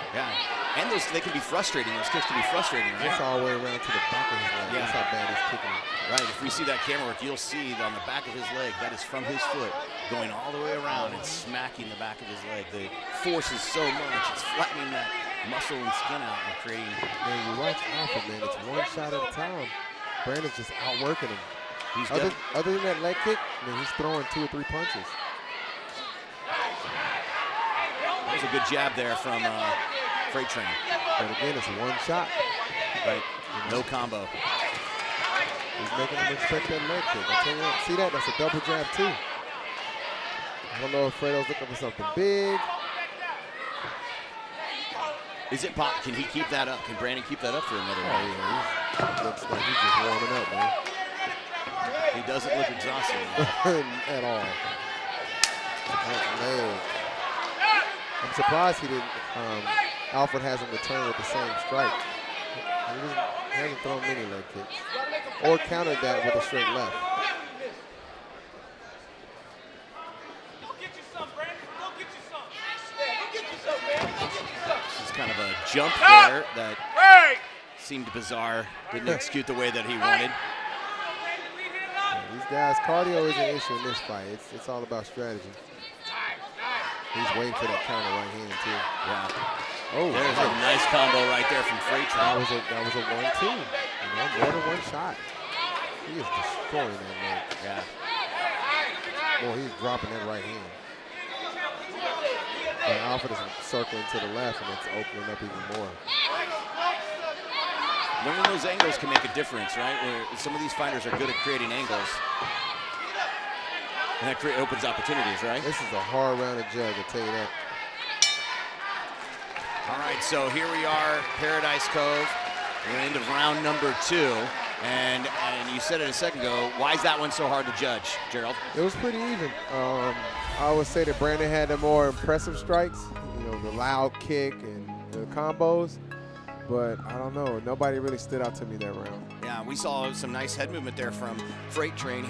Yeah, and they can be frustrating. Those kicks can be frustrating, right? It's all the way around to the back of his leg. Yeah. That's how bad he's kicking. Right, if we see that camera work, you'll see on the back of his leg, that is from his foot, going all the way around and smacking the back of his leg. The force is so much, it's flattening that muscle and skin out and creating. Man, you watch Alfred, man, it's 1 shot at a time. Brandon's just outworking him. Other than that leg kick, man, he's throwing 2 or 3 punches. That was a good jab there from Freight Train. But again, it's 1 shot. Right, no combo. He's making him expect that leg kick. I tell you what, see that? That's a double jab too. I don't know if Fredo's looking for something big. Is it pop? Can he keep that up? Can Brandon keep that up for another round? Yeah, he looks like he's just warming up, man. He doesn't look exhausted at all. That leg. I'm surprised he didn't. Alfred hasn't returned with the same strike. He hasn't thrown many leg kicks. Or countered that with a straight left. It's kind of a jump there that seemed bizarre. Didn't execute the way that he wanted. Yeah, these guys, cardio is an issue in this fight. It's all about strategy. He's waiting for that counter right hand too. Yeah. Oh, there's a nice combo right there from Freight Train. That was a 1-2. You know, more than 1 shot. He is destroying that leg. Yeah. Boy, he's dropping that right hand. And Alfred is circling to the left, and it's opening up even more. Learning those angles can make a difference, right? Where some of these fighters are good at creating angles. And that opens opportunities, right? This is a hard round to judge, I'll tell you that. All right, so here we are, Paradise Cove. We're into round number 2. And you said it a second ago, why is that one so hard to judge, Gerald? It was pretty even. I would say that Brandon had the more impressive strikes, you know, the loud kick and the combos. But I don't know, nobody really stood out to me that round. Yeah, we saw some nice head movement there from Freight Train.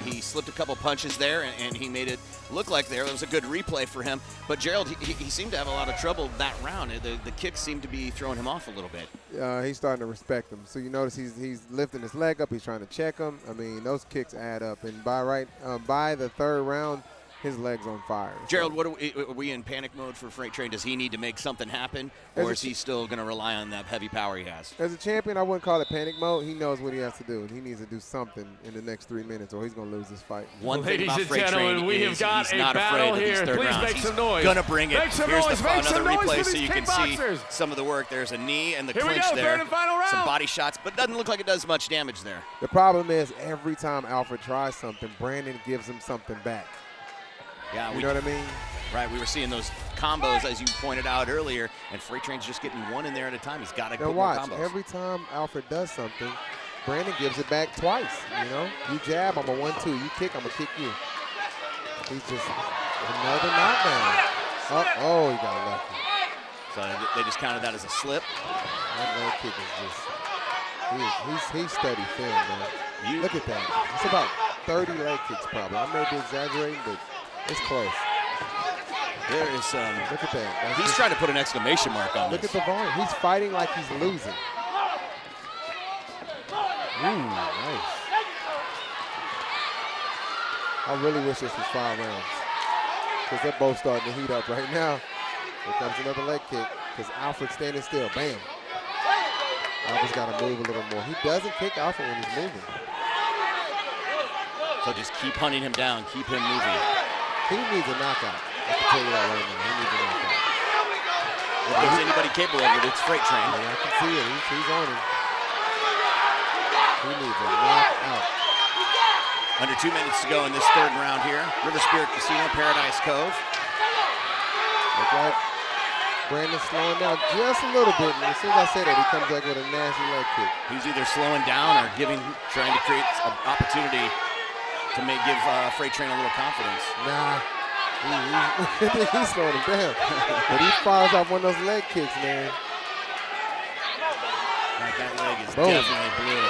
He slipped a couple punches there, and he made it look like there. It was a good replay for him. But Gerald, he seemed to have a lot of trouble that round. The kicks seemed to be throwing him off a little bit. He's starting to respect them. So you notice he's lifting his leg up. He's trying to check him. I mean, those kicks add up. And by the 3rd round, his leg's on fire. Gerald, what are we in panic mode for Freight Train? Does he need to make something happen, or is he still going to rely on that heavy power he has? As a champion, I wouldn't call it panic mode. He knows what he has to do, and he needs to do something in the next 3 minutes, or he's going to lose this fight. One thing Ladies about and Freight gentlemen, Train we is have got he's a not afraid battle of these here. 3rd Please rounds. make He's some noise. going to bring it. Make some Here's noise. Make another some noise replay for so these you can see kickboxers. some of the work. There's a knee and the Here we clinch go, there. 3rd and final round. Some body shots, but doesn't look like it does much damage there. The problem is every time Alfred tries something, Brandon gives him something back. Yeah, you know what I mean? Right, we were seeing those combos, as you pointed out earlier, and Freight Train's just getting one in there at a time. He's got to put more combos. Every time Alfred does something, Brandon gives it back twice, you know? You jab, I'm a 1-2. You kick, I'm going to kick you. He's just another knockdown. Oh, he got lucky. So they just counted that as a slip. That leg kick is just, he's steady film, man. Look at that. It's about 30 leg kicks probably. I may be exaggerating, but it's close. There is look at that. He's trying to put an exclamation mark on this. Look at the volume. He's fighting like he's losing. Ooh, nice. I really wish this was 5 rounds. Because they're both starting to heat up right now. Here comes another leg kick. Because Alfred's standing still. Bam. Alfred's got to move a little more. He doesn't kick Alfred when he's moving. So just keep hunting him down. Keep him moving. He needs a knockout. I can tell you that right now. He needs a knockout. If there's anybody capable of it, it's Freight Train. Yeah, I can see it. He's on him. He needs a knockout. Under 2 minutes to go in this 3rd round here. River Spirit Casino, Paradise Cove. Look like Brandon's slowing down just a little bit. And as soon as I say that, he comes back with a nasty leg kick. He's either slowing down or trying to create an opportunity to give Freight Train a little confidence. Nah, he's slowing him down. But he fires off one of those leg kicks, man. That leg is definitely blue.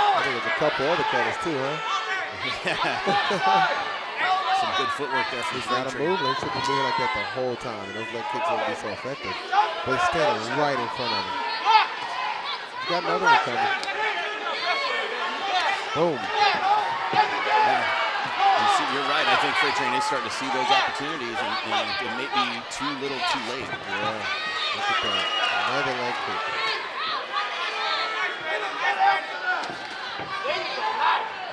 I think there's a couple other colors too, huh? Some good footwork there for He's got to move. They should be moving like that the whole time. And those leg kicks won't be so effective. But he's standing right in front of him. He's got another one coming. Boom. You're right. I think Freight Train is starting to see those opportunities, and it may be too little too late. Yeah. Look at that. Another leg kick.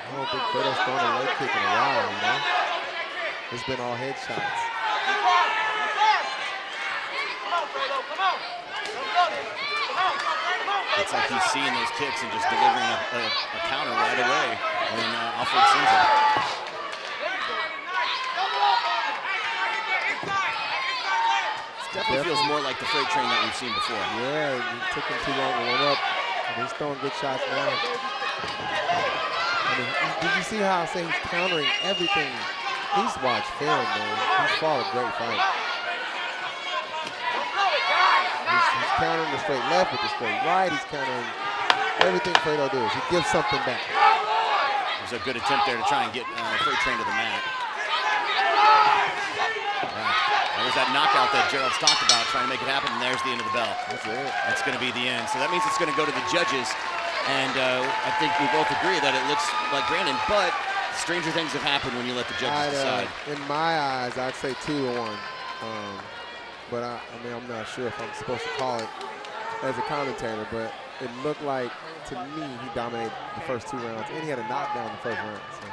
I don't think Fredo's thrown a leg kick in a while, you know? It's been all headshots. It's like he's seeing those kicks and just delivering a counter right away when Alfred sends it. Definitely feels more like the Freight Train that we've seen before. Yeah, it took him too long to warm up. And he's throwing good shots now. I mean, did you see how I say he's countering everything? He's watched film, man. He's fought a great fight. He's countering the straight left with the straight right. He's countering everything Fredo does. He gives something back. There's a good attempt there to try and get Freight Train to the mat. That was that knockout that Gerald's talked about, trying to make it happen, and there's the end of the bell. That's it. That's going to be the end. So that means it's going to go to the judges, and I think we both agree that it looks like Brandon, but stranger things have happened when you let the judges decide. In my eyes, I'd say 2-1. But I mean, I'm not sure if I'm supposed to call it as a commentator, but it looked like, to me, he dominated the first 2 rounds, and he had a knockdown in the first round. So.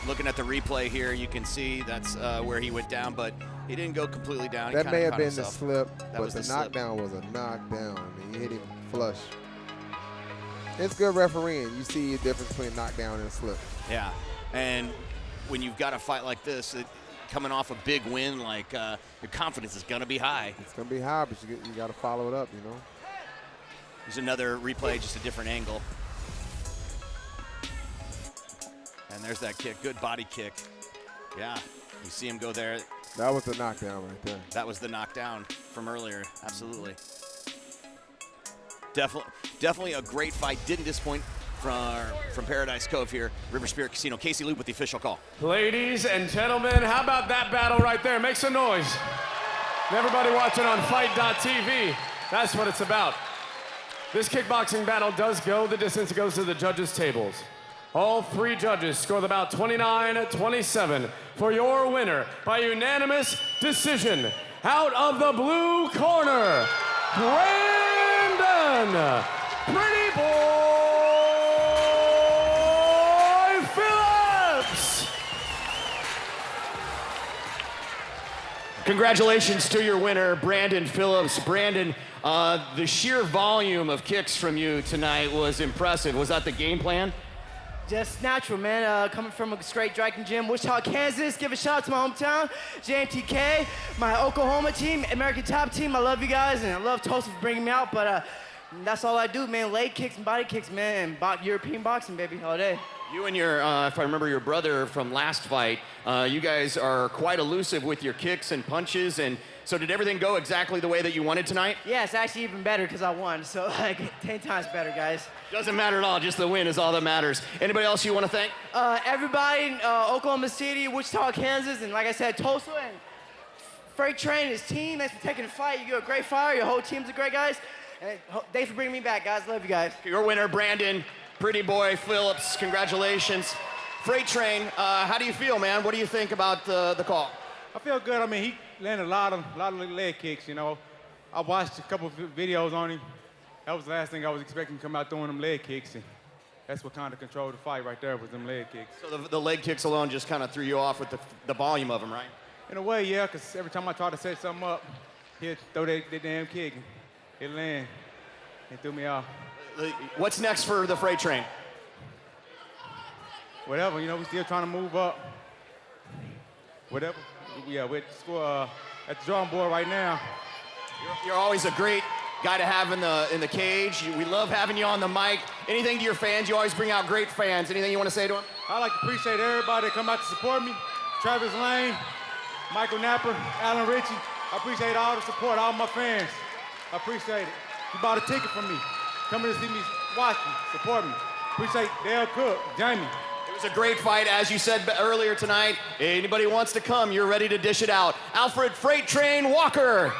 Looking at the replay here, you can see that's where he went down, but he didn't go completely down. That may have been the slip, but the knockdown was a knockdown. I mean, he hit him flush. It's good refereeing. You see the difference between knockdown and a slip. Yeah, and when you've got a fight like this, coming off a big win, like your confidence is going to be high. It's going to be high, but you got to follow it up, you know. There's another replay, just a different angle. And there's that kick, good body kick. Yeah, you see him go there. That was the knockdown right there. That was the knockdown from earlier, absolutely. Definitely a great fight. Didn't disappoint from Paradise Cove here. River Spirit Casino. Casey Luke with the official call. Ladies and gentlemen, how about that battle right there? Make some noise. And everybody watching on Fight.tv, that's what it's about. This kickboxing battle does go the distance. It goes to the judges' tables. All 3 judges score the bout 29-27 for your winner by unanimous decision. Out of the blue corner, Brandon Pretty Boy Phillips. Congratulations to your winner, Brandon Phillips. Brandon, the sheer volume of kicks from you tonight was impressive. Was that the game plan? Just natural, man. Coming from a straight striking gym, Wichita, Kansas. Give a shout out to my hometown, JMTK, my Oklahoma team, American Top Team. I love you guys, and I love Tulsa for bringing me out. But And that's all I do, man. Leg kicks and body kicks, man, and European boxing, baby, all day. You and your, if I remember your brother from last fight, you guys are quite elusive with your kicks and punches. And so did everything go exactly the way that you wanted tonight? Yeah, it's actually even better because I won. So like 10 times better, guys. Doesn't matter at all. Just the win is all that matters. Anybody else you want to thank? Everybody in Oklahoma City, Wichita, Kansas, and like I said, Tulsa and Freight Train, his team. Thanks for taking the fight. You're a great fighter. Your whole team's a great guys. And thanks for bringing me back, guys. Love you guys. Your winner, Brandon Pretty Boy Phillips. Congratulations. Freight Train, how do you feel, man? What do you think about the call? I feel good. I mean, he landed a lot of leg kicks, you know. I watched a couple of videos on him. That was the last thing I was expecting to come out throwing them leg kicks. And that's what kind of controlled the fight right there was them leg kicks. So the leg kicks alone just kind of threw you off with the volume of them, right? In a way, yeah, because every time I try to set something up, he'd throw that damn kick. He'd land. It threw me off. What's next for the Freight Train? Whatever, you know, we're still trying to move up. Whatever. Yeah, we're at the drawing board right now. You're always a great guy to have in the cage. We love having you on the mic. Anything to your fans? You always bring out great fans. Anything you want to say to them? I'd like to appreciate everybody that come out to support me. Travis Lane, Michael Napper, Alan Ritchie. I appreciate all the support, all my fans. I appreciate it. You bought a ticket from me. Come here to see me, watch me, support me. Appreciate Dale Cook, Jamie. It was a great fight, as you said earlier tonight. Anybody wants to come, you're ready to dish it out. Alfred Freight Train Walker.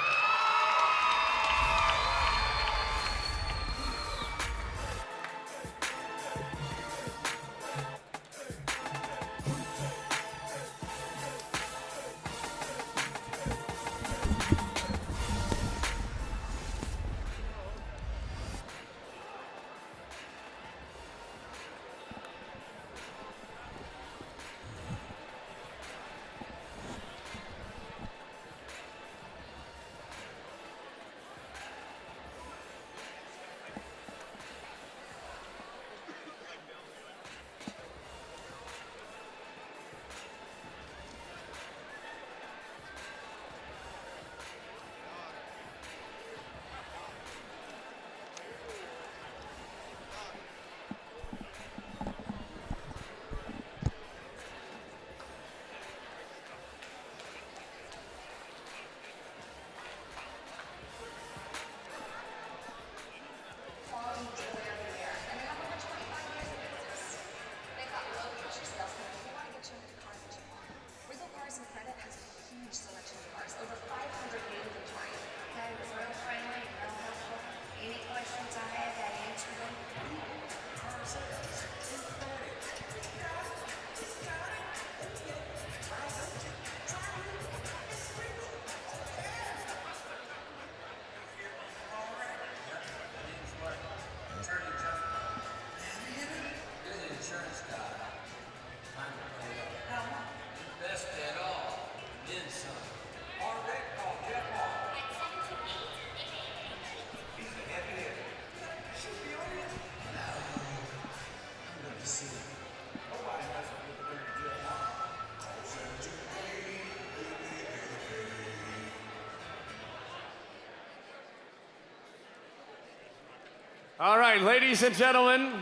All right, ladies and gentlemen,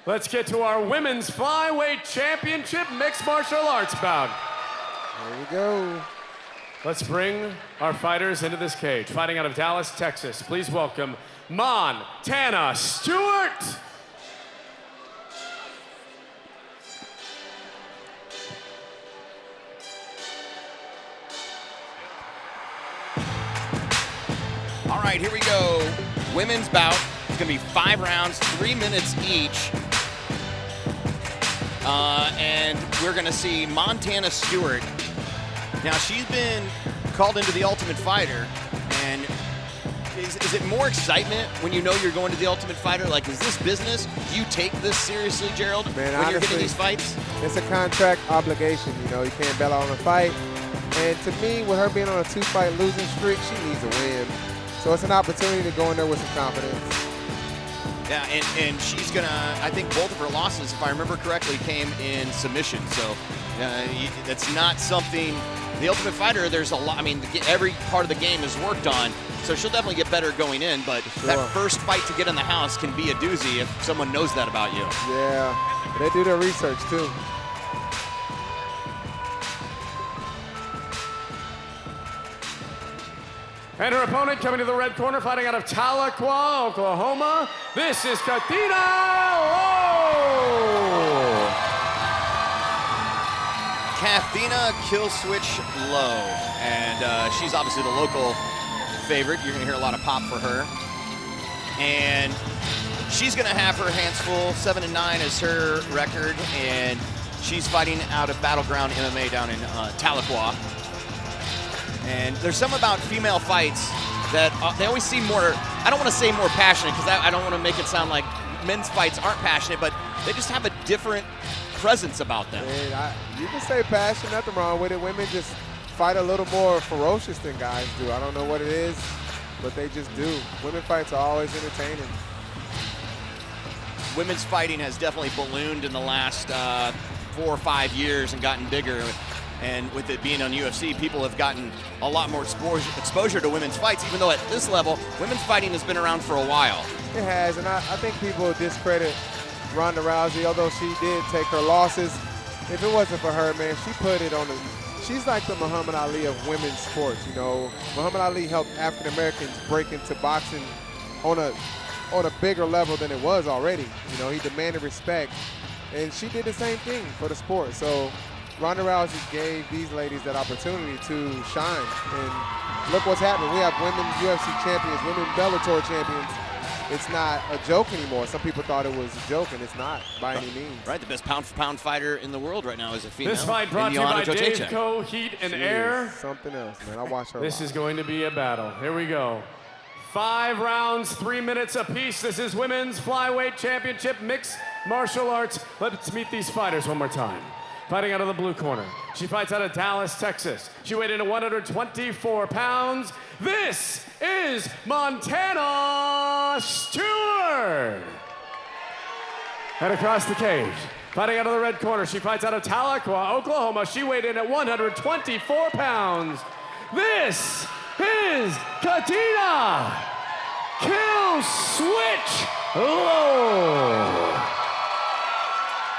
let's get to our women's flyweight championship mixed martial arts bout. There we go. Let's bring our fighters into this cage. Fighting out of Dallas, Texas, please welcome Montana Stewart. All right, here we go. Women's bout. It's going to be 5 rounds, 3 minutes each. And we're going to see Montana Stewart. Now, she's been called into the Ultimate Fighter, and is it more excitement when you know you're going to the Ultimate Fighter? Like, is this business? Do you take this seriously, Gerald, Man, when honestly, you're getting these fights? It's a contract obligation. You know, you can't bail out on a fight. And to me, with her being on a 2-fight losing streak, she needs a win. So it's an opportunity to go in there with some confidence. Yeah, and she's going to, I think both of her losses, if I remember correctly, came in submission. So that's not something, the Ultimate Fighter, there's a lot, I mean, every part of the game is worked on. So she'll definitely get better going in, but that first fight to get in the house can be a doozy if someone knows that about you. Yeah, they do their research too. And her opponent coming to the red corner, fighting out of Tahlequah, Oklahoma. This is Katina Lowe. Katina Killswitch Lowe, and she's obviously the local favorite. You're gonna hear a lot of pop for her. And she's gonna have her hands full. 7-9 is her record, and she's fighting out of Battleground MMA down in Tahlequah. And there's something about female fights that they always seem more, I don't want to say more passionate, because I don't want to make it sound like men's fights aren't passionate, but they just have a different presence about them. And you can say passion, nothing wrong with it. Women just fight a little more ferocious than guys do. I don't know what it is, but they just do. Women fights are always entertaining. Women's fighting has definitely ballooned in the last 4 or 5 years and gotten bigger. And with it being on UFC, people have gotten a lot more exposure to women's fights, even though at this level, women's fighting has been around for a while. It has, and I think people discredit Ronda Rousey, although she did take her losses. If it wasn't for her, man, she put it on the, she's like the Muhammad Ali of women's sports, you know. Muhammad Ali helped African Americans break into boxing on a bigger level than it was already. You know, he demanded respect, and she did the same thing for the sport. So Ronda Rousey gave these ladies that opportunity to shine, and look what's happening. We have women UFC champions, women Bellator champions. It's not a joke anymore. Some people thought it was a joke, and it's not by any means. Right, the best pound-for-pound fighter in the world right now is a female. This fight brought to you by Daveco Heat and Air. Something else, man. I watch her. This is going to be a battle. Here we go. 5 rounds, 3 minutes apiece. This is Women's Flyweight Championship Mixed Martial Arts. Let's meet these fighters one more time. Fighting out of the blue corner, she fights out of Dallas, Texas. She weighed in at 124 pounds. This is Montana Stewart. And across the cage, fighting out of the red corner, she fights out of Tahlequah, Oklahoma. She weighed in at 124 pounds. This is Katina Killswitch Lowe.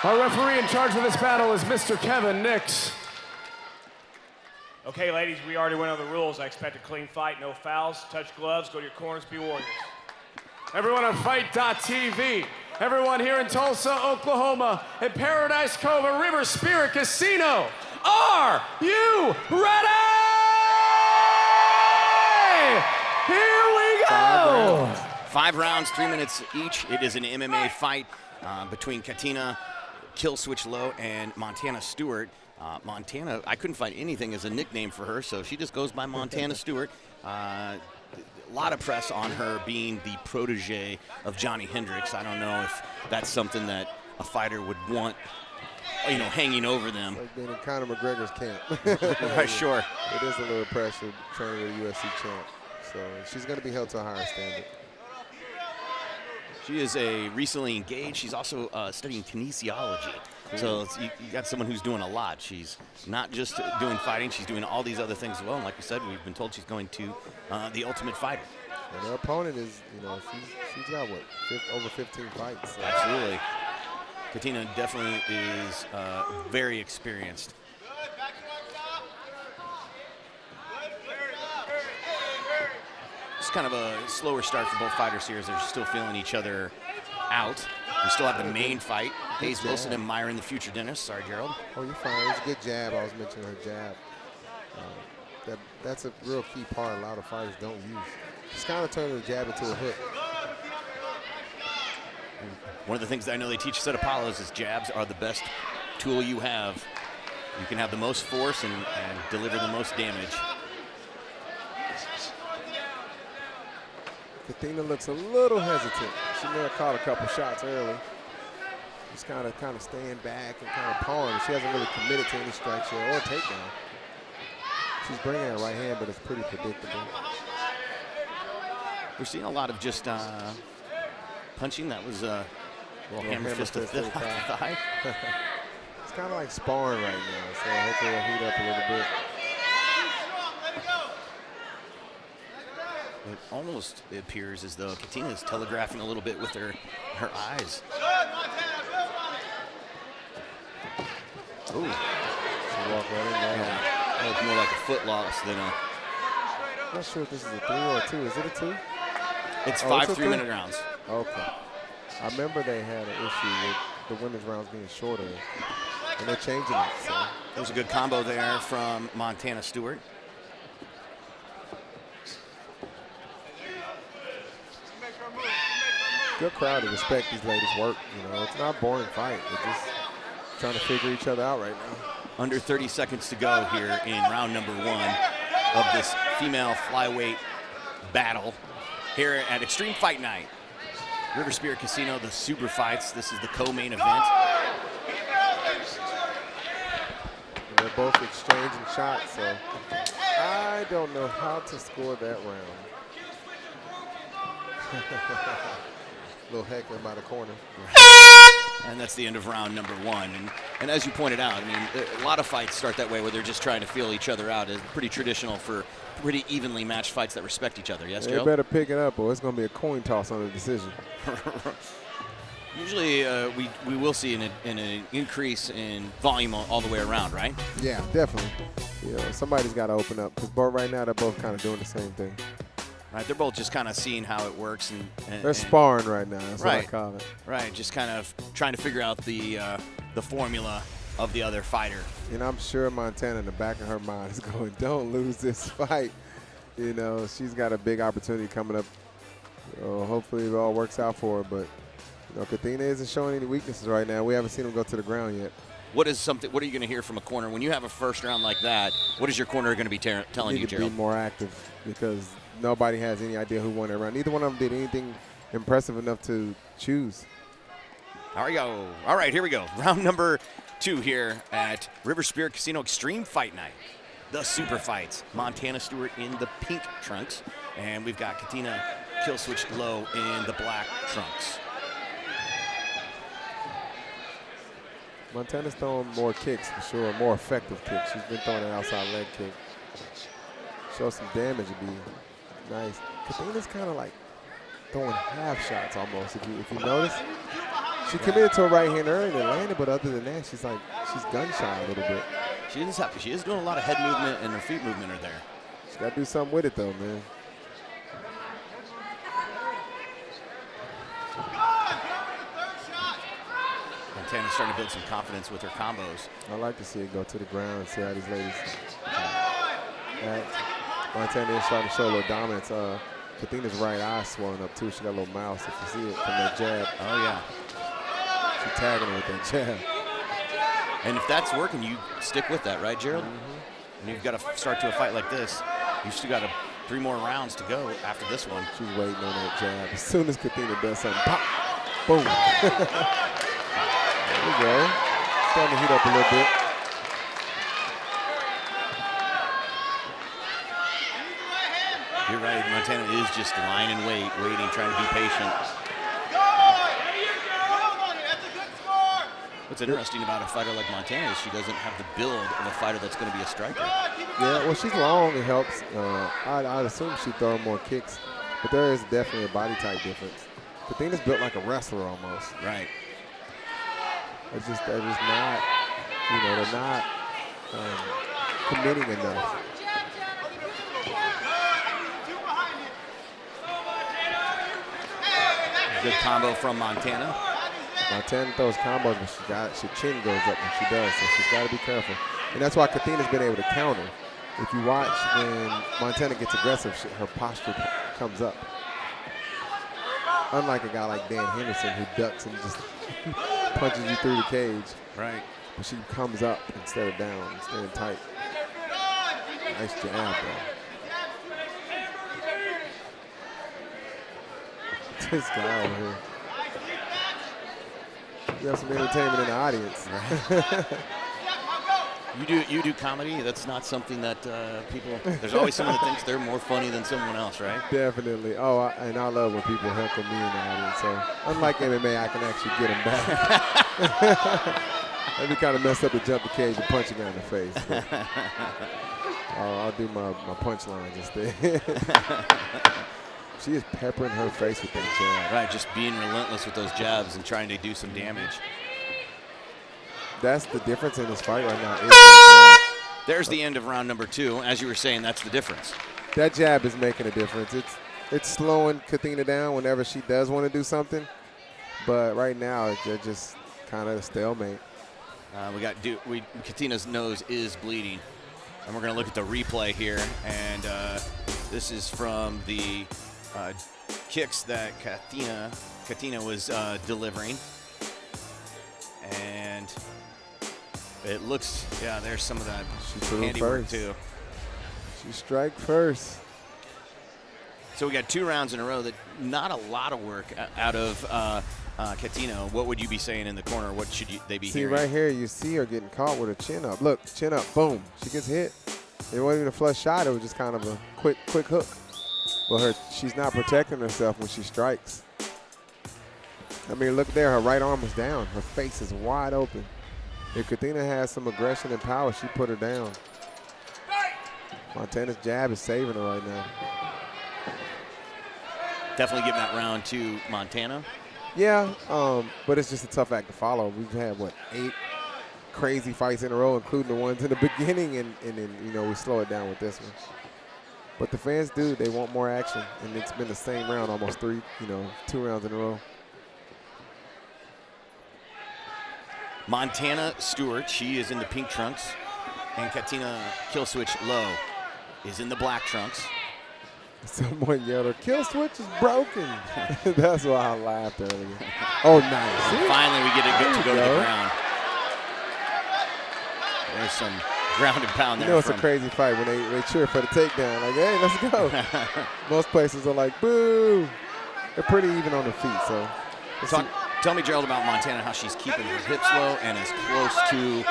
Our referee in charge of this battle is Mr. Kevin Nix. Okay, ladies, we already went over the rules. I expect a clean fight, no fouls, touch gloves, go to your corners, be warriors. Everyone on Fight.tv, everyone here in Tulsa, Oklahoma, at Paradise Cove at River Spirit Casino, are you ready? Here we go! 5 rounds, 3 minutes each. It is an MMA fight between Katina Killswitch Lowe and Montana Stewart. Montana, I couldn't find anything as a nickname for her, so she just goes by Montana Stewart. A lot of press on her being the protege of Johnny Hendricks. I don't know if that's something that a fighter would want, you know, hanging over them. Like being in Conor McGregor's camp. Right, sure. It is a little pressure training with a UFC champ. So she's going to be held to a higher standard. She is a recently engaged. She's also studying kinesiology. So you got someone who's doing a lot. She's not just doing fighting. She's doing all these other things as well. And like we said, we've been told she's going to The Ultimate Fighter. And her opponent is, you know, she's got, what, over 15 fights. So. Absolutely. Katina definitely is very experienced. It's kind of a slower start for both fighters here as they're still feeling each other out. We still have the main fight. Hayes Wilson and Myron, the future dentist. Sorry, Gerald. Oh, you're fine. It's a good jab. I was mentioning her jab. That's a real key part a lot of fighters don't use. Just kind of turn the jab into a hook. One of the things that I know they teach us at Apollos is jabs are the best tool you have. You can have the most force and deliver the most damage. Katina looks a little hesitant. She may have caught a couple shots early. Just kind of staying back and kind of pawing. She hasn't really committed to any strikes yet or a takedown. She's bringing her right hand, but it's pretty predictable. We're seeing a lot of just punching. That was a little hammer fist to the thigh. It's kind of like sparring right now, so hopefully it'll heat up a little bit. almost appears as though Katina is telegraphing a little bit with her eyes. Ooh. Walk right in there. Yeah. That looked more like a foot loss than a. I'm not sure if this is a 3 or a 2. Is it a 2? It's Oh, 5 it's a 3-minute 3? rounds. Okay. I remember they had an issue with the women's rounds being shorter, and they're changing it. So. That was a good combo there from Montana Stewart. Good crowd to respect these ladies' work. You know, it's not a boring fight. They're just trying to figure each other out right now. Under 30 seconds to go here in round number 1 of this female flyweight battle here at Extreme Fight Night. River Spirit Casino, the super fights. This is the co-main event. And they're both exchanging shots, so I don't know how to score that round. Little heckling by the corner. And that's the end of round number 1. And as you pointed out, I mean, a lot of fights start that way where they're just trying to feel each other out. It's pretty traditional for pretty evenly matched fights that respect each other. Yes, They Joe? better pick it up or it's going to be a coin toss on the decision. Usually we will see an increase in volume all the way around, right? Yeah, definitely. You know, somebody's got to open up because right now they're both kind of doing the same thing. Right, they're both just kind of seeing how it works. They're sparring right now. That's right, what I call it. Right, just kind of trying to figure out the formula of the other fighter. And I'm sure Montana in the back of her mind is going, don't lose this fight. You know, she's got a big opportunity coming up. Hopefully it all works out for her. But, you know, Katina isn't showing any weaknesses right now. We haven't seen him go to the ground yet. What are you going to hear from a corner? When you have a first round like that, what is your corner going to be telling you, Gerald? Be more active because nobody has any idea who won that round. Neither one of them did anything impressive enough to choose. There we go. All right, here we go. Round number 2 here at River Spirit Casino Extreme Fight Night. The super fights. Montana Stewart in the pink trunks, and we've got Katina Killswitch Low in the black trunks. Montana's throwing more kicks for sure, more effective kicks. She's been throwing an outside leg kick. Show some damage would be nice. Katina's kind of like throwing half shots almost. If you notice, she committed to a right hand early and it landed, but other than that, she's gun shy a little bit. She is doing a lot of head movement and her feet movement are there. She's got to do something with it though, man. Montana's starting to build some confidence with her combos. I like to see it go to the ground and see how these ladies act. Montana is starting to show a little dominance. Katina's right eye swelling up too. She got a little mouse if you see it from that jab. Oh yeah. She's tagging her with that jab. And if that's working, you stick with that, right, Gerald? And you've got to start to a fight like this. You've still got 3 more rounds to go after this one. She's waiting on that jab. As soon as Katina does something, pop, boom. There we go. Starting to heat up a little bit. You're right. Montana is just lying in wait, waiting, trying to be patient. What's interesting about a fighter like Montana is she doesn't have the build of a fighter that's going to be a striker. Yeah, well, she's long. It helps. I'd assume she'd throw more kicks, but there is definitely a body type difference. Katina's built like a wrestler almost. Right. They're just not, they're not committing enough. Good combo from Montana. Montana throws combos, but her chin goes up when she does, so she's got to be careful. And that's why Katina's been able to counter. If you watch when Montana gets aggressive, her posture comes up. Unlike a guy like Dan Henderson who ducks and just punches you through the cage. Right. But she comes up instead of down, staying tight. Nice jab, though. This guy over here. You have some entertainment in the audience. You do comedy. That's not something that people. There's always someone that thinks they're more funny than someone else, right? Definitely. Oh, and I love when people heckle me in the audience. So unlike MMA, I can actually get them back. That'd be kind of messed up to jump the cage and punch a guy in the face. But, I'll do my punchlines instead. She is peppering her face with that jab. Right, just being relentless with those jabs and trying to do some damage. That's the difference in this fight right now. There's the end of round number 2. As you were saying, that's the difference. That jab is making a difference. It's slowing Katina down whenever she does want to do something. But right now, they're just kind of a stalemate. Katina's nose is bleeding. And we're going to look at the replay here. And this is from the kicks that Katina was delivering. And it looks, there's some of that handiwork too. She strike first. So we got 2 rounds in a row that not a lot of work out of Katina. What would you be saying in the corner? What should they be hearing? See right here, you see her getting caught with her chin up. Look, chin up, boom. She gets hit. It wasn't even a flush shot. It was just kind of a quick hook. But she's not protecting herself when she strikes. I mean, look there. Her right arm is down. Her face is wide open. If Katina has some aggression and power, she put her down. Montana's jab is saving her right now. Definitely give that round to Montana. Yeah, but it's just a tough act to follow. We've had, 8 crazy fights in a row, including the ones in the beginning, and then, we slow it down with this one. But the fans they want more action, and it's been the same round almost 2 rounds in a row. Montana Stewart, she is in the pink trunks, and Katina Killswitch Lowe is in the black trunks. Someone yelled, her kill switch is broken. That's why I laughed earlier. Oh, nice. And finally, we get it good to go to the ground. There's some ground and pound there. It's a crazy fight when they cheer for the takedown. Like, hey, let's go. Most places are like, boo. They're pretty even on their feet. So tell me, Gerald, about Montana, how she's keeping her hips low and as close to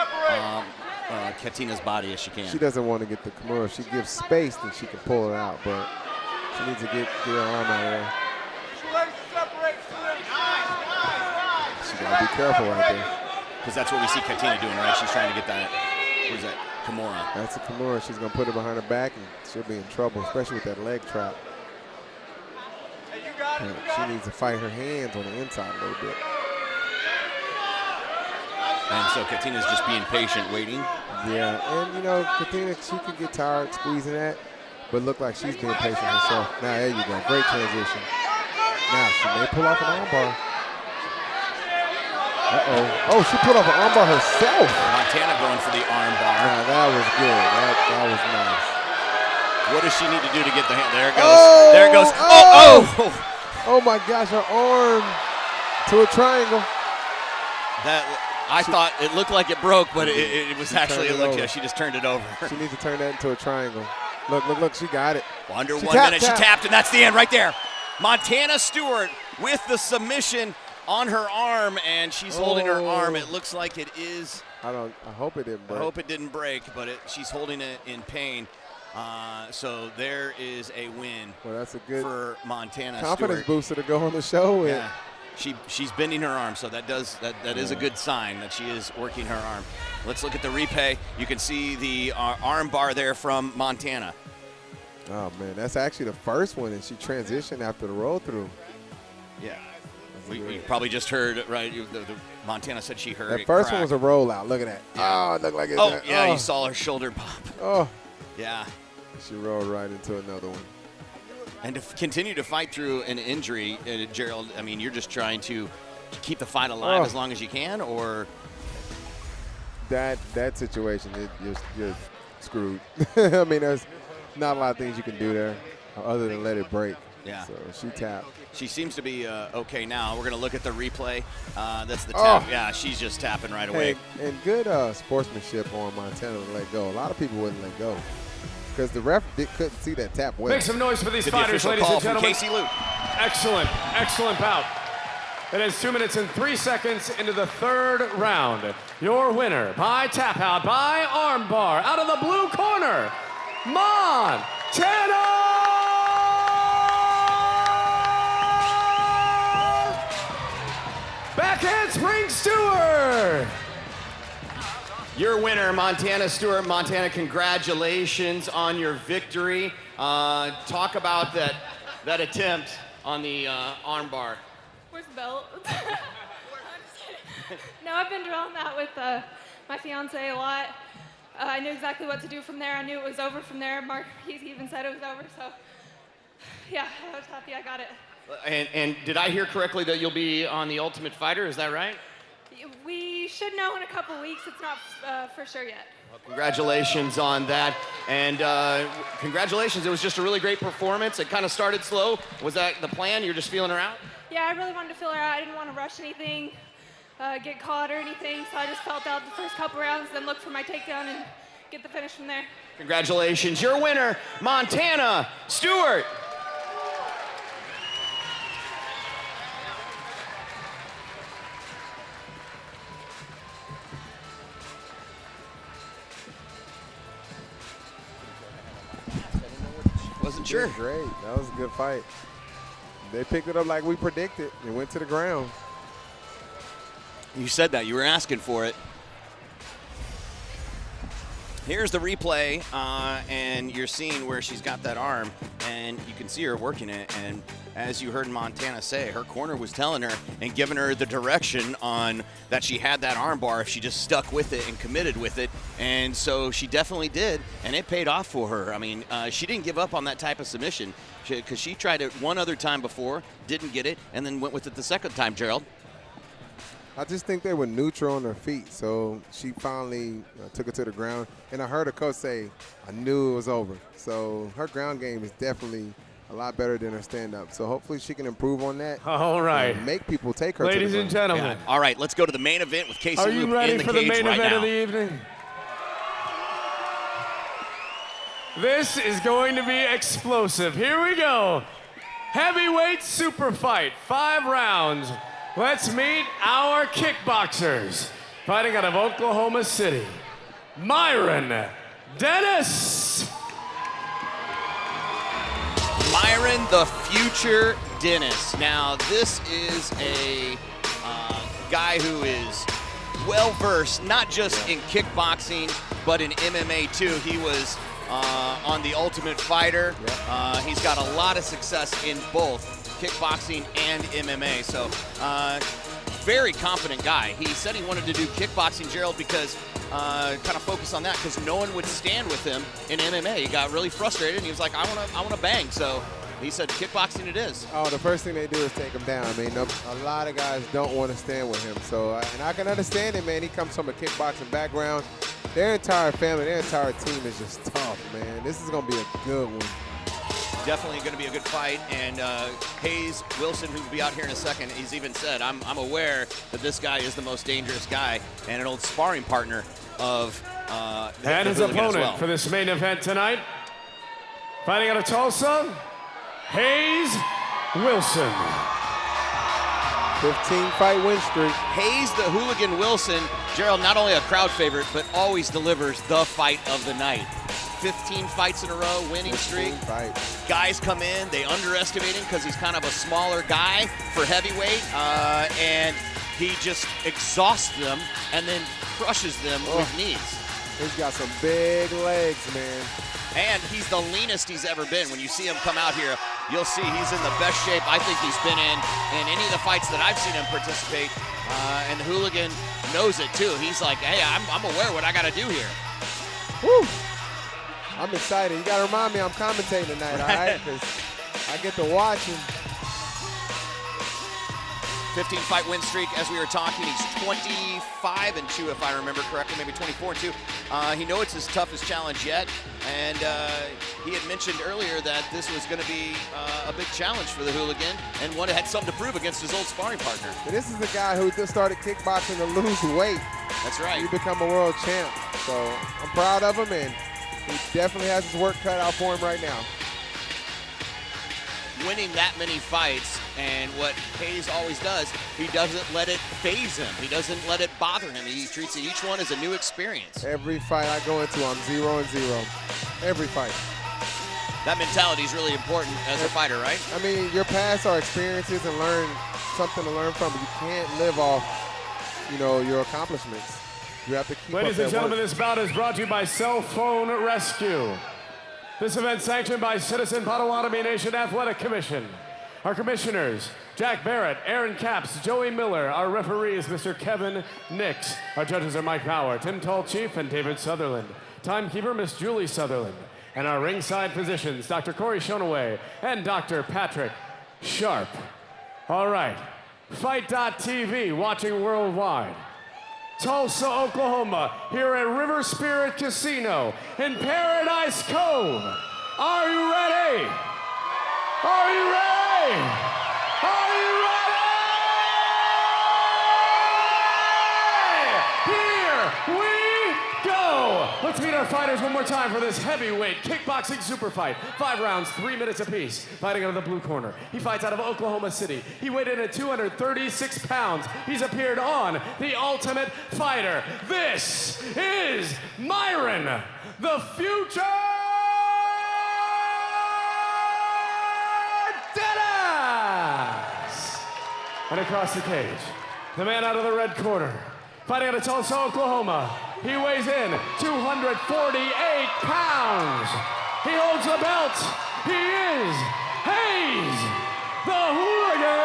Katina's body as she can. She doesn't want to get the Kimura. If she gives space, then she can pull it out. But she needs to get her arm out of there. She got to be careful right there. Because that's what we see Katina doing, right? She's trying to get that, what is that, Kimura. That's a Kimura. She's going to put it behind her back, and she'll be in trouble, especially with that leg trap. She needs to fight her hands on the inside a little bit. And so Katina's just being patient, waiting. Yeah, and Katina, she could get tired squeezing that, but look like she's being patient herself. Now, there you go. Great transition. Now, she may pull off an armbar. Uh-oh. Oh, she pulled off an armbar herself. Montana going for the armbar. Now, that was good. That was nice. What does she need to do to get the hand? There it goes. There it goes. Oh! Oh, my gosh, her arm to a triangle. I thought it looked like it broke, but it was actually, she just turned it over. She needs to turn that into a triangle. Look, she got it. Under 1 minute, she tapped, and that's the end right there. Montana Stewart with the submission on her arm, and she's holding her arm. It looks like it is. I hope it didn't break. I hope it didn't break, but she's holding it in pain. So there is a win. Well, that's a good for Montana confidence Stewart. booster to go on the show with. Yeah. She's bending her arm, so that is a good sign that she is working her arm. Let's look at the replay. You can see the arm bar there from Montana. Oh, man, that's actually the first one, and she transitioned after the roll-through. Yeah. We probably just heard, right, the Montana said she heard that it first crack. one was a rollout. Look at that. Yeah. Oh, it looked like it. Oh, yeah, you saw her shoulder pop. Oh. Yeah. She rolled right into another one. And to continue to fight through an injury, Gerald, I mean, you're just trying to keep the fight alive as long as you can, or? That situation, you're screwed. I mean, there's not a lot of things you can do there other than let it break. Yeah. So she tapped. She seems to be okay now. We're going to look at the replay. That's the tap. Yeah, she's just tapping right away. And good sportsmanship on Montana to let go. A lot of people wouldn't let go because the ref couldn't see that tap well. Make some noise for these fighters, ladies and gentlemen. Casey Luke. Excellent bout. It is 2 minutes and 3 seconds into the third round. Your winner by tap out, by armbar, out of the blue corner, Montana! Backhand spring Stewart! Your winner, Montana Stewart. Montana, congratulations on your victory. Talk about that that attempt on the arm bar? Where's the belt? I'm just kidding. No, I've been drilling that with my fiance a lot. I knew exactly what to do from there. I knew it was over from there. Mark, he even said it was over, so yeah, I was happy I got it. And did I hear correctly that you'll be on The Ultimate Fighter? Is that right? We should know in a couple weeks. It's not for sure yet. Well, congratulations on that. And congratulations, it was just a really great performance. It kind of started slow. Was that the plan? You're just feeling her out? Yeah, I really wanted to feel her out. I didn't want to rush anything, get caught or anything, so I just felt out the first couple rounds, then look for my takedown and get the finish from there. Congratulations. Your winner, Montana Stewart. Wasn't sure. Great. That was a good fight. They picked it up like we predicted. It went to the ground. You said that. You were asking for it. Here's the replay, and you're seeing where she's got that arm, and you can see her working it. And as you heard Montana say, her corner was telling her and giving her the direction on that she had that arm bar if she just stuck with it and committed with it. And so she definitely did, and it paid off for her. I mean, she didn't give up on that type of submission because she tried it one other time before, didn't get it, and then went with it the second time, Gerald. I just think they were neutral on their feet, so she finally took it to the ground. And I heard her coach say, I knew it was over. So her ground game is definitely a lot better than her stand-up. So hopefully she can improve on that. All right. And make people take her Ladies to the and ground. gentlemen. Yeah. All right, let's go to the main event with Casey Are you Luke ready in the for the cage main right event now. of the evening? This is going to be explosive. Here we go. Heavyweight super fight, 5 rounds. Let's meet our kickboxers. Fighting out of Oklahoma City, Myron Dennis. Myron the Future Dennis. Now, this is a guy who is well-versed, not just in kickboxing, but in MMA too. He was on The Ultimate Fighter. He's got a lot of success in both kickboxing and MMA. So, very confident guy. He said he wanted to do kickboxing, Gerald, because kind of focus on that because no one would stand with him in MMA. He got really frustrated and he was like, I want to bang. So he said kickboxing it is. Oh, the first thing they do is take him down. I mean, a lot of guys don't want to stand with him. So, and I can understand it, man. He comes from a kickboxing background. Their entire family, their entire team is just tough, man. This is going to be a good one. Definitely going to be a good fight, and Hayes Wilson, who will be out here in a second, he's even said, I'm aware that this guy is the most dangerous guy and an old sparring partner of And his opponent for this main event tonight, fighting out of Tulsa, Hayes Wilson. 15-fight win streak. Hayes the Hooligan Wilson, Gerald, not only a crowd favorite, but always delivers the fight of the night. 15 fights in a row, winning streak. Guys come in, they underestimate him because he's kind of a smaller guy for heavyweight, and he just exhausts them and then crushes them with knees. He's got some big legs, man. And he's the leanest he's ever been. When you see him come out here, you'll see he's in the best shape I think he's been in any of the fights that I've seen him participate. And the Hooligan knows it too. He's like, hey, I'm aware what I got to do here. Woo! I'm excited. You got to remind me I'm commentating tonight, all right? Because I get to watch him. 15-fight win streak, as we were talking. He's 25-2, if I remember correctly, maybe 24-2. He knows it's his toughest challenge yet, and he had mentioned earlier that this was going to be a big challenge for the Hooligan, and one that had something to prove against his old sparring partner. And this is a guy who just started kickboxing to lose weight. That's right. He become a world champ. So I'm proud of him, and he definitely has his work cut out for him right now. Winning that many fights, and what Hayes always does, he doesn't let it faze him. He doesn't let it bother him. He treats each one as a new experience. Every fight I go into, I'm 0-0. Every fight. That mentality is really important as a fighter, right? I mean, your past are experiences and learn something to learn from. You can't live off, your accomplishments. You have to keep Ladies up and that gentlemen, work. this bout is brought to you by Cell Phone Rescue. This event sanctioned by Citizen Potawatomi Nation Athletic Commission. Our commissioners, Jack Barrett, Aaron Capps, Joey Miller. Our referees, Mr. Kevin Nix. Our judges are Mike Power, Tim Tallchief, and David Sutherland. Timekeeper, Miss Julie Sutherland. And our ringside physicians, Dr. Corey Shonaway and Dr. Patrick Sharp. All right, Fight.tv, watching worldwide. Tulsa, Oklahoma, here at River Spirit Casino in Paradise Cove. Are you ready? Are you ready? Are you ready? Here we go. Let's meet our fighters one more time for this heavyweight kickboxing super fight. 5 rounds, 3 minutes apiece. Fighting out of the blue corner. He fights out of Oklahoma City. He weighed in at 236 pounds. He's appeared on The Ultimate Fighter. This is Myron, the future Dennis! And across the cage, the man out of the red corner. Fighting out of Tulsa, Oklahoma. He weighs in 248 pounds. He holds the belt. He is Hayes, the Hooligan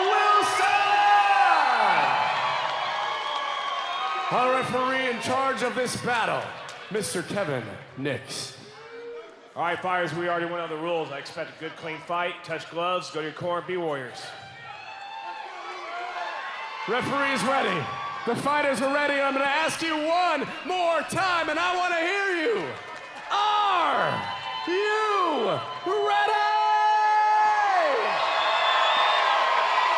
Wilson! Our referee in charge of this battle, Mr. Kevin Nix. All right, fighters, we already went over the rules. I expect a good, clean fight. Touch gloves, go to your corner, be warriors. Referee is ready. The fighters are ready. I'm going to ask you one more time, and I want to hear you. Are you ready?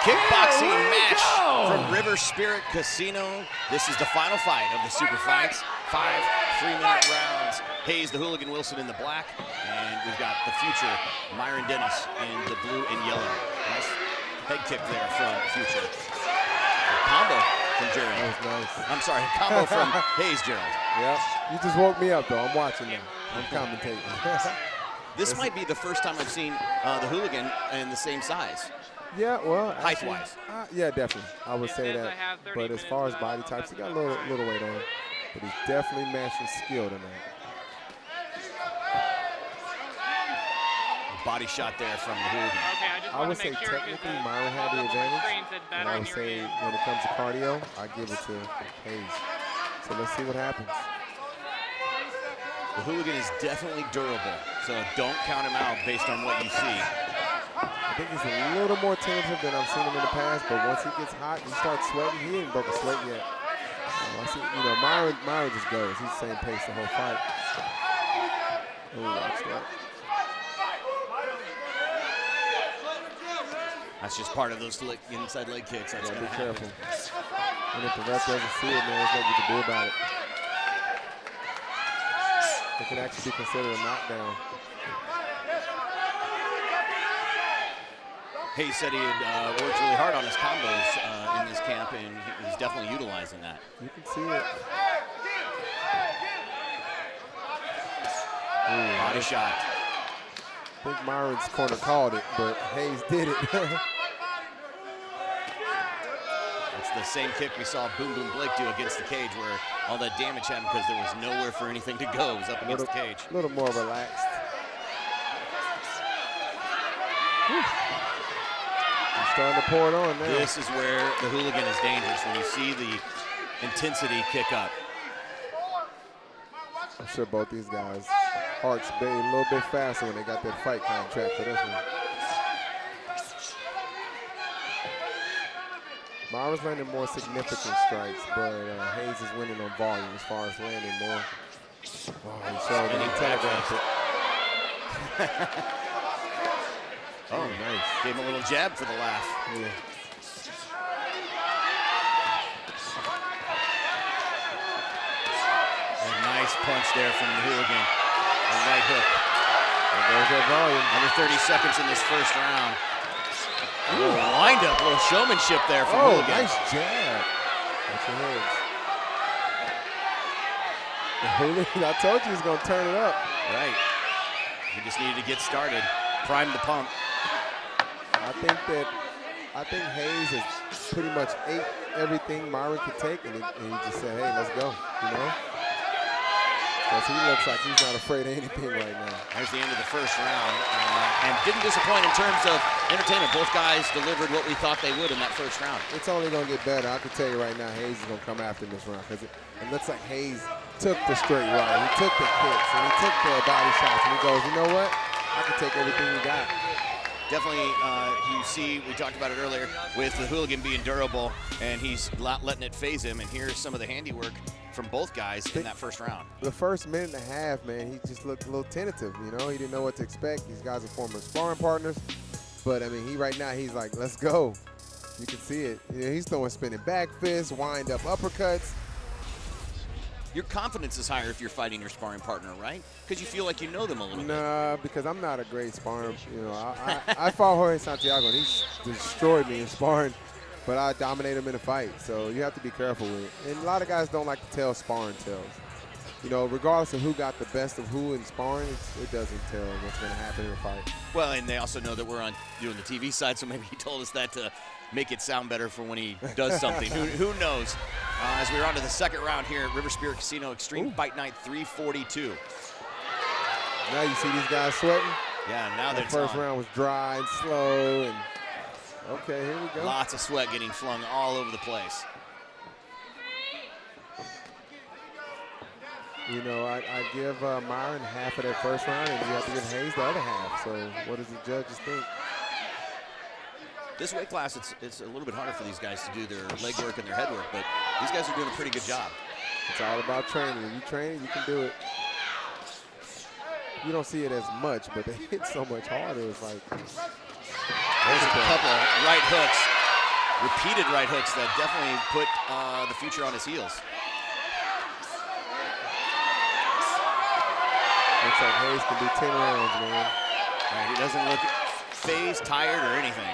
Kickboxing Here we match go. from River Spirit Casino. This is the final fight of the Super Fights. 5 3-minute rounds. Hayes, the Hooligan Wilson in the black, and we've got the future Myron Dennis in the blue and yellow. Nice head kick there from Future. Combo from Gerald. That was nice. I'm sorry, combo from Hayes, Gerald. Yep. You just woke me up, though. I'm watching now. I'm commentating. This might be the first time I've seen the Hooligan in the same size. Yeah, well, height-wise. Yeah, definitely. I would say that. But as far as body types, he got a little weight on him. But he's definitely matching skill tonight. Body shot there from the Hooligan. I would say technically Myron had the advantage. And I would say when it comes to cardio, I give it to Hayes. So let's see what happens. The Hooligan is definitely durable, so don't count him out based on what you see. I think he's a little more tentative than I've seen him in the past, but once he gets hot, he starts sweating. He ain't broke a sweat yet. I see, Myron just goes. He's the same pace the whole fight. Ooh, watch that. That's just part of those inside leg kicks. That's be careful. And if the ref doesn't see it, man, there's nothing you can do about it. It can actually be considered a knockdown. Hayes said he had worked really hard on his combos in this camp, and he's definitely utilizing that. You can see it. Ooh, body shot. I think Myron's corner called it, but Hayes did it. It's the same kick we saw Boom Boom Blake do against the cage, where all that damage happened because there was nowhere for anything to go. It was up against the cage. A little more relaxed. He's starting to pour it on now. This is where the Hooligan is dangerous, when you see the intensity kick up. I'm sure both these guys' hearts beat a little bit faster when they got that fight contract for this one. Myron's landing more significant strikes, but Hayes is winning on volume as far as landing more. Oh, he showed it. He telegraphed it. Oh, nice. Gave him a little jab for the laugh. Yeah. A nice punch there from the Hooligan. A right hook. There goes that volume. Under 30 seconds in this first round. Ooh, wind up, a little showmanship there from Hooligan. Nice jab. That's your heads. The Hooligan, I told you he's going to turn it up. Right. He just needed to get started. Prime the pump. I think that I think Hayes has pretty much ate everything Myron could take, and he just said, hey, let's go, you know? Because he looks like he's not afraid of anything right now. There's the end of the first round. And didn't disappoint in terms of entertainment. Both guys delivered what we thought they would in that first round. It's only going to get better. I can tell you right now, Hayes is going to come after this round because it looks like Hayes took the straight right. He took the kicks, and he took the body shots, and he goes, you know what? I can take everything you got. Definitely, you see, we talked about it earlier, with the hooligan being durable, and he's not letting it phase him. And here's some of the handiwork from both guys in that first round. The first minute and a half, man, he just looked a little tentative, you know? He didn't know what to expect. These guys are former sparring partners. But, I mean, right now, he's like, let's go. You can see it. You know, he's throwing spinning back fists, wind-up uppercuts. Your confidence is higher if you're fighting your sparring partner, right? Because you feel like you know them a little bit. Nah, because I'm not a great sparring. You know, I fought Jorge Santiago, and he destroyed me in sparring, but I dominated him in a fight. So you have to be careful with it. And a lot of guys don't like to tell sparring tells. You know, regardless of who got the best of who in sparring, it doesn't tell what's going to happen in a fight. Well, and they also know that we're on doing the TV side, so maybe he told us that to make it sound better for when he does something. Who knows? As we're on to the second round here at River Spirit Casino Extreme Fight Night 342. Now you see these guys sweating? Yeah, now they're The first round was dry and slow. And okay, here we go. Lots of sweat getting flung all over the place. You know, I give Myron half of that first round, and you have to give Hayes the other half. So what does the judges think? This weight class, it's a little bit harder for these guys to do their leg work and their head work, but these guys are doing a pretty good job. It's all about training. When you train, you can do it. You don't see it as much, but they hit so much harder. It's like there's a couple right hooks, repeated right hooks that definitely put the future on his heels. Looks like Hayes can do 10 rounds, man. Right, he doesn't look phased, tired, or anything.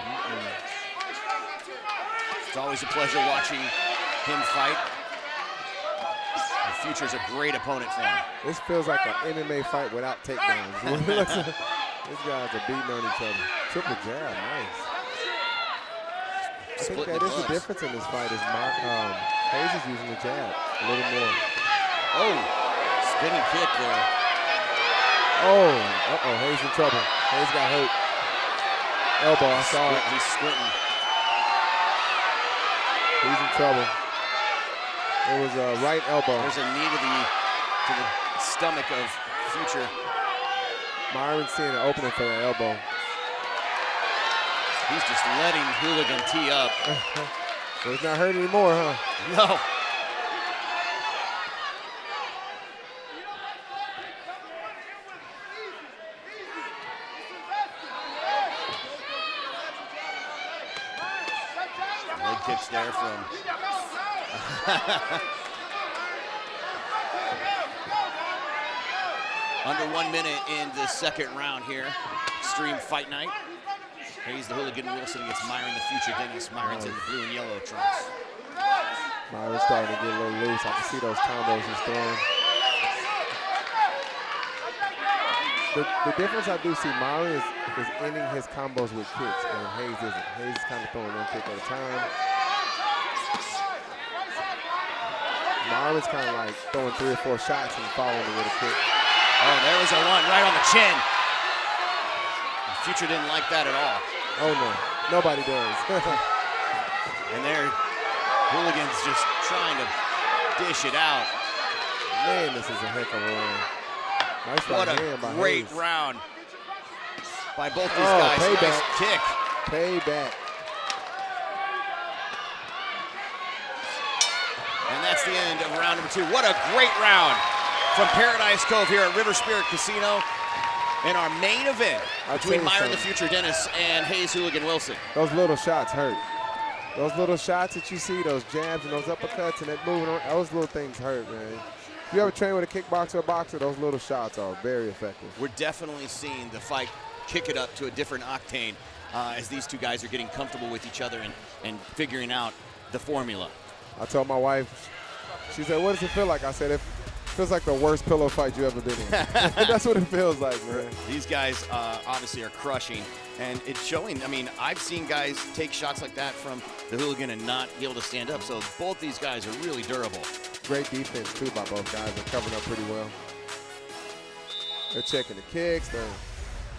It's always a pleasure watching him fight. The future's a great opponent for him. This feels like an MMA fight without takedowns. These guys are beating on each other. Triple jab, nice. I think that is the difference in this fight is Hayes is using the jab a little more. Oh, spinning kick there. Oh, Hayes in trouble. Hayes got hurt. Elbow, I saw it. He's squinting. He's in trouble. It was a right elbow. There's a knee to the stomach of Future. Myron's seeing an opening for that elbow. He's just letting Hooligan tee up. So it's not hurt anymore, huh? No. Leg kicks there from under 1 minute in the second round here. Extreme Fight Night. Hayes the Hooligan Wilson against Myron the Future Dennis. Myron's in the blue and yellow trunks. Myron's starting to get a little loose. I can see those combos he's throwing. The difference I do see, Myron is ending his combos with kicks, and Hayes isn't. Hayes is kind of throwing one kick at a time. Myron's kind of like throwing 3 or 4 shots and following it with a kick. Oh, there was a one right on the chin. The Future didn't like that at all. Oh, no. Nobody does. And there, Hooligan's just trying to dish it out. Man, this is a heck of a round. Nice what right a hand by great Hayes. round by both these guys. Payback. Nice kick. Payback. And that's the end of round number 2. What a great round from Paradise Cove here at River Spirit Casino in our main event between Myron the Future Dennis and Hayes Hooligan Wilson. Those little shots hurt. Those little shots that you see, those jabs and those uppercuts and that moving on, those little things hurt, man. If you ever train with a kickboxer or boxer, those little shots are very effective. We're definitely seeing the fight kick it up to a different octane as these two guys are getting comfortable with each other and figuring out the formula. I told my wife, she said, what does it feel like? I said, if Feels like the worst pillow fight you ever been in. That's what it feels like, man. These guys obviously are crushing, and it's showing. I mean, I've seen guys take shots like that from the hooligan and not be able to stand up. So both these guys are really durable. Great defense, too, by both guys. They're covering up pretty well. They're checking the kicks.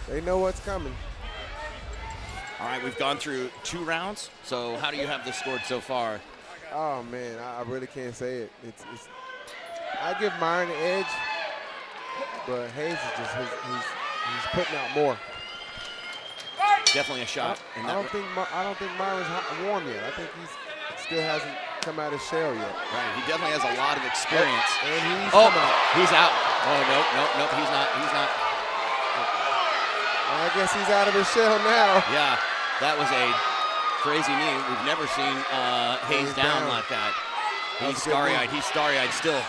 They know what's coming. All right, we've gone through 2 rounds. So how do you have this scored so far? Oh, man, I really can't say it. I give Myron the edge, but Hayes is just he's putting out more. Definitely a shot. I don't think Myron's warm yet. I think he still hasn't come out of his shell yet. Right, he definitely has a lot of experience. And he's come out. He's out. Oh, nope, he's not. I guess he's out of his shell now. Yeah, that was a crazy knee. We've never seen Hayes down like that. He's starry-eyed. He's starry-eyed still.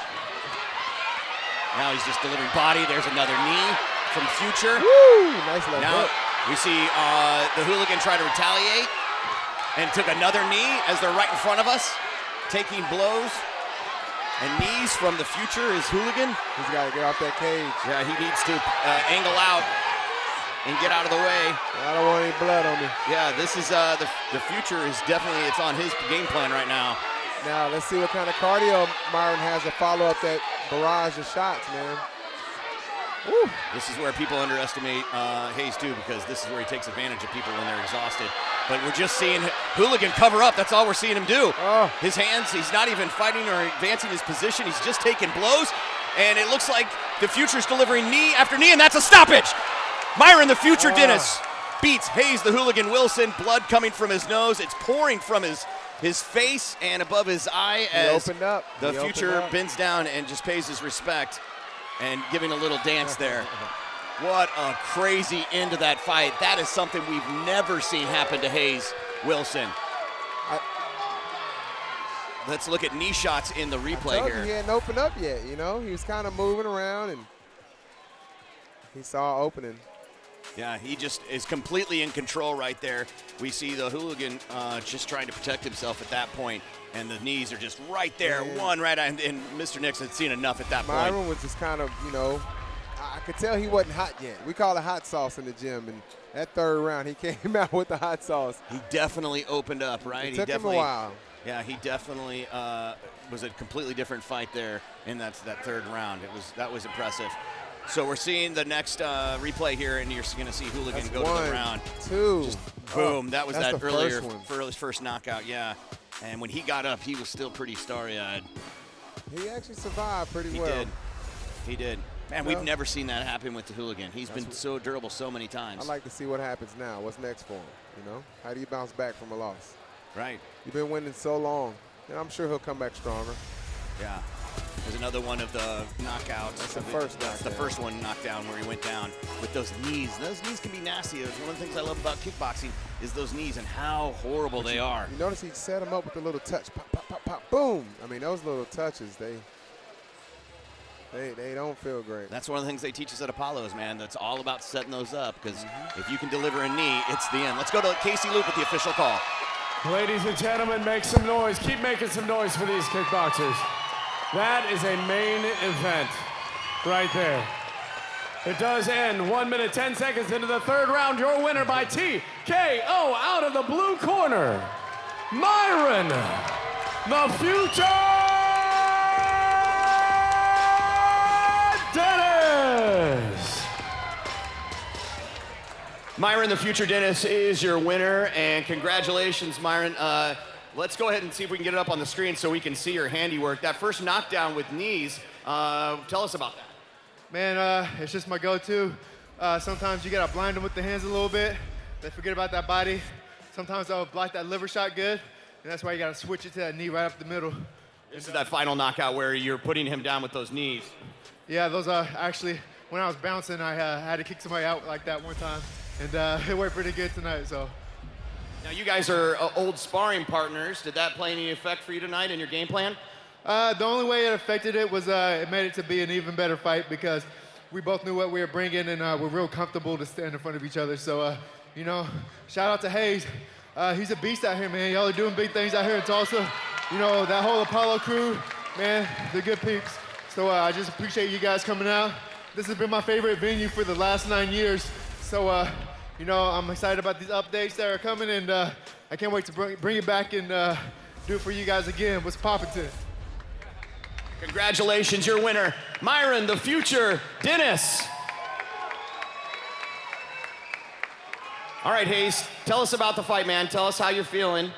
Now he's just delivering body. There's another knee from Future. Woo! Nice left Now hook. we see the hooligan try to retaliate and took another knee as they're right in front of us, taking blows and knees from the Future is hooligan. He's got to get off that cage. Yeah, he needs to angle out and get out of the way. I don't want any blood on me. Yeah, this is the Future is definitely, it's on his game plan right now. Now, let's see what kind of cardio Myron has to follow up that barrage of shots, man. Woo. This is where people underestimate Hayes, too, because this is where he takes advantage of people when they're exhausted. But we're just seeing hooligan cover up. That's all we're seeing him do. Oh. His hands, he's not even fighting or advancing his position. He's just taking blows. And it looks like the Future's delivering knee after knee, and that's a stoppage. Myron, the Future Dennis, beats Hayes, the hooligan Wilson. Blood coming from his nose. It's pouring from his face and above his eye as the Future bends down and just pays his respect and giving a little dance there. What a crazy end to that fight. That is something we've never seen happen to Hayes Wilson. Let's look at knee shots in the replay here. He hadn't opened up yet, you know? He was kind of moving around, and he saw opening. Yeah, he just is completely in control right there. We see the hooligan just trying to protect himself at that point, and the knees are just right there, one right on, and Mr. Nix had seen enough at that point. Myron was just kind of, you know, I could tell he wasn't hot yet. We call it hot sauce in the gym, and that third round, he came out with the hot sauce. He definitely opened up, right? It took him a while. Yeah, he definitely was a completely different fight there in that third round. That was impressive. So we're seeing the next replay here, and you're going to see hooligan go to the round. 2. Just boom. That was that earlier one. first knockout, yeah. And when he got up, he was still pretty starry-eyed. He actually survived pretty well. He did. Man, we've never seen that happen with the hooligan. He's been so durable so many times. I'd like to see what happens now. What's next for him, you know? How do you bounce back from a loss? Right. You've been winning so long, and I'm sure he'll come back stronger. Yeah. There's another one of the knockouts. That's the first knockdown. That's the first one knockdown where he went down with those knees. Those knees can be nasty. That's one of the things I love about kickboxing is those knees and how horrible they are. You notice he set him up with a little touch. Pop, pop, pop, pop, boom. I mean, those little touches, they don't feel great. That's one of the things they teach us at Apollo's, man. That's all about setting those up, because if you can deliver a knee, it's the end. Let's go to Casey Luke with the official call. Ladies and gentlemen, make some noise. Keep making some noise for these kickboxers. That is a main event right there. It does end 1 minute, 10 seconds into the third round. Your winner by TKO out of the blue corner, Myron, the Future Dennis. Myron, the Future Dennis, is your winner, and congratulations, Myron. Let's go ahead and see if we can get it up on the screen so we can see your handiwork. That first knockdown with knees, tell us about that. Man, it's just my go-to. Sometimes you gotta blind them with the hands a little bit. They forget about that body. Sometimes I'll block that liver shot good, and that's why you gotta switch it to that knee right up the middle. This is that final knockout where you're putting him down with those knees. Yeah, those are actually, when I was bouncing, I had to kick somebody out like that one time, and it worked pretty good tonight, so. Now, you guys are old sparring partners. Did that play any effect for you tonight in your game plan? The only way it affected it was it made it to be an even better fight because we both knew what we were bringing, and we're real comfortable to stand in front of each other. So, you know, shout out to Hayes. He's a beast out here, man. Y'all are doing big things out here in Tulsa. You know, that whole Apollo crew, man, they're good peeps. So I just appreciate you guys coming out. This has been my favorite venue for the last 9 years. So, you know, I'm excited about these updates that are coming, and I can't wait to bring it back and do it for you guys again. What's poppin' to? Congratulations, your winner, Myron, the future Dennis. All right, Hayes, tell us about the fight, man. Tell us how you're feeling.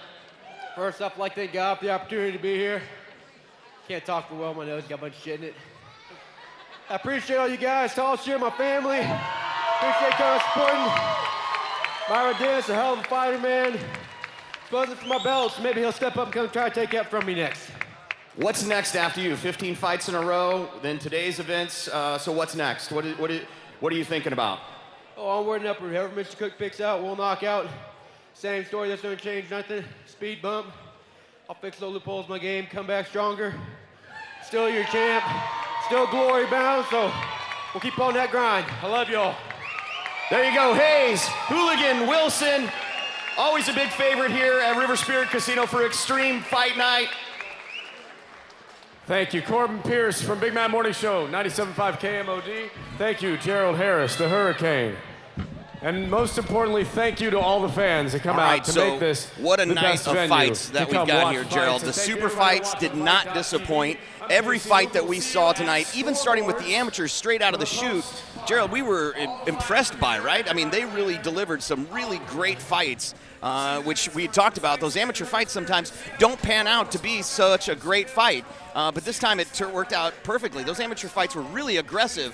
First off, I'd like to thank God for the opportunity to be here. Can't talk for well, my nose got a bunch of shit in it. I appreciate all you guys, tall share my family. Appreciate kind of supporting. Myron Dennis, a hell of a fighter, man. Buzzing for my belts. Maybe he'll step up and come try to take that from me next. What's next after you? 15 fights in a row, then today's events. So what's next? What are you thinking about? Oh, onward and upward. Whoever Mr. Cook picks out, we'll knock out. Same story, that's gonna change nothing. Speed bump. I'll fix those loopholes in my game, come back stronger. Still your champ, still glory bound, so we'll keep on that grind. I love y'all. There you go, Hayes, Hooligan, Wilson. Always a big favorite here at River Spirit Casino for Extreme Fight Night. Thank you, Corbin Pierce from Big Man Morning Show, 97.5 KMOD. Thank you, Gerald Harris, the Hurricane. And most importantly, thank you to all the fans that come out to make this what a the night best of venue fights that to we've come got watch here, fights. Gerald. And The thank super everybody fights watching did not disappoint. Every fight that we saw tonight, even starting with the amateurs straight out of the chute, Gerald, we were impressed by, right? I mean, they really delivered some really great fights, which we talked about. Those amateur fights sometimes don't pan out to be such a great fight. But this time it worked out perfectly. Those amateur fights were really aggressive,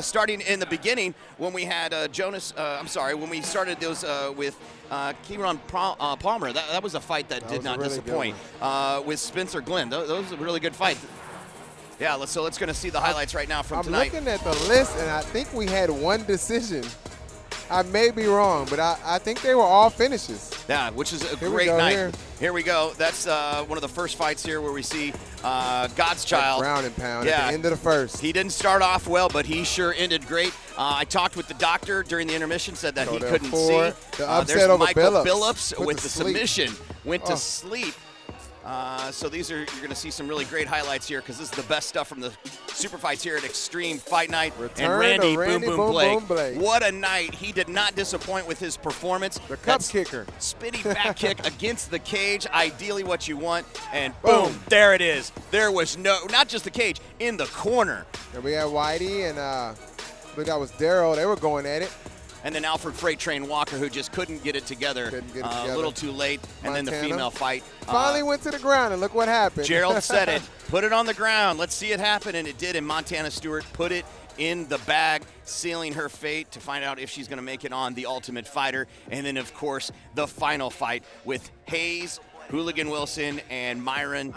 starting in the beginning when we had when we started those with Kieran Palmer. That was a fight that did not disappoint. With Spencer Glenn. Those were a really good fight. Yeah, let's going to see the highlights right now from tonight. I'm looking at the list, and I think we had one decision. I may be wrong, but I think they were all finishes. Yeah, which is a great night. Here we go. That's one of the first fights here where we see God's Child. Ground and pound at the end of the first. He didn't start off well, but he sure ended great. I talked with the doctor during the intermission, said that he couldn't see. The upset there's over Michael Billups with the submission. Went to sleep. So you're going to see some really great highlights here because this is the best stuff from the super fights here at Extreme Fight Night. Return and Randy to Boom Boom Blake. What a night. He did not disappoint with his performance. The cup kicker. Spinning back kick against the cage, ideally what you want. And boom, there it is. There was not just the cage, in the corner. And we had Whitey and I believe that was Daryl. They were going at it. And then Alfred Freight Train Walker, who just couldn't get it together. A little too late. And then the female fight. Finally went to the ground, and look what happened. Gerald said it. Put it on the ground. Let's see it happen. And it did. And Montana Stewart put it in the bag, sealing her fate to find out if she's going to make it on The Ultimate Fighter. And then, of course, the final fight with Hayes, Hooligan Wilson, and Myron,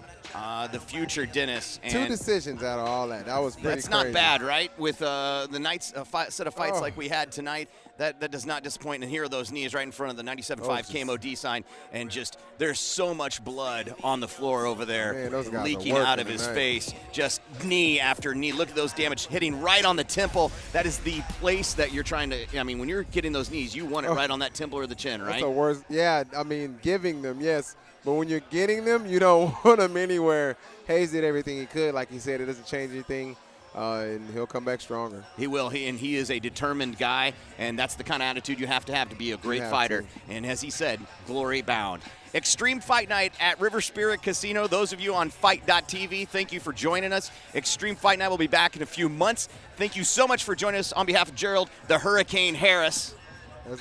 the future Dennis. And 2 decisions out of all that. That was pretty That's not bad, right? With the night's set of fights like we had tonight, that does not disappoint. And here are those knees right in front of the 97.5 KMOD sign. And just there's so much blood on the floor over there, leaking out of his face. Just knee after knee. Look at those damage hitting right on the temple. That is the place that you're trying to, I mean, when you're getting those knees, you want it right on that temple or the chin, right? That's the worst. Yeah, I mean, giving them, yes. But when you're getting them, you don't want them anywhere. Hayes did everything he could. Like he said, it doesn't change anything. And he'll come back stronger. He will. He is a determined guy, and that's the kind of attitude you have to be a great fighter. And as he said, glory bound. Extreme Fight Night at River Spirit Casino. Those of you on Fight.tv, thank you for joining us. Extreme Fight Night will be back in a few months. Thank you so much for joining us on behalf of Gerald, the Hurricane Harris.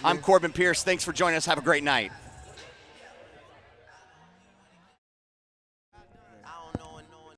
I'm Corbin Pierce. Thanks for joining us. Have a great night.